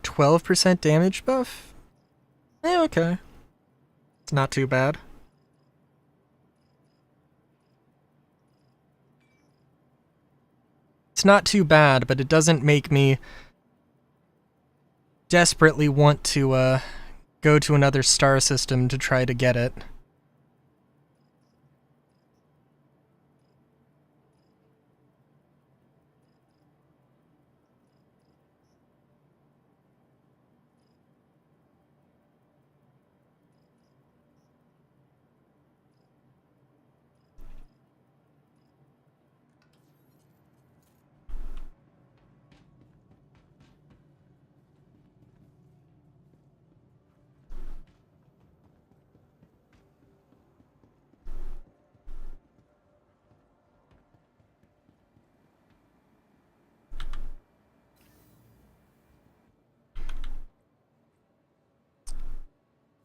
%12 damage buff? Eh, okay. It's not too bad. It's not too bad, but it doesn't make me desperately want to go to another star system to try to get it.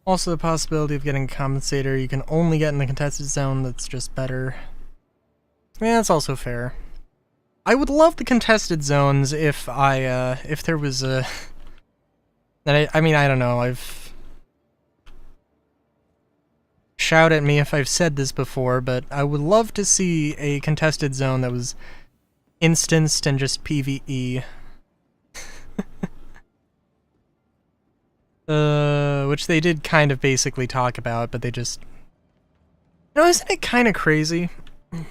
Also, the possibility of getting compensator you can only get in the contested zone that's just better. Yeah, that's also fair. I would love the contested zones if if there was a... I mean, I don't know, shout at me if I've said this before, but I would love to see a contested zone that was instanced and just PvE. Which they did kind of basically talk about, but they just... You know, isn't it kind of crazy? Isn't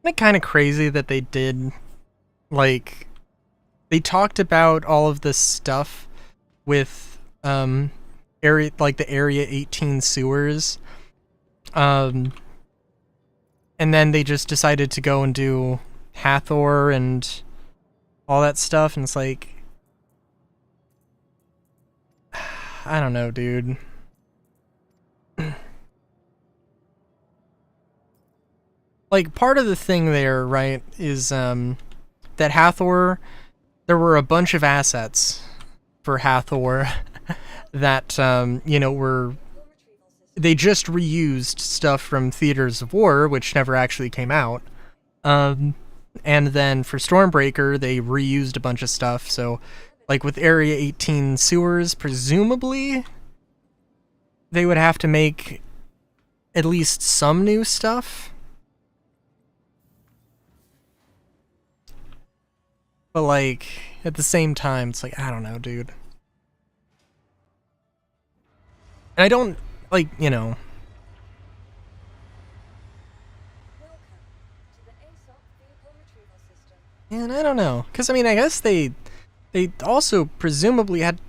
it kind of crazy that they did, like... They talked about all of this stuff with, area, like the Area 18 sewers, and then they just decided to go and do Hathor and all that stuff, and it's like... I don't know, dude. Like, part of the thing there, right, is, that Hathor, there were a bunch of assets for Hathor that, you know, they just reused stuff from Theaters of War, which never actually came out. And then for Stormbreaker, they reused a bunch of stuff, so... Like, with Area 18 sewers, presumably, they would have to make at least some new stuff. But, like, at the same time, it's like, I don't know, dude. And I don't, like, you know... Welcome to the ASOP vehicle retrieval system. And I don't know. Because, I mean, I guess they also presumably had...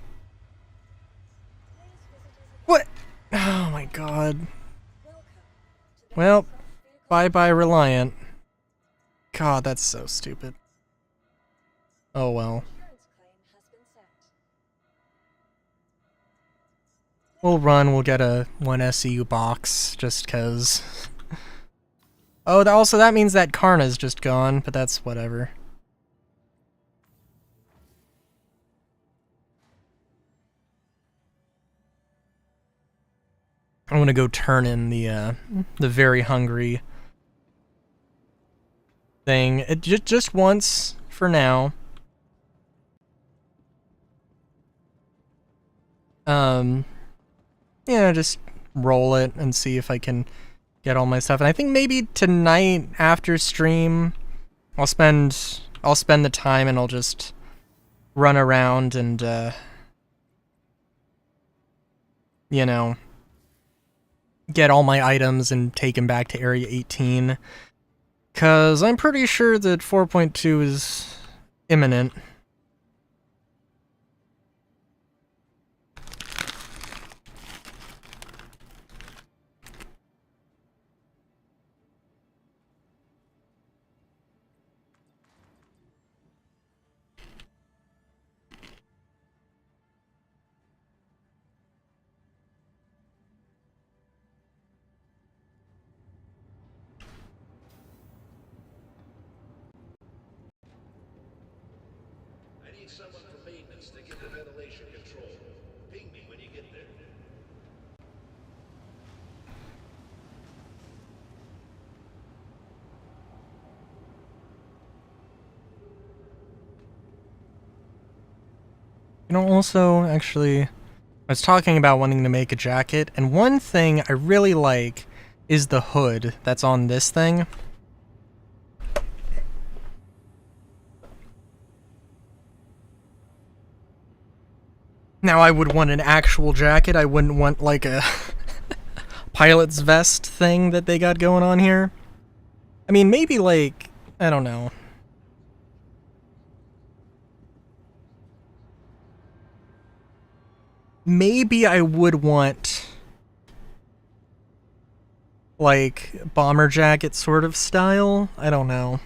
What? Oh my god. Well, bye-bye Reliant. God, that's so stupid. Oh well. Insurance claim has been sent. We'll run, we'll get a 1 SEU box, just cause... Oh, also that means that Karna's just gone, but that's whatever. I'm gonna go turn in the very hungry thing. Just once for now. You know, just roll it and see if I can get all my stuff. And I think maybe tonight after stream, I'll spend the time and I'll just run around and you know, get all my items and take them back to Area 18. 'Cause I'm pretty sure that 4.2 is imminent. I need someone from maintenance to get the ventilation control. Ping me when you get there. You know, also, actually, I was talking about wanting to make a jacket, and one thing I really like is the hood that's on this thing. Now, I would want an actual jacket. I wouldn't want, like, a pilot's vest thing that they got going on here. I mean, maybe, like, I don't know. Maybe I would want, like, bomber jacket sort of style. I don't know.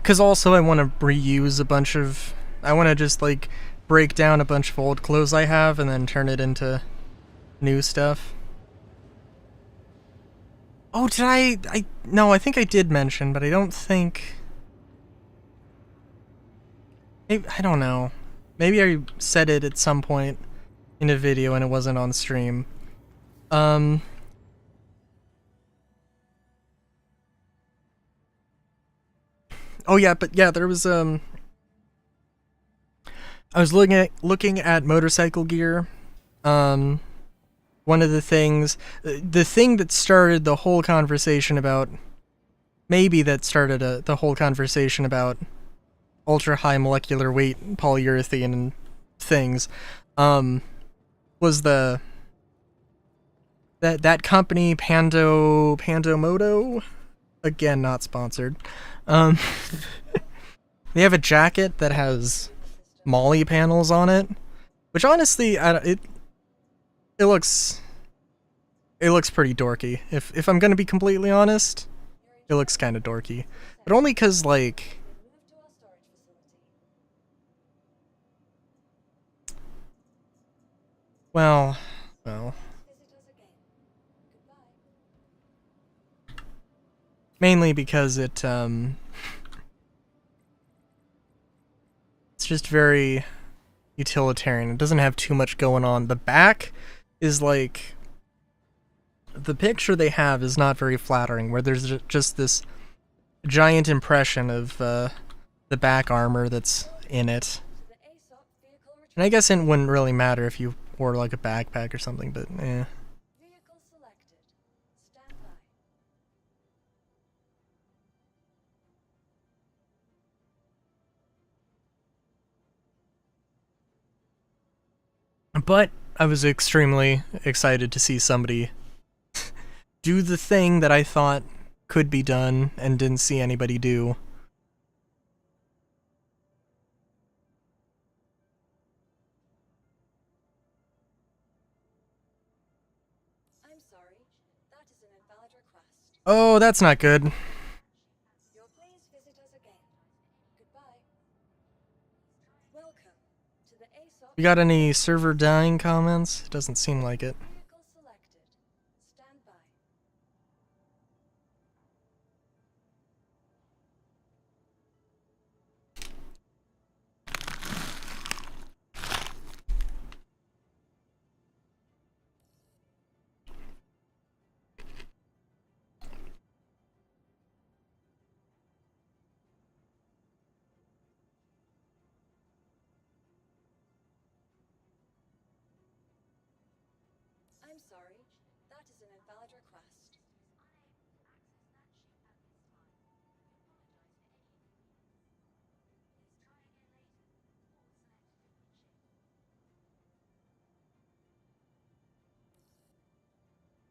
Because also I want to reuse a bunch of... I want to just, like, break down a bunch of old clothes I have and then turn it into new stuff. Oh, did I... No, I think I did mention, but I don't think... I don't know. Maybe I said it at some point in a video and it wasn't on stream. Oh yeah, but yeah, there was I was looking at motorcycle gear. One of the thing that started the whole conversation about, maybe that started the whole conversation about ultra high molecular weight polyurethane and things, was that company Pandomoto. Again, not sponsored. They have a jacket that has Molly panels on it, which honestly, it looks pretty dorky. If I'm gonna be completely honest, it looks kind of dorky, but only because, like, Move to our storage facility. well, Visit us again. Goodbye. mainly because it's just very utilitarian. It doesn't have too much going on. The back is like, the picture they have is not very flattering, where there's just this giant impression of the back armor that's in it. To the ASOP vehicle And I guess it wouldn't really matter if you wore like a backpack or something, but eh. Vehicle selected. Stand by. But I was extremely excited to see somebody do the thing that I thought could be done and didn't see anybody do. I'm sorry. That is an invalid request. Oh, that's not good. You'll please visit us again. Goodbye. Welcome to the ASOP. You got any server dying comments? It doesn't seem like it. Vehicle selected. Stand by. I'm sorry. That is an invalid request.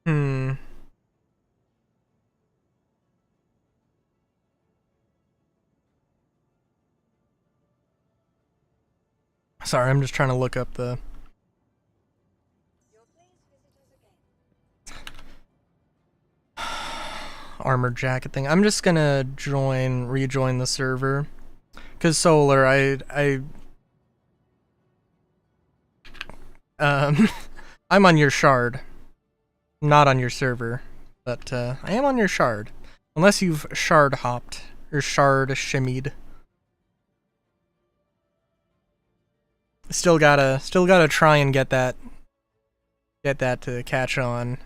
Hmm. Sorry, I'm just trying to look up the... You'll please visit us again. armored jacket thing. I'm just gonna rejoin the server. Cause Solar, I'm on your shard. Not on your server. But, I am on your shard. Unless you've shard hopped. Or shard shimmied. Still gotta try and get that to catch on.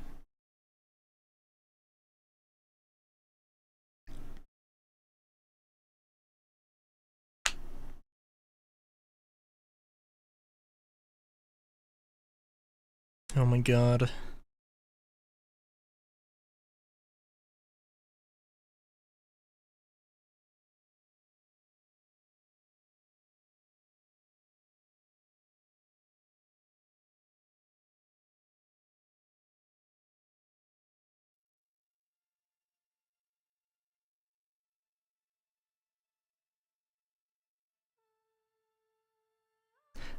Oh my god.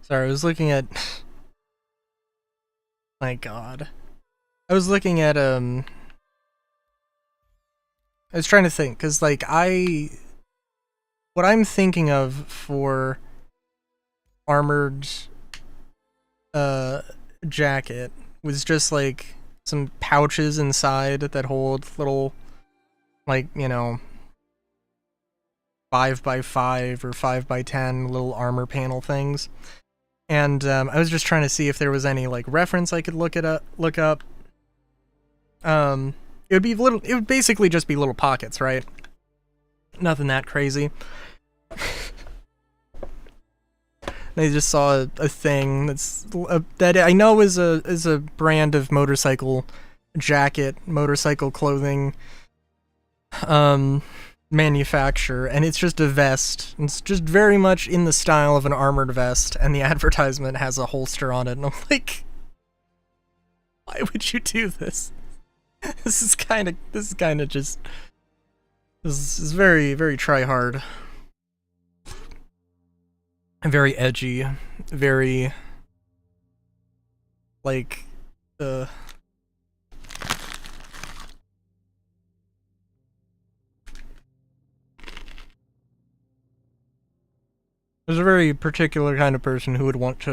Sorry, I was looking at... My god. I was looking at, I was trying to think, because, like, what I'm thinking of for armored, jacket was just, like, some pouches inside that hold little, like, you know, 5x5 or 5x10 little armor panel things. And I was just trying to see if there was any like reference I could look up. It would basically just be little pockets, right? Nothing that crazy. I just saw a thing that I know is a brand of motorcycle jacket, motorcycle clothing manufacturer, and it's just a vest. It's just very much in the style of an armored vest, and the advertisement has a holster on it, and I'm like, why would you do this? This is very, very try hard. Very edgy, very like there's a very particular kind of person who would want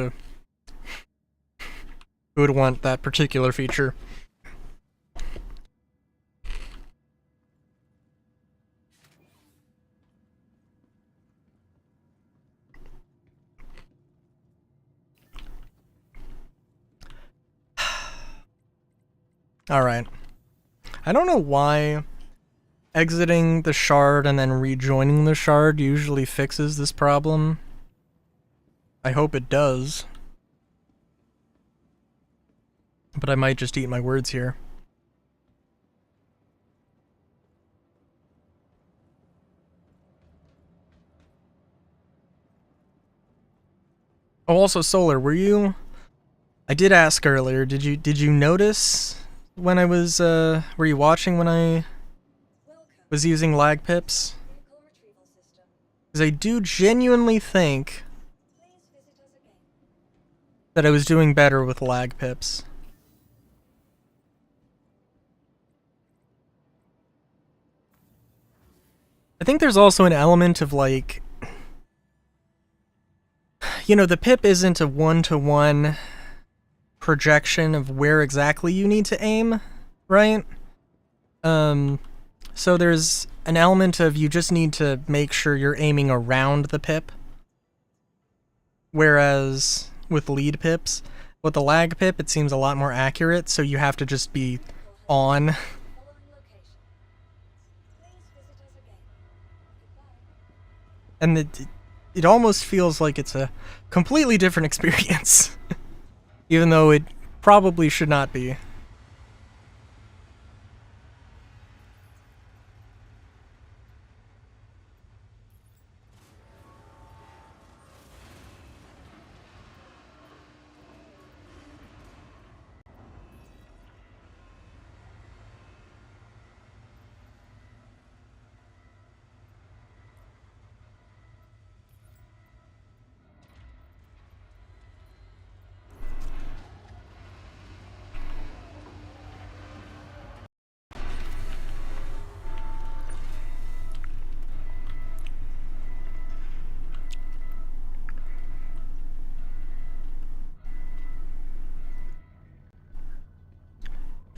that particular feature. Alright. I don't know why exiting the shard and then rejoining the shard usually fixes this problem. I hope it does. But I might just eat my words here. Oh, also Solar, I did ask earlier, did you notice when I was, were you watching when I was using lag pips? Vehicle retrieval system. Because I do genuinely think Please visit us again. that I was doing better with lag pips. I think there's also an element of like, you know, the pip isn't a one-to-one projection of where exactly you need to aim, right? So there's an element of you just need to make sure you're aiming around the pip. Whereas with lead pips, with the lag pip, it seems a lot more accurate, so you have to just be on. Following location. Please visit us again. Goodbye. And it almost feels like it's a completely different experience. Even though it probably should not be.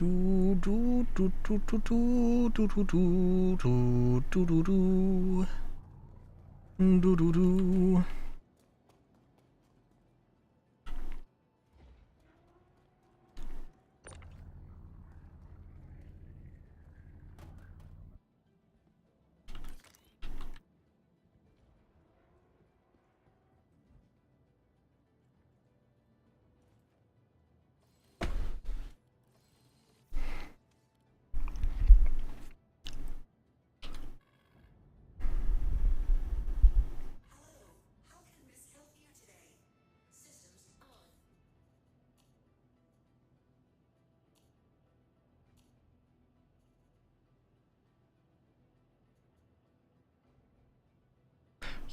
Do do do do do do do do do do do do do do do do.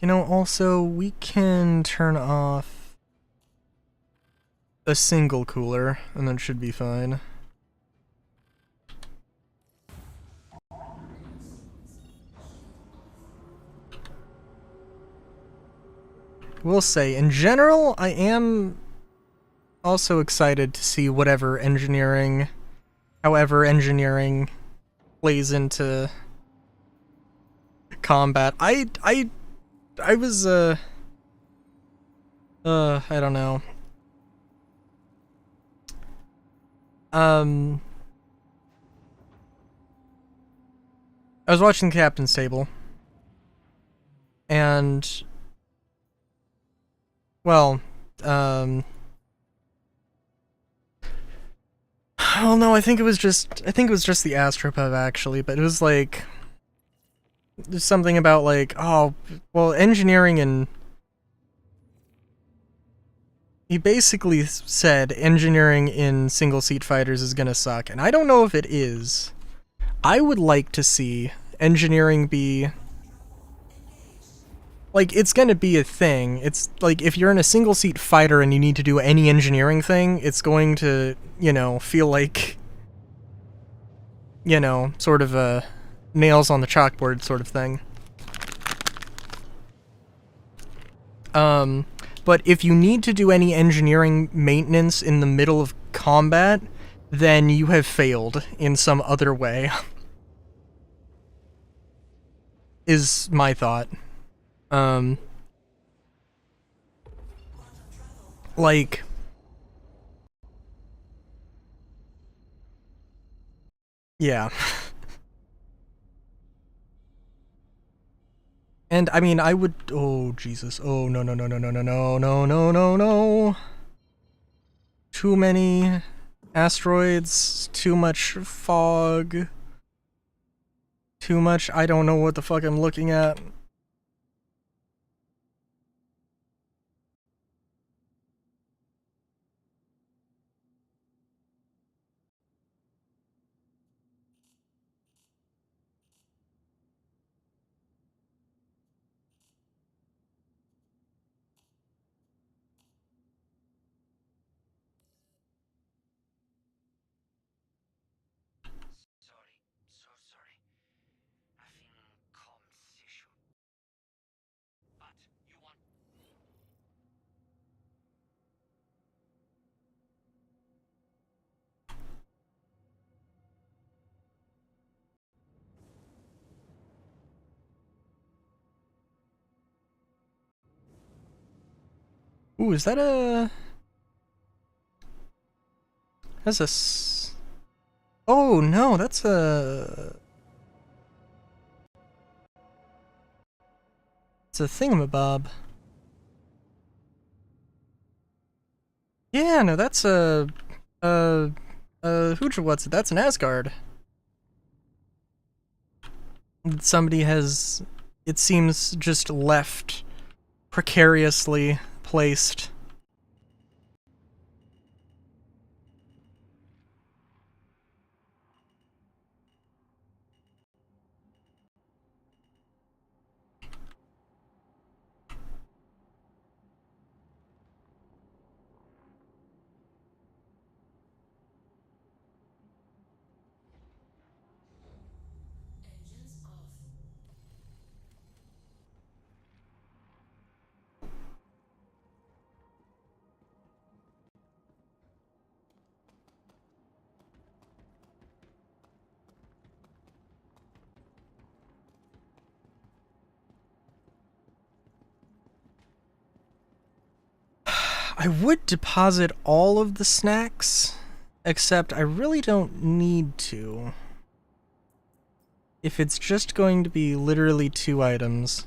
You know, also, we can turn off a single cooler, and that should be fine. Will say, in general, I am also excited to see however engineering plays into combat. I was, I don't know. I was watching Captain's Table, and, well, oh no, I think it was just the Astropub actually, but it was like, there's something about like, oh, well, engineering and he basically said engineering in single-seat fighters is gonna suck, and I don't know if it is. I would like to see engineering be... like, it's gonna be a thing. It's like, if you're in a single-seat fighter and you need to do any engineering thing, it's going to, you know, feel like, you know, sort of a nails on the chalkboard sort of thing. But if you need to do any engineering maintenance in the middle of combat, then you have failed in some other way. Is my thought. Like... yeah. And, I mean, I would... oh, Jesus. Oh, no, no, no, no, no, no, no, no, no, no, no. Too many asteroids, too much fog, too much... I don't know what the fuck I'm looking at. Sorry, so sorry. Having comms issue. But you want... Ooh, is that a... that's a... oh, no, that's a... it's a thingamabob. Yeah, no, that's a... what's it? That's an Asgard. Somebody has, it seems, just left precariously placed. Engines off. I would deposit all of the snacks, except I really don't need to. If it's just going to be literally 2 items.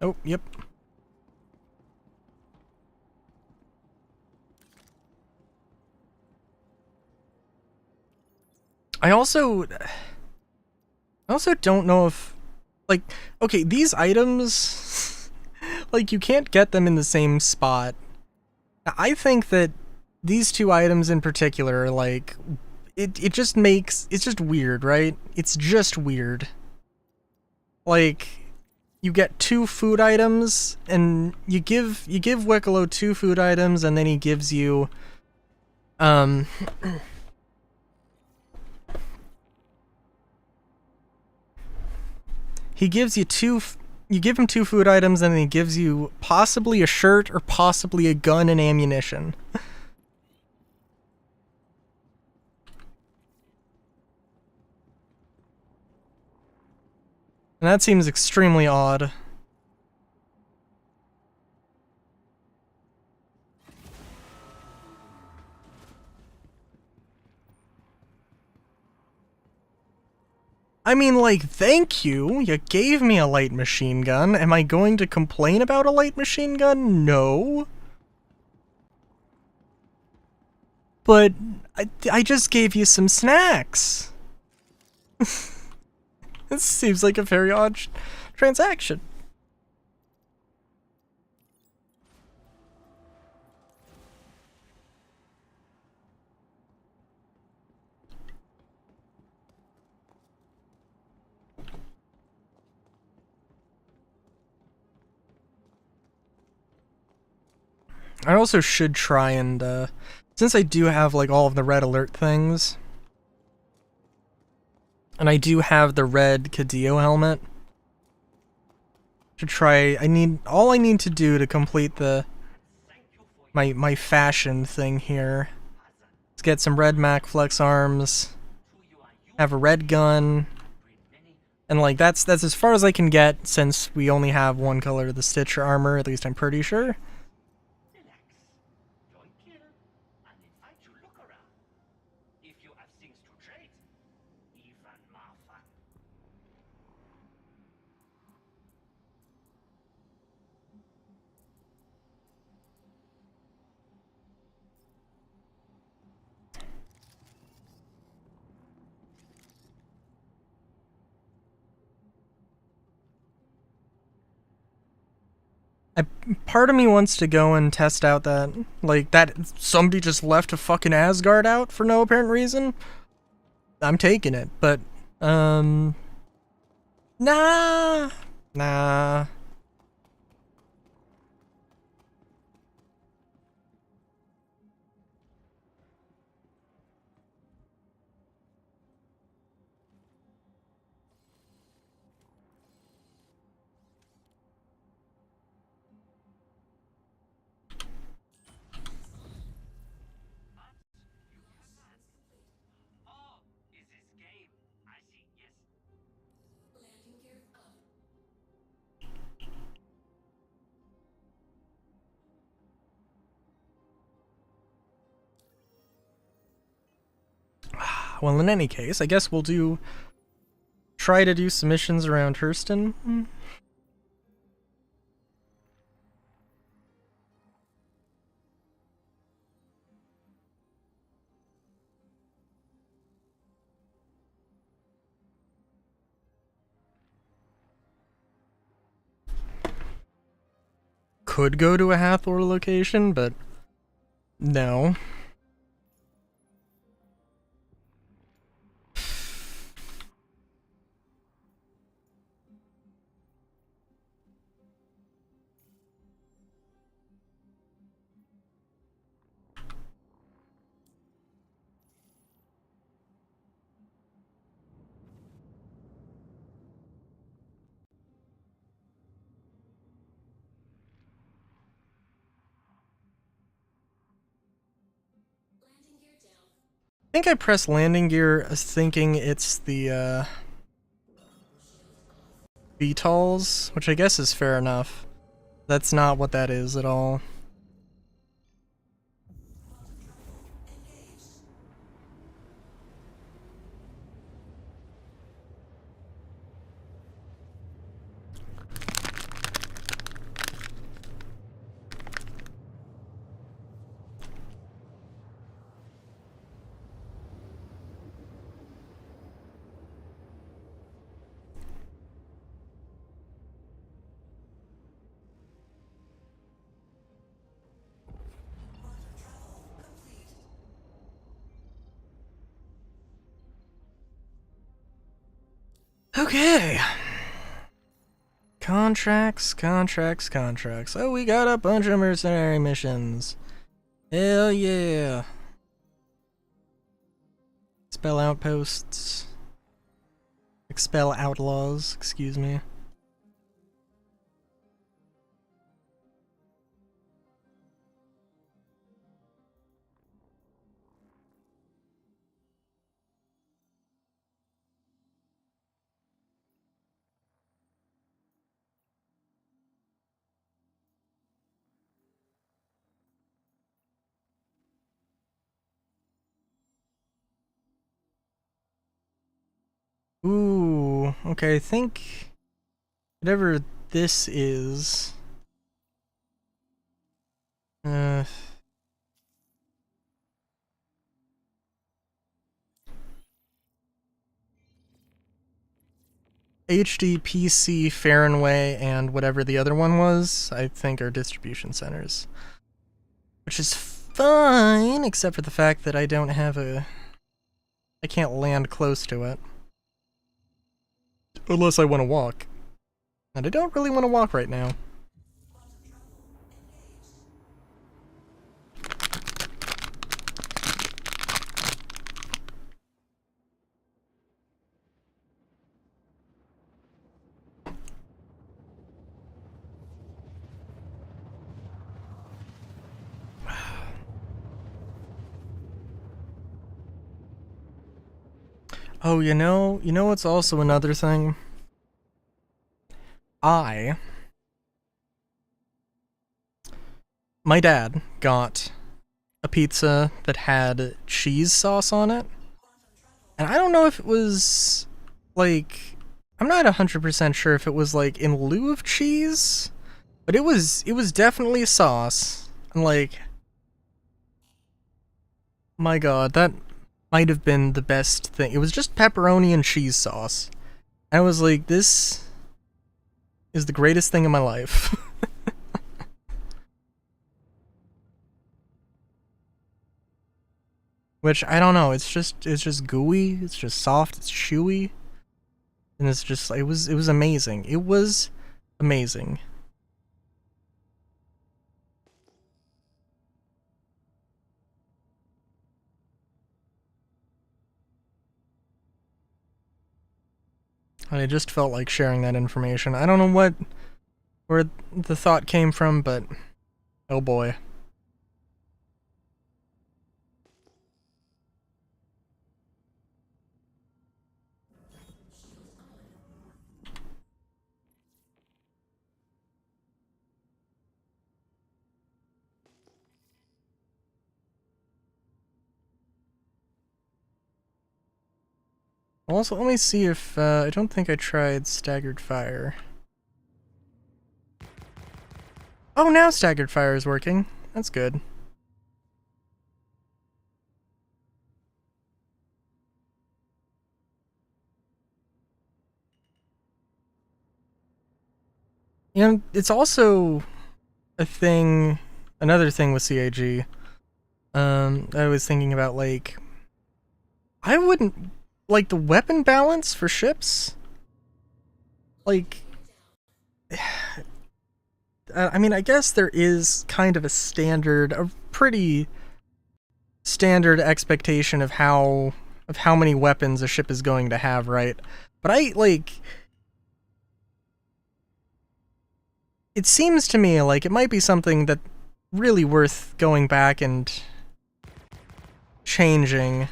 Oh, yep. I also don't know if, like, okay, these items, like, you can't get them in the same spot. I think that these 2 items in particular, like, it just makes, it's just weird, right? It's just weird. Like, you get 2 food items, and you give Wicklow 2 food items, and then he gives you, he gives you you give him 2 food items, and then he gives you possibly a shirt or possibly a gun and ammunition. And that seems extremely odd. I mean, like, thank you. You gave me a light machine gun. Am I going to complain about a light machine gun? No. But I just gave you some snacks. This seems like a very odd transaction. I also should try and, since I do have, like, all of the red alert things, and I do have the red Cadillo helmet, to try, all I need to do to complete my fashion thing here is get some red MacFlex arms, have a red gun, and, like, that's as far as I can get since we only have one color of the Stitcher armor, at least I'm pretty sure. Relax. Join Kill and invite you look around. If you have things to trade, even more fun. Part of me wants to go and test out that, like, that somebody just left a fucking Asgard out for no apparent reason. I'm taking it, but, nah. Oh, is this game? I see, yes. Landing gear up. Well, in any case, I guess we'll try to do some missions around Hurston. Could go to a Hathor location, but no. think I pressed landing gear thinking it's the VTOLs, which I guess is fair enough. That's not what that is at all. Okay. Contracts. Oh, we got a bunch of mercenary missions. Hell yeah. Expel outposts. Expel outlaws, excuse me. Ooh, okay, I think whatever this is. HD, PC, Fahrenway, and whatever the other one was, I think are distribution centers. Which is fine, except for the fact that I don't have a... I can't land close to it. Unless I want to walk. And I don't really want to walk right now. Oh, you know what's also another thing? My dad got a pizza that had cheese sauce on it. And I don't know if it was, like, I'm not 100% sure if it was, like, in lieu of cheese. But it was definitely sauce. And, like, my god, that might have been the best thing. It was just pepperoni and cheese sauce. I was like, this is the greatest thing in my life. Which, I don't know, it's just gooey, it's just soft, it's chewy. And it's just, it was amazing. It was amazing. I just felt like sharing that information. I don't know where the thought came from, but oh boy. Also, let me see if, I don't think I tried staggered fire. Oh, now staggered fire is working. That's good. You know, it's also a thing, another thing with CAG. I was thinking about, like, I wouldn't, like, the weapon balance for ships? Like, I mean, I guess there is kind of a pretty standard expectation of how many weapons a ship is going to have, right? But it seems to me like it might be something that really worth going back and changing.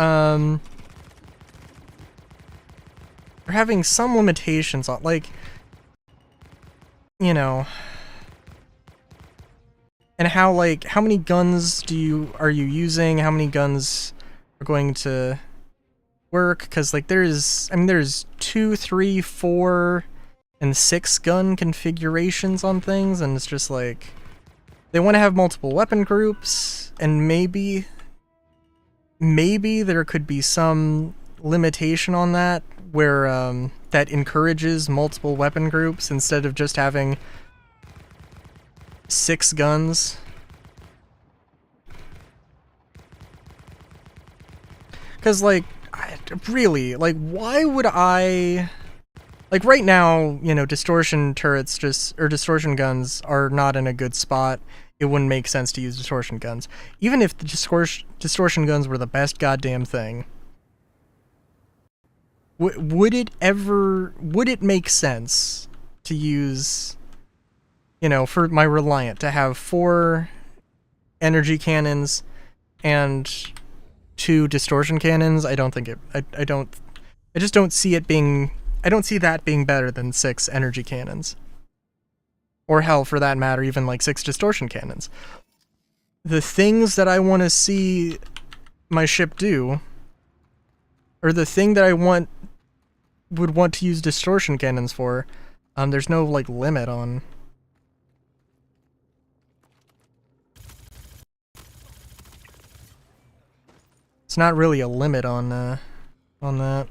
they're having some limitations on, like, you know, and how, like, how many guns are you using? How many guns are going to work? Because, like, there's 2, 3, 4, and 6 gun configurations on things, and it's just like, they want to have multiple weapon groups, and maybe there could be some limitation on that, where, that encourages multiple weapon groups instead of just having 6 guns. Because, like, really, like, why would I... Like, right now, you know, distortion turrets or distortion guns are not in a good spot. It wouldn't make sense to use distortion guns. Even if the distortion guns were the best goddamn thing, would it make sense to use, you know, for my Reliant to have 4 energy cannons and 2 distortion cannons? I don't think it, I just don't see it being, I don't see that being better than 6 energy cannons. Or hell, for that matter, even like 6 distortion cannons. The things that I want to see my ship do, or the thing that I would want to use distortion cannons for, there's no, like, limit on... It's not really a limit on that.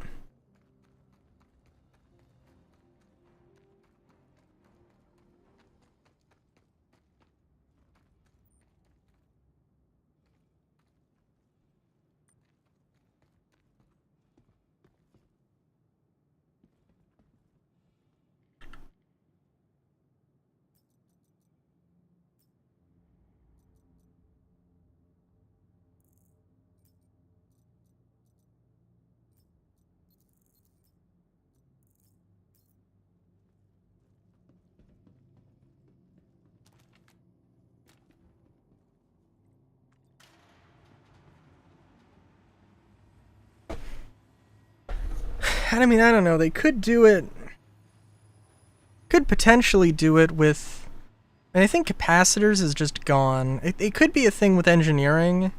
I mean, I don't know, they could do it... Could potentially do it with... And I think capacitors is just gone. It could be a thing with engineering,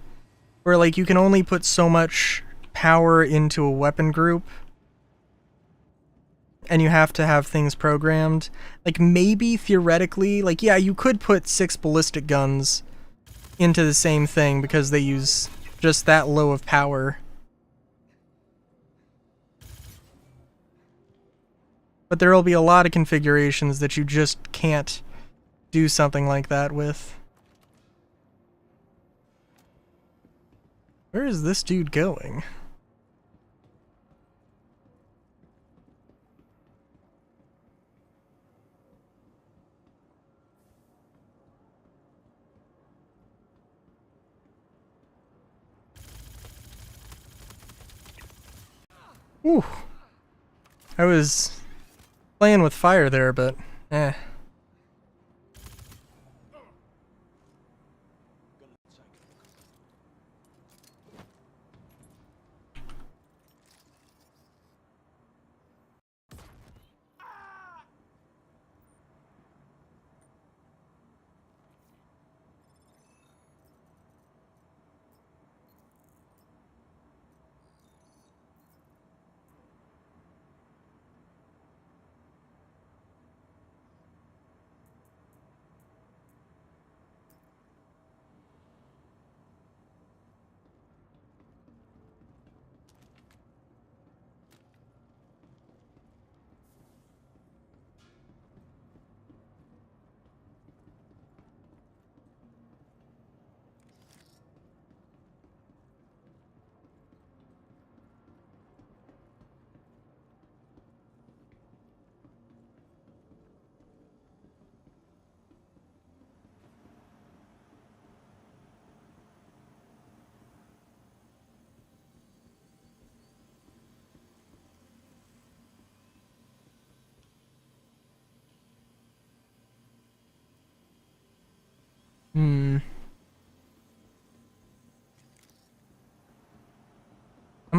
where, like, you can only put so much power into a weapon group, and you have to have things programmed. Like, maybe, theoretically, like, yeah, you could put 6 ballistic guns into the same thing, because they use just that low of power. But there will be a lot of configurations that you just can't do something like that with. Where is this dude going? Ooh. I was playing with fire there, but eh.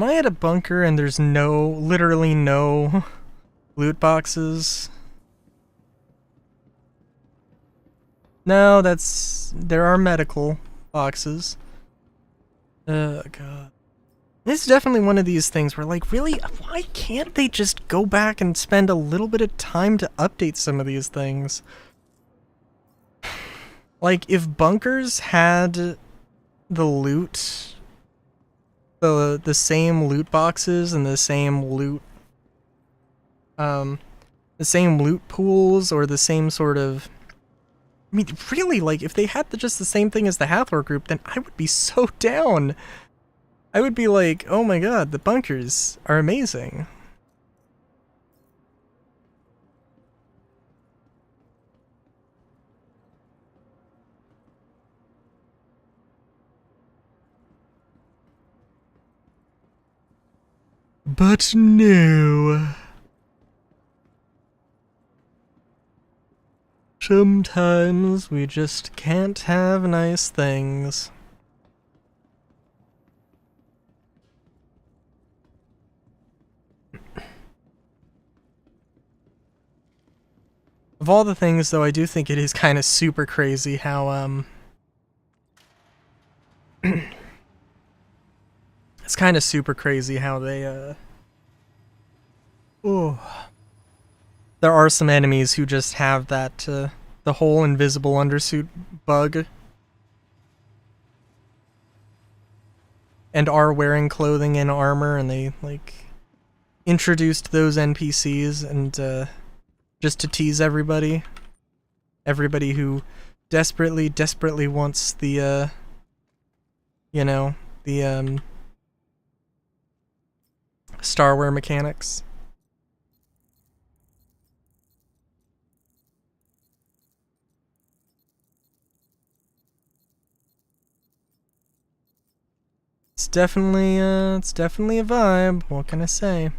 Am I at a bunker and there's literally no loot boxes? No, there are medical boxes. God. This is definitely one of these things where, like, really, why can't they just go back and spend a little bit of time to update some of these things? Like, if bunkers had the loot, the same loot boxes and the same loot pools, or the same sort of, I mean, really, like, if they had just the same thing as the Hathor group, then I would be so down. I would be like, oh my god, the bunkers are amazing. But no. Sometimes we just can't have nice things. Of all the things, though, I do think it is kind of super crazy how, it's kind of super crazy how they, oh. There are some enemies who just have that, the whole invisible undersuit bug. And are wearing clothing and armor, and they, like, introduced those NPCs and, just to tease everybody. Everybody who desperately wants the, you know, the, Starware mechanics. It's definitely a vibe, what can I say?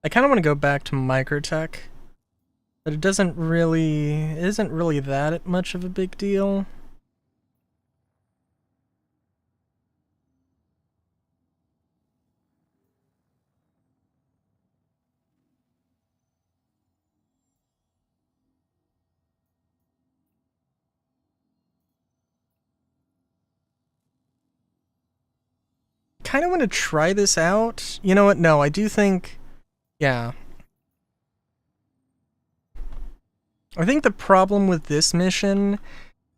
I kind of want to go back to Microtech, but it isn't really that much of a big deal. Kind of want to try this out. You know what? No, I do think, yeah. I think the problem with this mission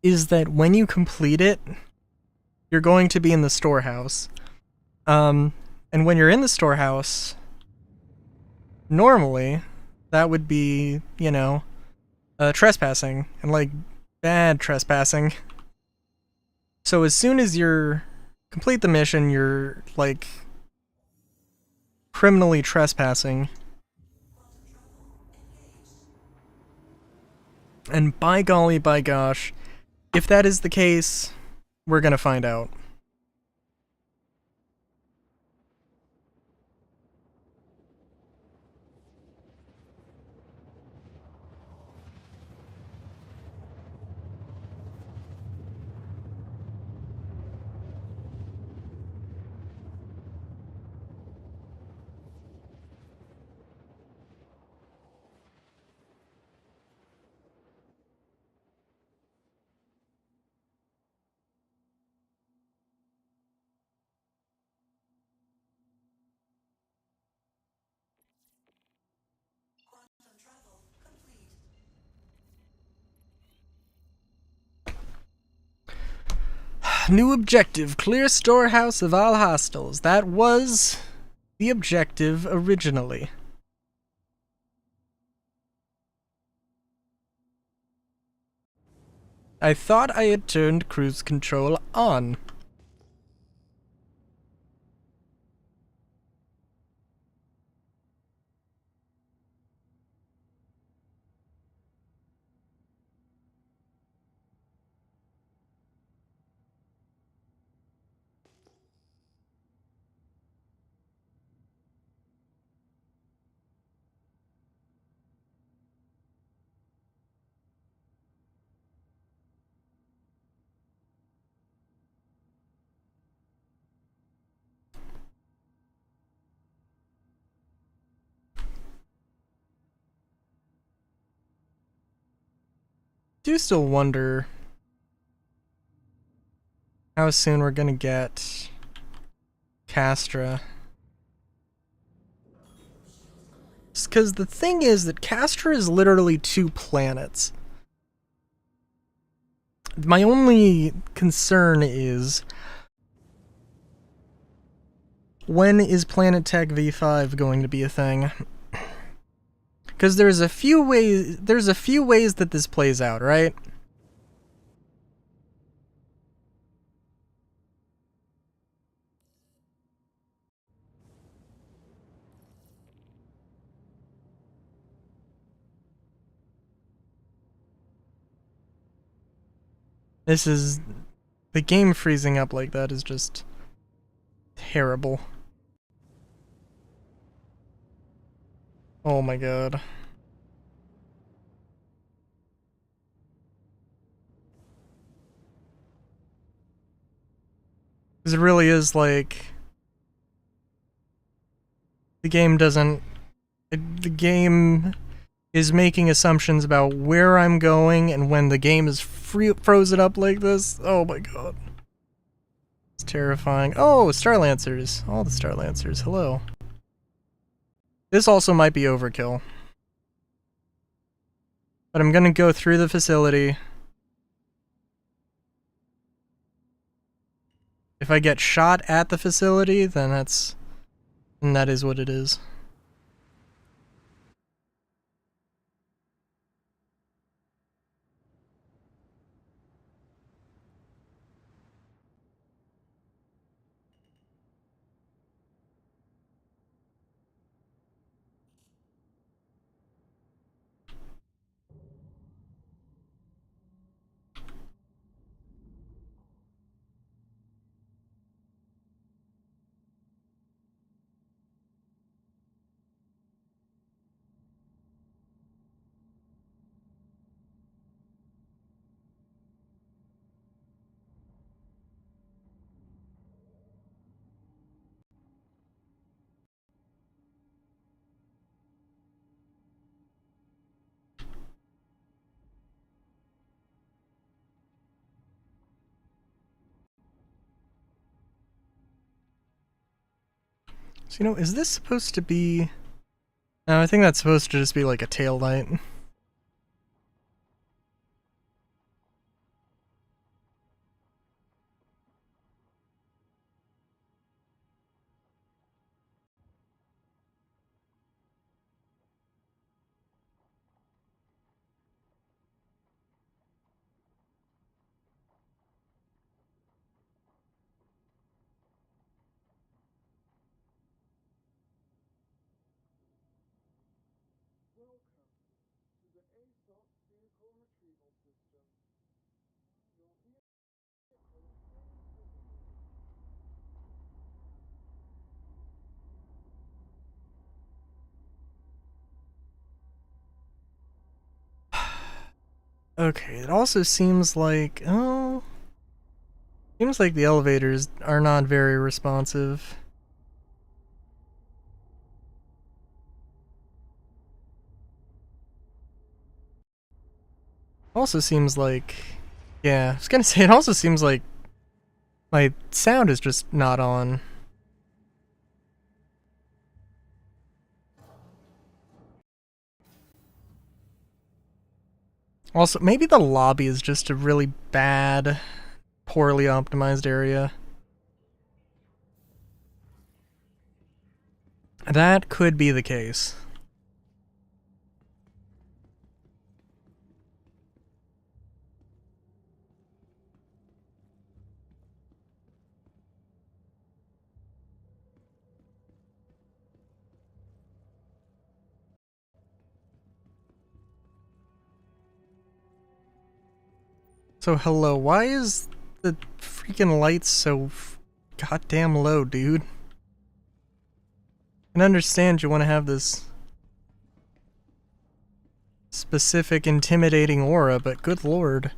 is that when you complete it, you're going to be in the storehouse. And when you're in the storehouse, normally, that would be, you know, trespassing, and, like, bad trespassing. So as soon as you're complete the mission, you're, like, criminally trespassing. And by golly, by gosh, if that is the case, we're gonna find out. New objective, clear storehouse of all hostiles. That was the objective originally. I thought I had turned cruise control on. Do still wonder how soon we're gonna get Castra. Because the thing is that Castra is literally 2 planets. My only concern is, when is Planet Tech V5 going to be a thing? Because there's a few ways that this plays out, right? This is... the game freezing up like that is just terrible. Oh my god. Because it really is like... the game doesn't... the game is making assumptions about where I'm going, and when the game is frozen up like this, oh my god. It's terrifying. Oh, Starlancers. All the Starlancers, hello. This also might be overkill. But I'm gonna go through the facility. If I get shot at the facility, then that is what it is. So, you know, is this supposed to be... no, I think that's supposed to just be like a tail light. Okay, it also seems like... oh... seems like the elevators are not very responsive. Also seems like... yeah, I was gonna say, it also seems like my sound is just not on. Also, maybe the lobby is just a really bad poorly optimized area. That could be the case. So hello, why is the freaking lights so goddamn low, dude? I can understand you want to have this specific intimidating aura, but good lord.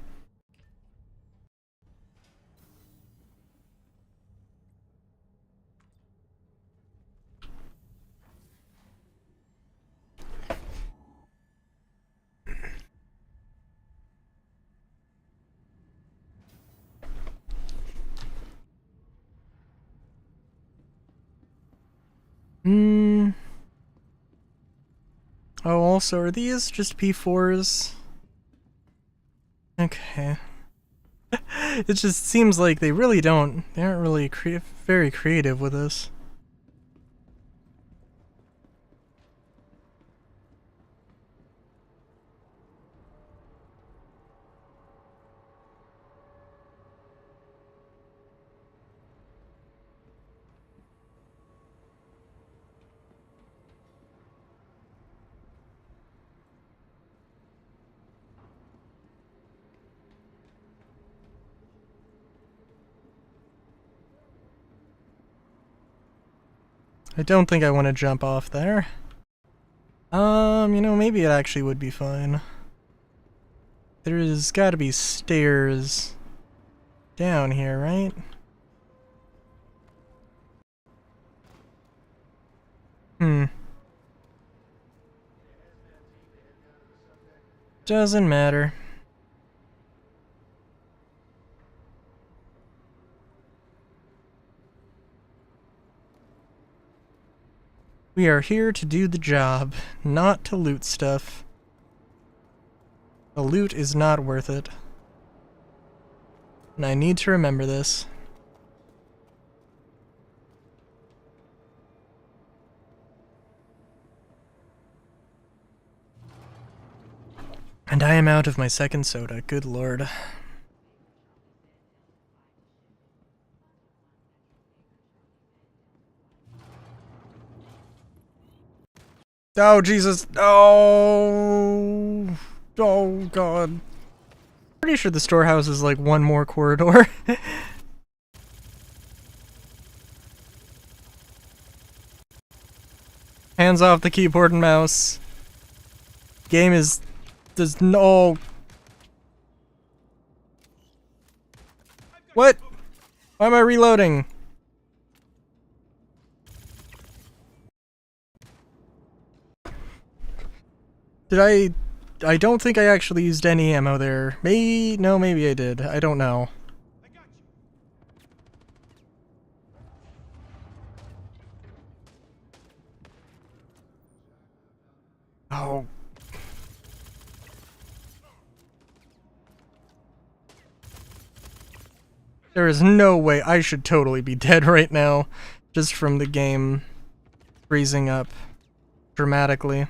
Oh, also, are these just P4s? Okay. It just seems like they really don't. They aren't really very creative with this. I don't think I want to jump off there. You know, maybe it actually would be fine. There's gotta be stairs down here, right? Doesn't matter. We are here to do the job, not to loot stuff. The loot is not worth it. And I need to remember this. And I am out of my second soda, good lord. Oh, Jesus. Oh. Oh, God. Pretty sure the storehouse is like one more corridor. Hands off the keyboard and mouse. Game is... does no... What? Why am I reloading? Did I don't think I actually used any ammo there. No, maybe I did. I don't know. Oh. There is no way. I should totally be dead right now, just from the game freezing up dramatically.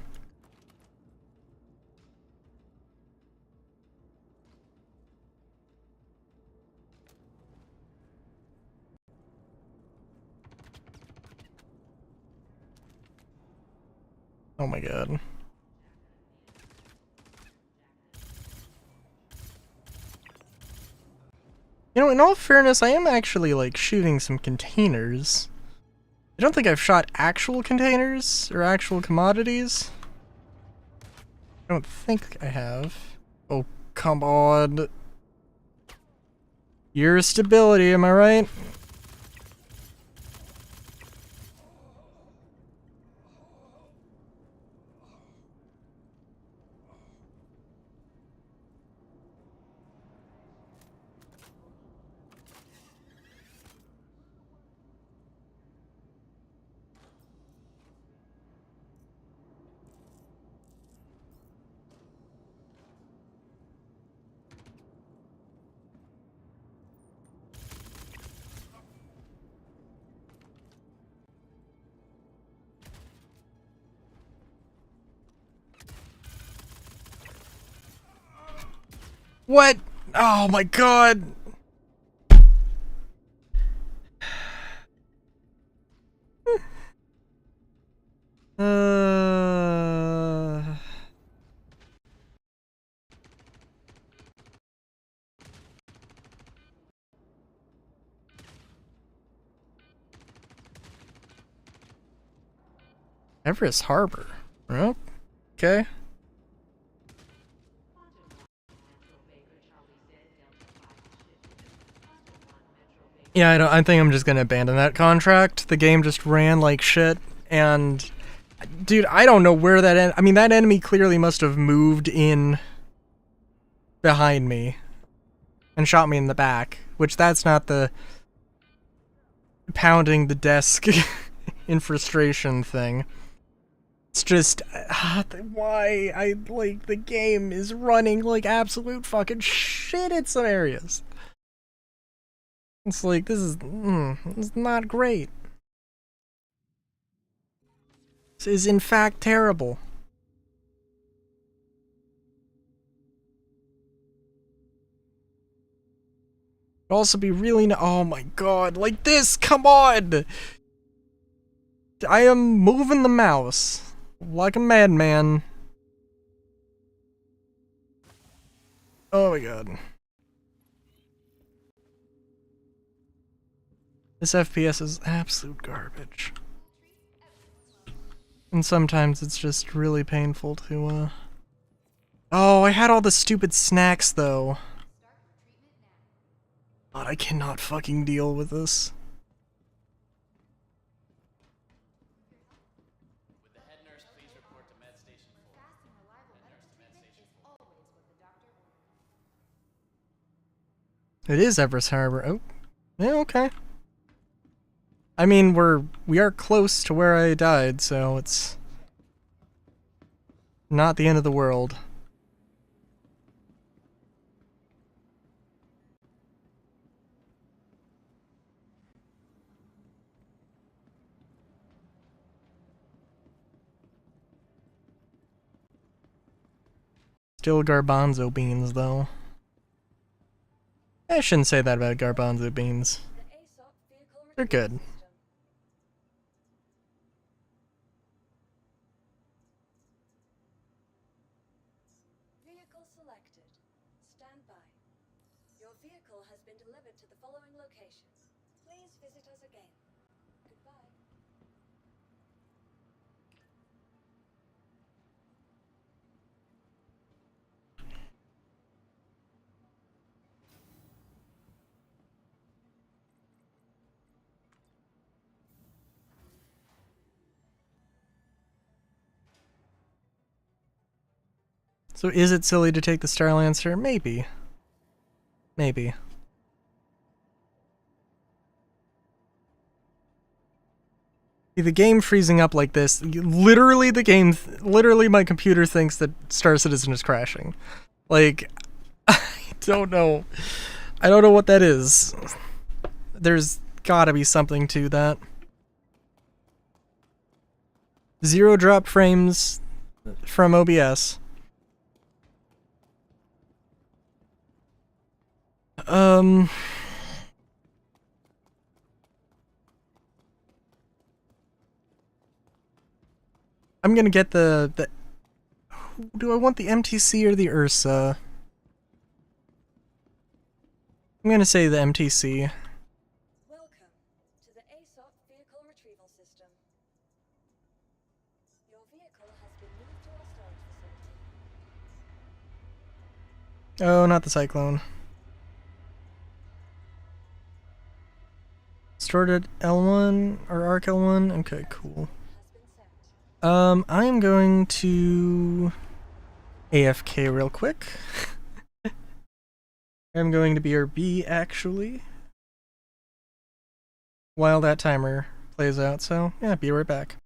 Oh my god. You know, in all fairness, I am actually, like, shooting some containers. I don't think I've shot actual containers, or actual commodities. I don't think I have. Oh, come on. Your stability, am I right? What? Oh my god. Uh... Everest Harbor. Oh, okay. Yeah, I think I'm just gonna abandon that contract. The game just ran like shit, and dude, I don't know where that I mean, that enemy clearly must have moved in behind me and shot me in the back, which that's not the pounding the desk in frustration thing. It's just why I like the game is running like absolute fucking shit in some areas. It's like this is not great. This is in fact terrible. It'd also be really oh my god, like this, come on! I am moving the mouse like a madman. Oh my god. This FPS is absolute garbage. And sometimes it's just really painful to, Oh, I had all the stupid snacks, though. God, I cannot fucking deal with this. Would the head nurse please report to Med Station 4? Head nurse to Med Station 4. It is Everest Harbor. Oh, yeah, okay. I mean, we are close to where I died, so it's not the end of the world. Still garbanzo beans, though. I shouldn't say that about garbanzo beans. They're good. Vehicle selected. Stand by. Your vehicle has been delivered to the following locations. Please visit us again. Goodbye. So is it silly to take the Starlancer? Maybe. Maybe. The game freezing up like this, literally literally my computer thinks that Star Citizen is crashing. Like, I don't know. I don't know what that is. There's gotta be something to that. 0 drop frames from OBS. I'm gonna get the do I want the MTC or the Ursa? I'm gonna say the MTC. Welcome to the ASOP vehicle retrieval system. Your vehicle has been moved to our storage facility. Oh, not the Cyclone. Stored at L1 or ARC L1? Okay, cool. I'm going to AFK real quick. I'm going to BRB actually while that timer plays out, so yeah, be right back.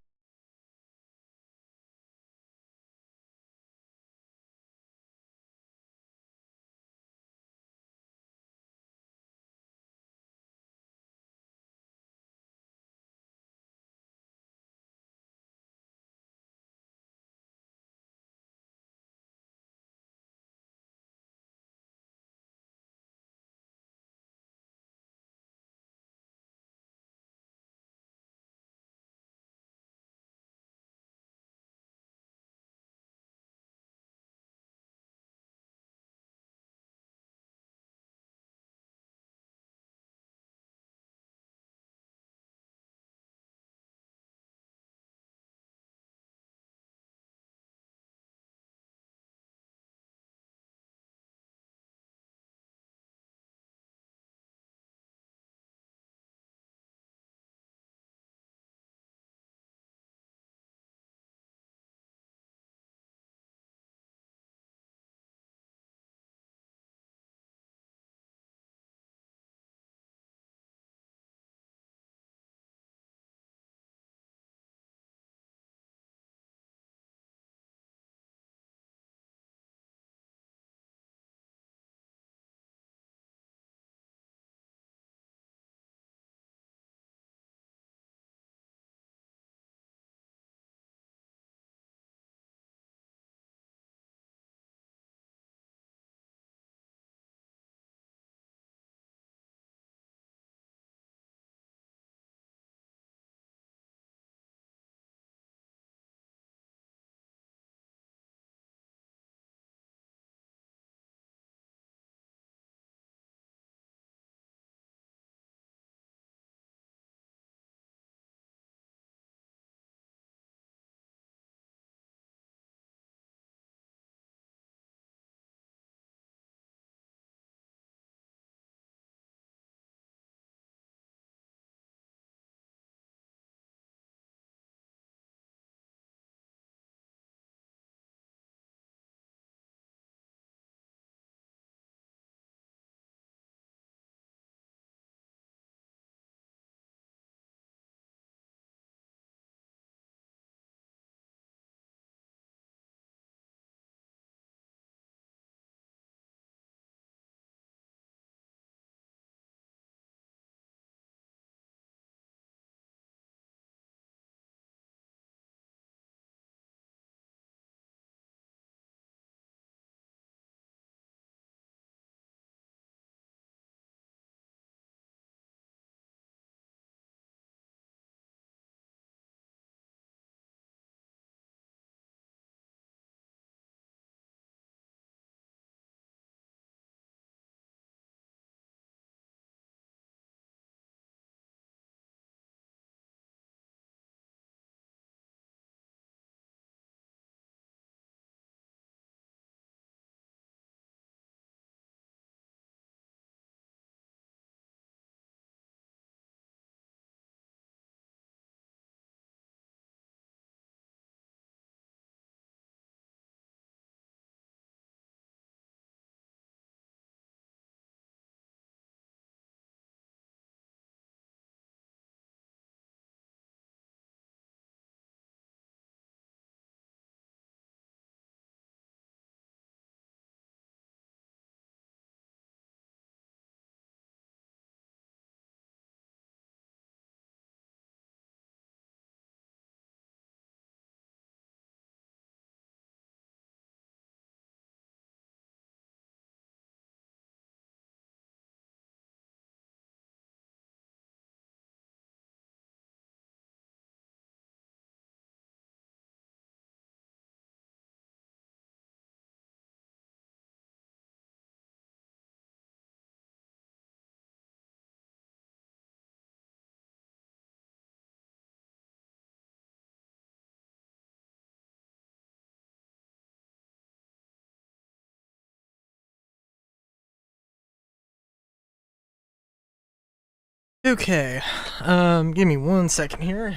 Okay, give me 1 second here.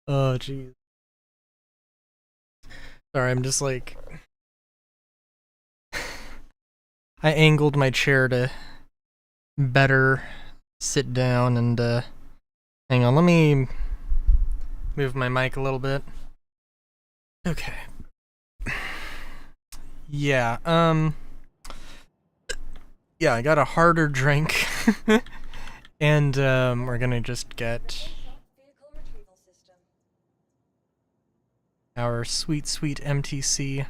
Oh, jeez. Sorry, I'm just like... I angled my chair to better sit down and, hang on, let me move my mic a little bit. Okay. Yeah, yeah, I got a harder drink. And, we're gonna just get Vehicle retrieval system. our sweet, sweet MTC. Your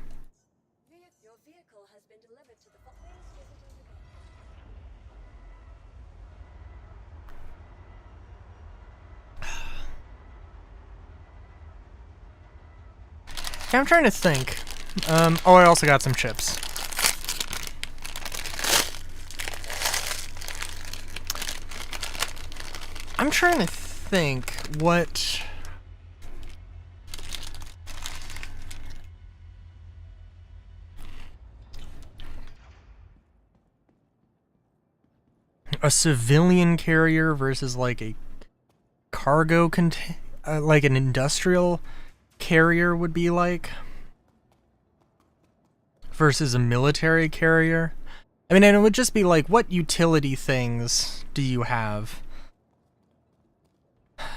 vehicle has been delivered to the please visit us again. Yeah, I'm trying to think. Oh, I also got some chips. I'm trying to think what... a civilian carrier versus like a cargo like an industrial carrier would be like versus a military carrier. I mean, and it would just be like, what utility things do you have?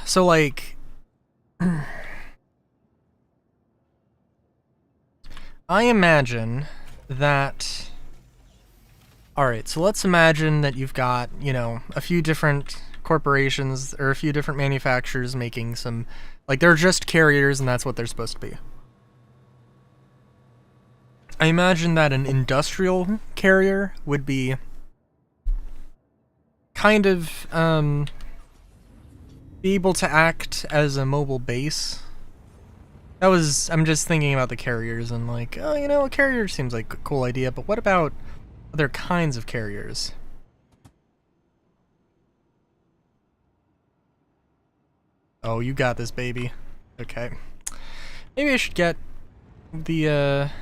So like I imagine that... Alright, so let's imagine that you've got, you know, a few different corporations or a few different manufacturers making some... Like, they're just carriers and that's what they're supposed to be. I imagine that an industrial carrier would be kind of, be able to act as a mobile base. I'm just thinking about the carriers and like, oh, you know, a carrier seems like a cool idea, but what about other kinds of carriers? Oh, you got this, baby. Okay. Maybe I should get the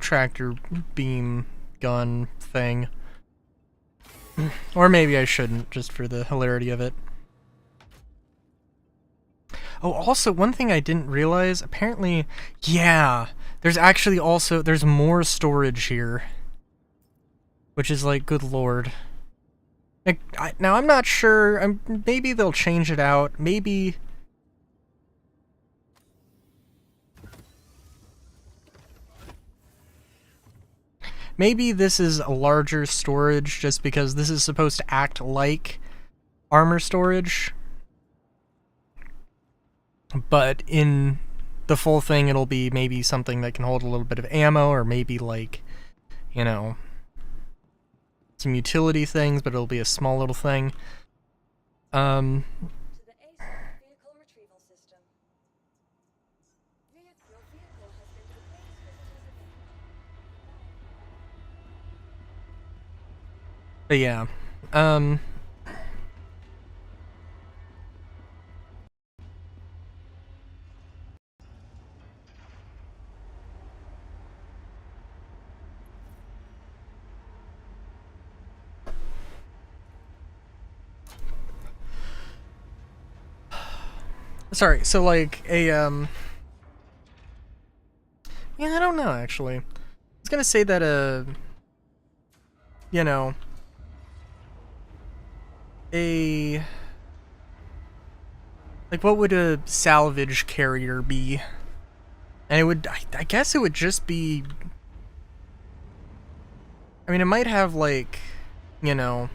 tractor beam gun thing. Or maybe I shouldn't, just for the hilarity of it. Oh, also, one thing I didn't realize, apparently, yeah, there's more storage here. Which is like, good lord. Like, now, I'm not sure, maybe they'll change it out, maybe... Maybe this is a larger storage just because this is supposed to act like armor storage. But in the full thing, it'll be maybe something that can hold a little bit of ammo, or maybe like, you know, some utility things, but it'll be a small little thing. To the ASAP vehicle retrieval system. Your vehicle has been please visit us again. But yeah, sorry, so like a, yeah, I don't know, actually. I was gonna say that, you know, like, what would a salvage carrier be? And it would, I guess it would just be, I mean, it might have, like, you know,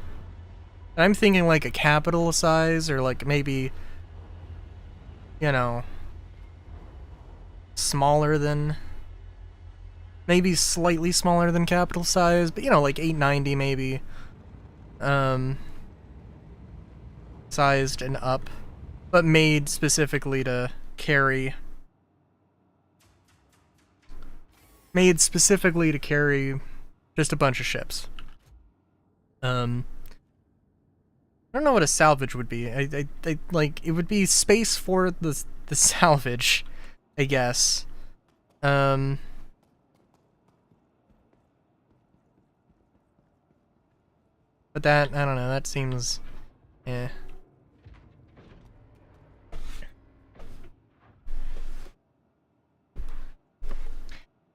I'm thinking like a capital size, or like maybe, you know, smaller than, maybe slightly smaller than capital size, but, you know, like 890 maybe, sized and up, but made specifically to carry. Made specifically to carry just a bunch of ships. I don't know what a salvage would be. I like, it would be space for the salvage, I guess. But that, I don't know, that seems, eh.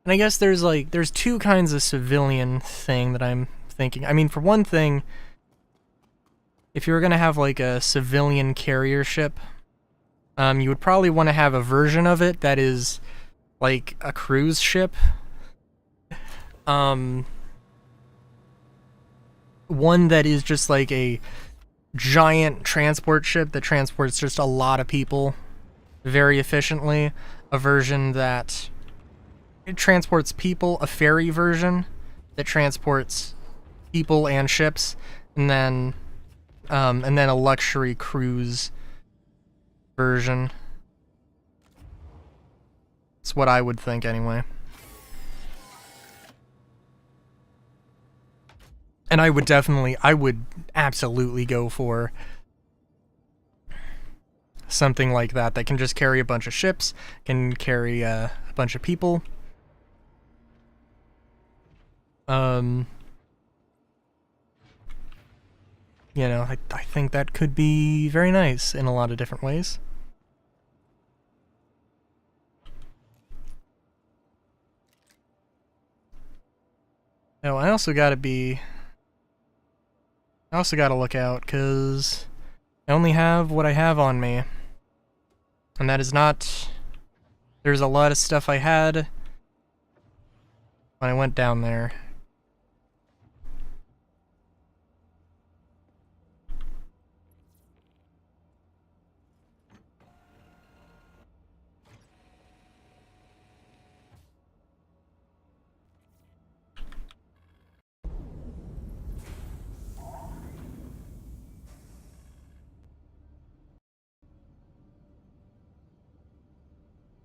And I guess there's two kinds of civilian thing that I'm thinking. I mean, for one thing, if you were gonna have like a civilian carrier ship, you would probably want to have a version of it that is like a cruise ship. One that is just like a giant transport ship that transports just a lot of people very efficiently. A version that it transports people, a ferry version that transports people and ships, and then a luxury cruise version. It's what I would think anyway. And I would absolutely go for something like that that can just carry a bunch of ships, can carry a bunch of people. You know, I think that could be very nice in a lot of different ways. Oh, I also gotta look out, because I only have what I have on me. And that is not... There's a lot of stuff I had when I went down there.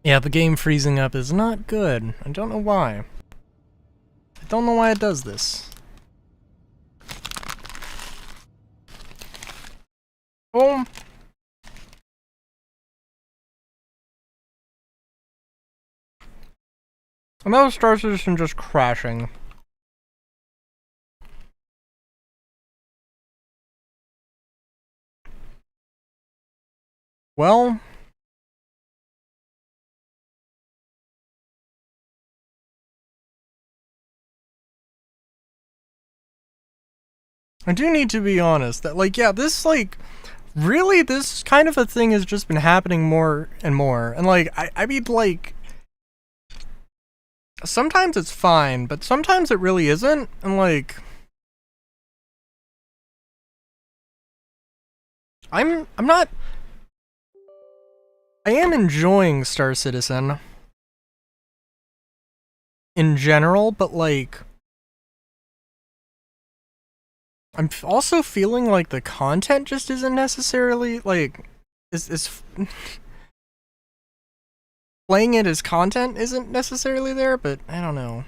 Yeah, the game freezing up is not good. I don't know why. I don't know why it does this. Boom. Another Star Citizen just crashing. Well... I do need to be honest that, like, yeah, this, like, really, this kind of a thing has just been happening more and more. And, like, I mean, like, sometimes it's fine, but sometimes it really isn't. And, like, I am enjoying Star Citizen in general, but, like, I'm also feeling like the content just isn't necessarily, like, is playing it as content isn't necessarily there, but I don't know.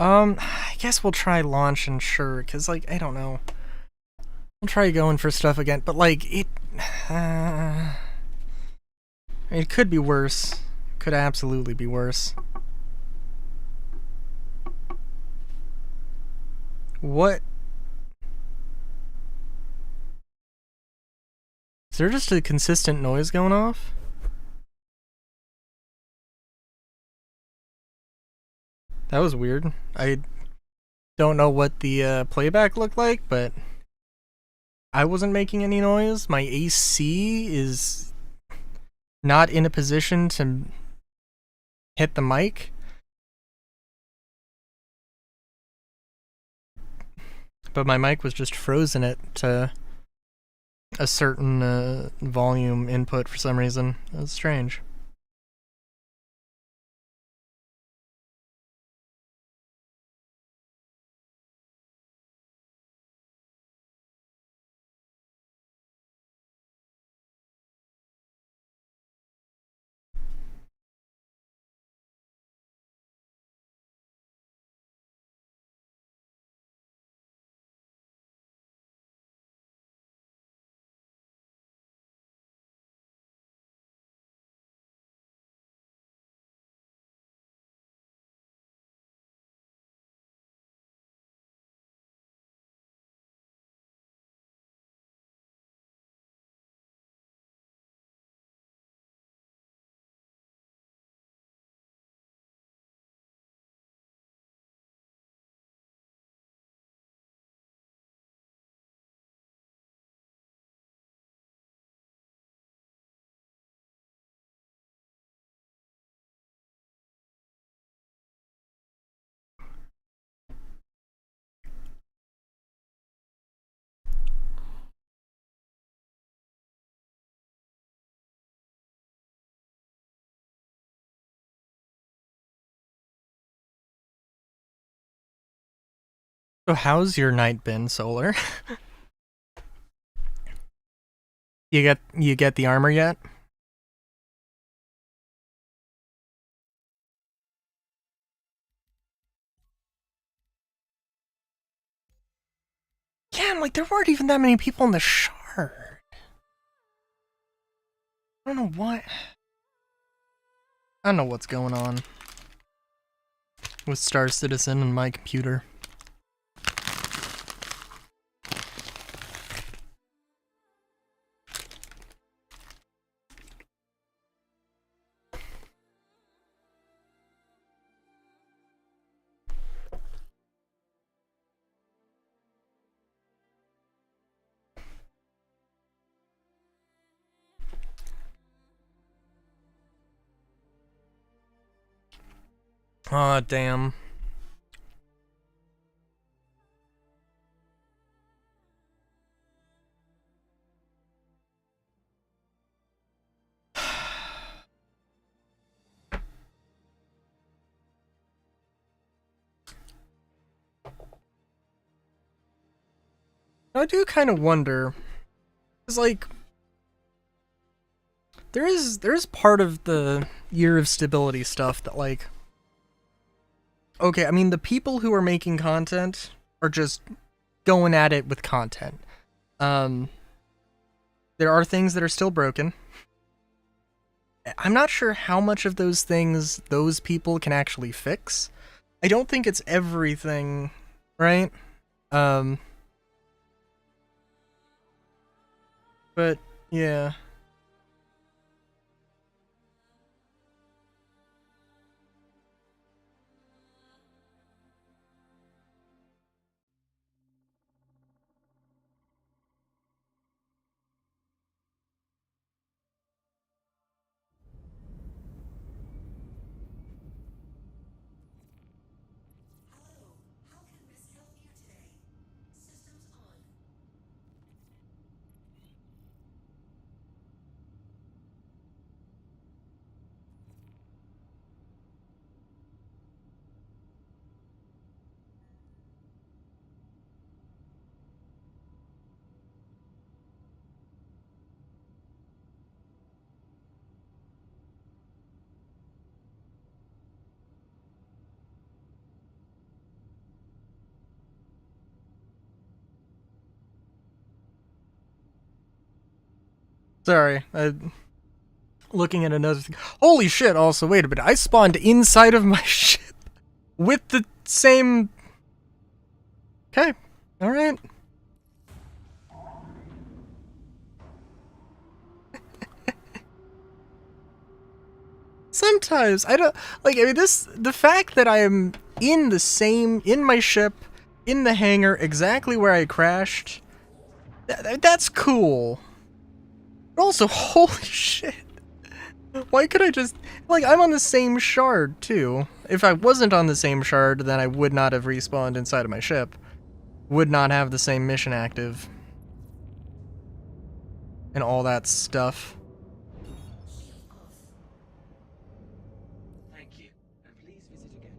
I guess we'll try launch and sure, cause like, I don't know. We'll try going for stuff again, but like, it could be worse. It could absolutely be worse. What? Is there just a consistent noise going off? That was weird. I don't know what the playback looked like, but I wasn't making any noise. My AC is not in a position to hit the mic. But my mic was just frozen it to a certain volume input for some reason. That's strange. So how's your night been, Solar? You get the armor yet? Yeah, I'm like, there weren't even that many people in the shard. I don't know what. I don't know what's going on with Star Citizen and my computer. Aw, damn. I do kind of wonder, cause like, there's part of the Year of Stability stuff that like, okay, I mean the people who are making content are just going at it with content. There are things that are still broken. I'm not sure how much of those things those people can actually fix. I don't think it's everything, right? But yeah. Hello, how can Miss help you today? Systems on. Sorry, looking at another thing. Holy shit, also, wait a minute. I spawned inside of my ship with the same... Okay, alright. Sometimes, I don't... Like, I mean, the fact that I am in my ship, in the hangar, exactly where I crashed, that's cool. But also, holy shit. Why could I just... Like, I'm on the same shard, too. If I wasn't on the same shard, then I would not have respawned inside of my ship. Would not have the same mission active. And all that stuff. Thank you, and please visit again.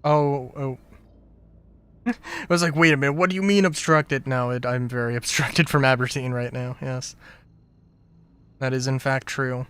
Oh. I was like, wait a minute, what do you mean obstructed? No, I'm very obstructed from Aberdeen right now, yes. That is in fact true.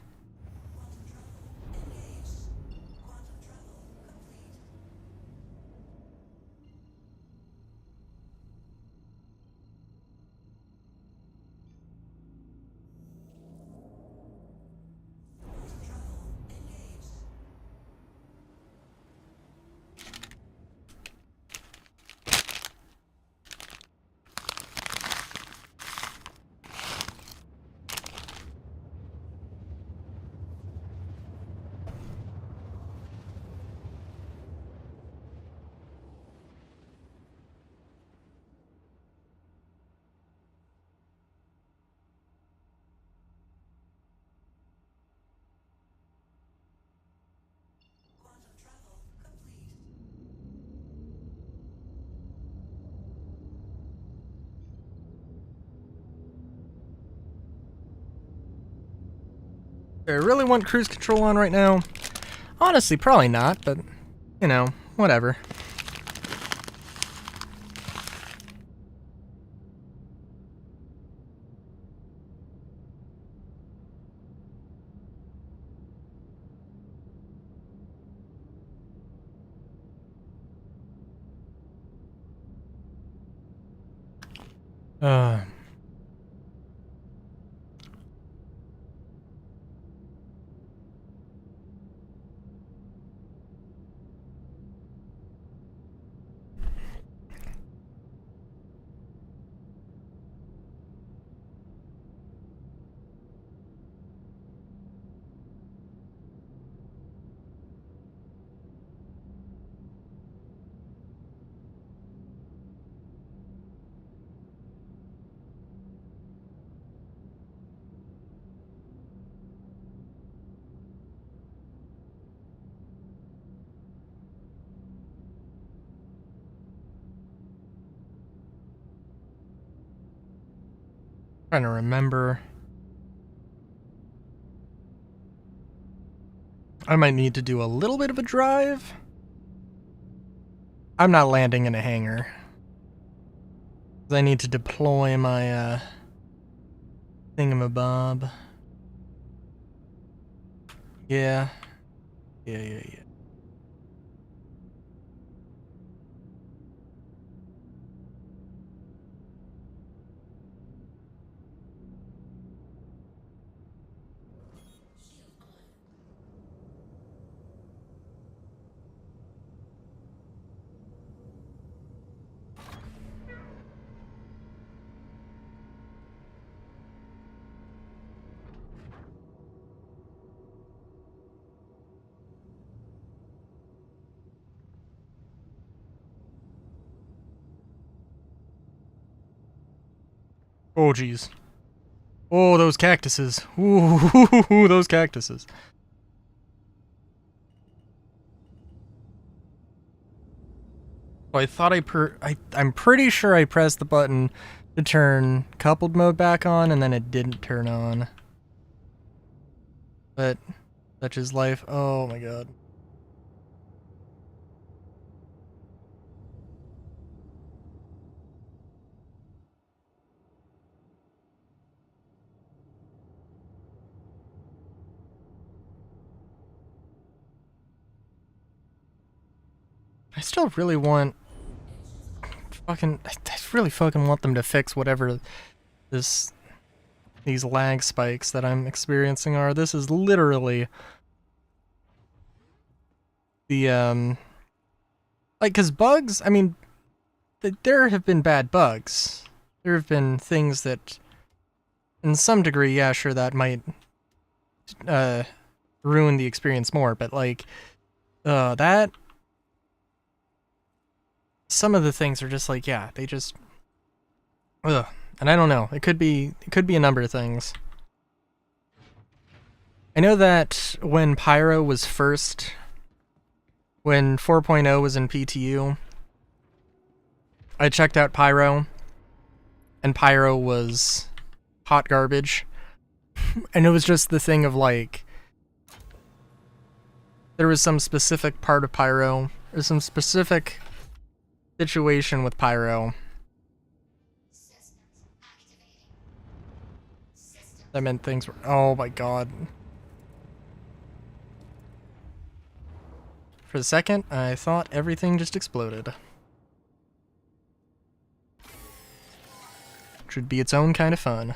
Do I really want cruise control on right now? Honestly, probably not, but, you know, whatever. Uh... Trying to remember. I might need to do a little bit of a drive. I'm not landing in a hangar. I need to deploy my thingamabob. Yeah. Yeah. Oh, jeez. Oh, those cactuses. Ooh, those cactuses. Oh, I thought I'm pretty sure I pressed the button to turn coupled mode back on, and then it didn't turn on. But such is life. Oh my god. I still really want I really fucking want them to fix whatever these lag spikes that I'm experiencing are. This is literally the like, cause bugs, I mean, there have been bad bugs. There have been things that in some degree, yeah, sure, that might ruin the experience more, but like that, some of the things are just like, yeah, they just, ugh. And I don't know, it could be a number of things. I know that when Pyro was first, when 4.0 was in PTU, I checked out Pyro, and Pyro was hot garbage. And it was just the thing of like, there was some specific part of Pyro, or some specific situation with Pyro that meant things were, oh my god. For a second, I thought everything just exploded. Should be its own kind of fun.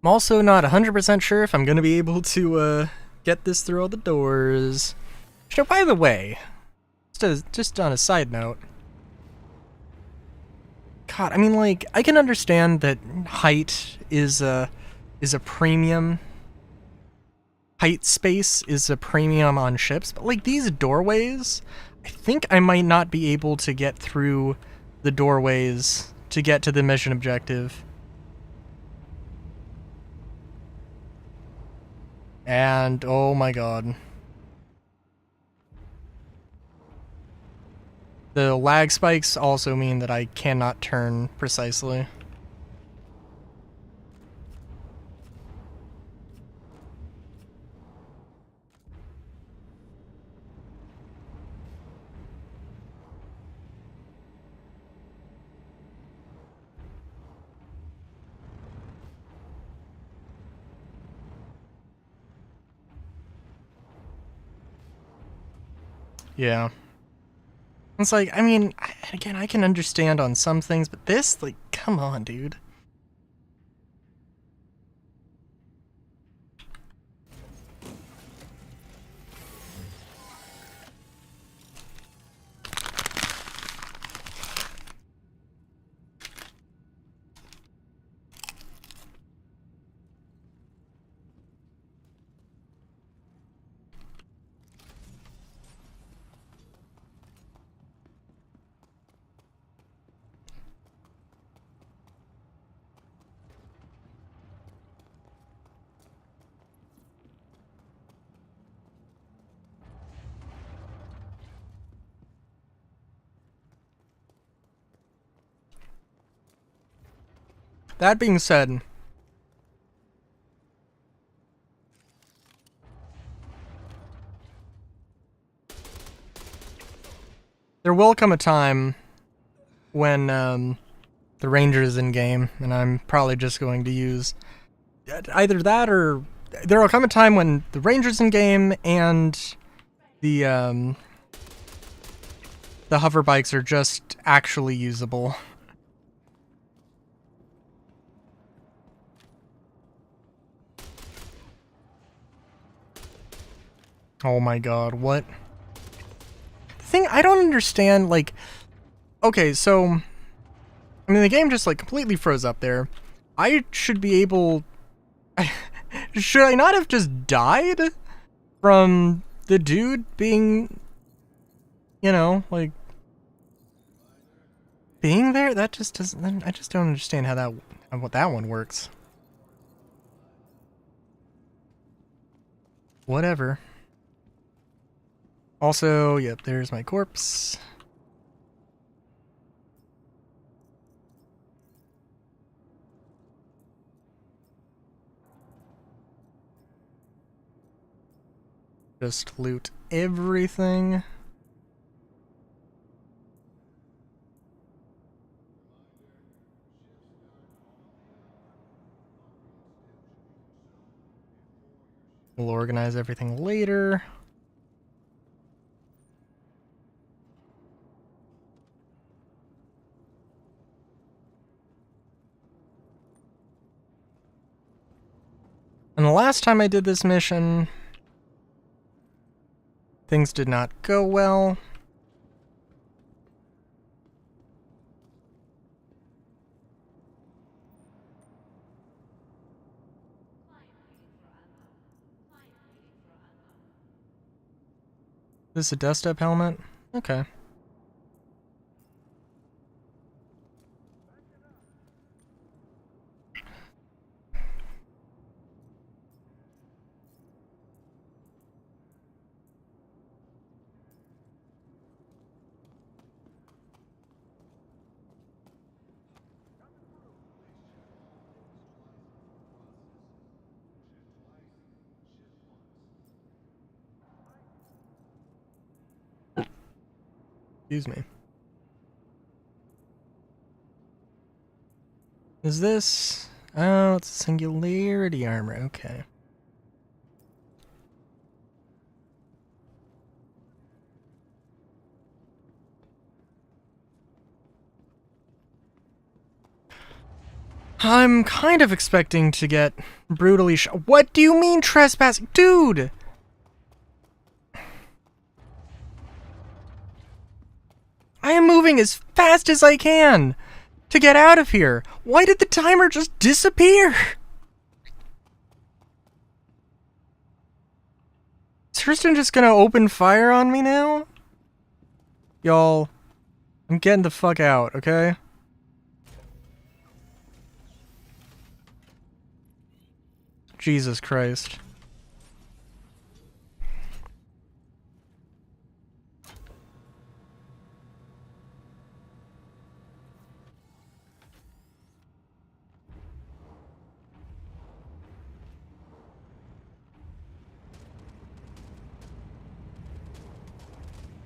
I'm also not 100% sure if I'm going to be able to get this through all the doors. So, by the way, just on a side note, God, I mean, like, I can understand that height is a premium height space is a premium on ships, but like these doorways, I think I might not be able to get through the doorways to get to the mission objective. And oh my god. The lag spikes also mean that I cannot turn precisely. Yeah. It's like, I mean, again, I can understand on some things, but this, like, come on, dude. That being said, there will come a time when the Ranger is in game, and I'm probably just going to use either that or there will come a time when the Ranger's in game and the hover bikes are just actually usable. Oh my god, what? The thing I don't understand, like, okay, so, I mean, the game just, like, completely froze up there. I should be able, should I not have just died from the dude being, you know, like, being there? That just doesn't, I just don't understand how what that one works. Whatever. Also, yep, there's my corpse. Just loot everything. We'll organize everything later. And the last time I did this mission, things did not go well. Is this a dust-up helmet? Okay. Excuse me. Is this... Oh, it's singularity armor, okay. I'm kind of expecting to get brutally What do you mean trespassing? Dude! I am moving as fast as I can to get out of here. Why did the timer just disappear? Is Hurston just gonna open fire on me now? Y'all, I'm getting the fuck out, okay? Jesus Christ.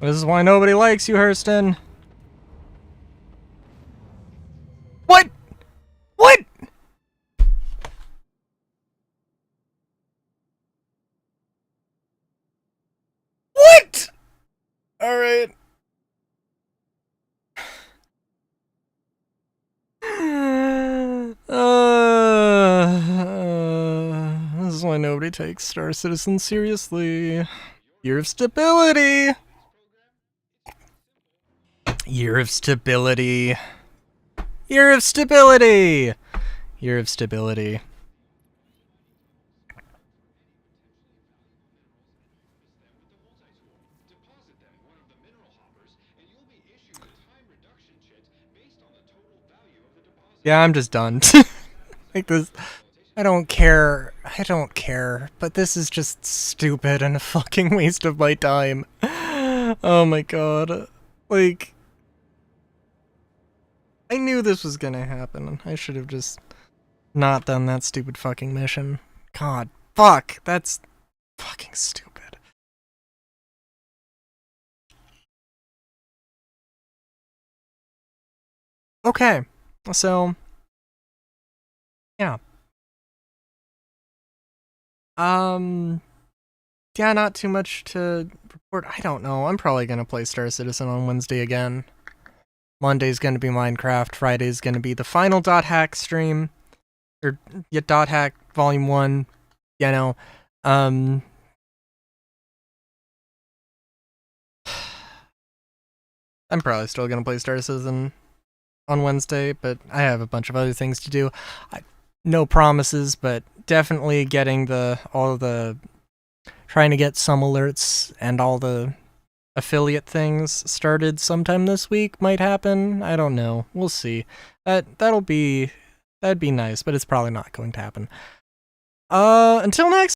This is why nobody likes you, Hurston. What? What? What? All right. This is why nobody takes Star Citizen seriously. Year of stability. Year of stability. Year of stability. Year of stability. Yeah, I'm just done. Like this, I don't care. I don't care. But this is just stupid and a fucking waste of my time. Oh my god. Like, I knew this was gonna happen. I should have just not done that stupid fucking mission. God, fuck. That's fucking stupid. Okay. So, yeah. Yeah, not too much to report. I don't know. I'm probably gonna play Star Citizen on Wednesday again. Monday's gonna be Minecraft. Friday's gonna be the final Dot Hack stream. Or, yeah, Dot Hack Volume 1. You know. I'm probably still gonna play Star Citizen on Wednesday, but I have a bunch of other things to do. No promises, but definitely getting trying to get some alerts and all the affiliate things started sometime this week might happen. I don't know. We'll see. That'd be nice, but it's probably not going to happen. Until next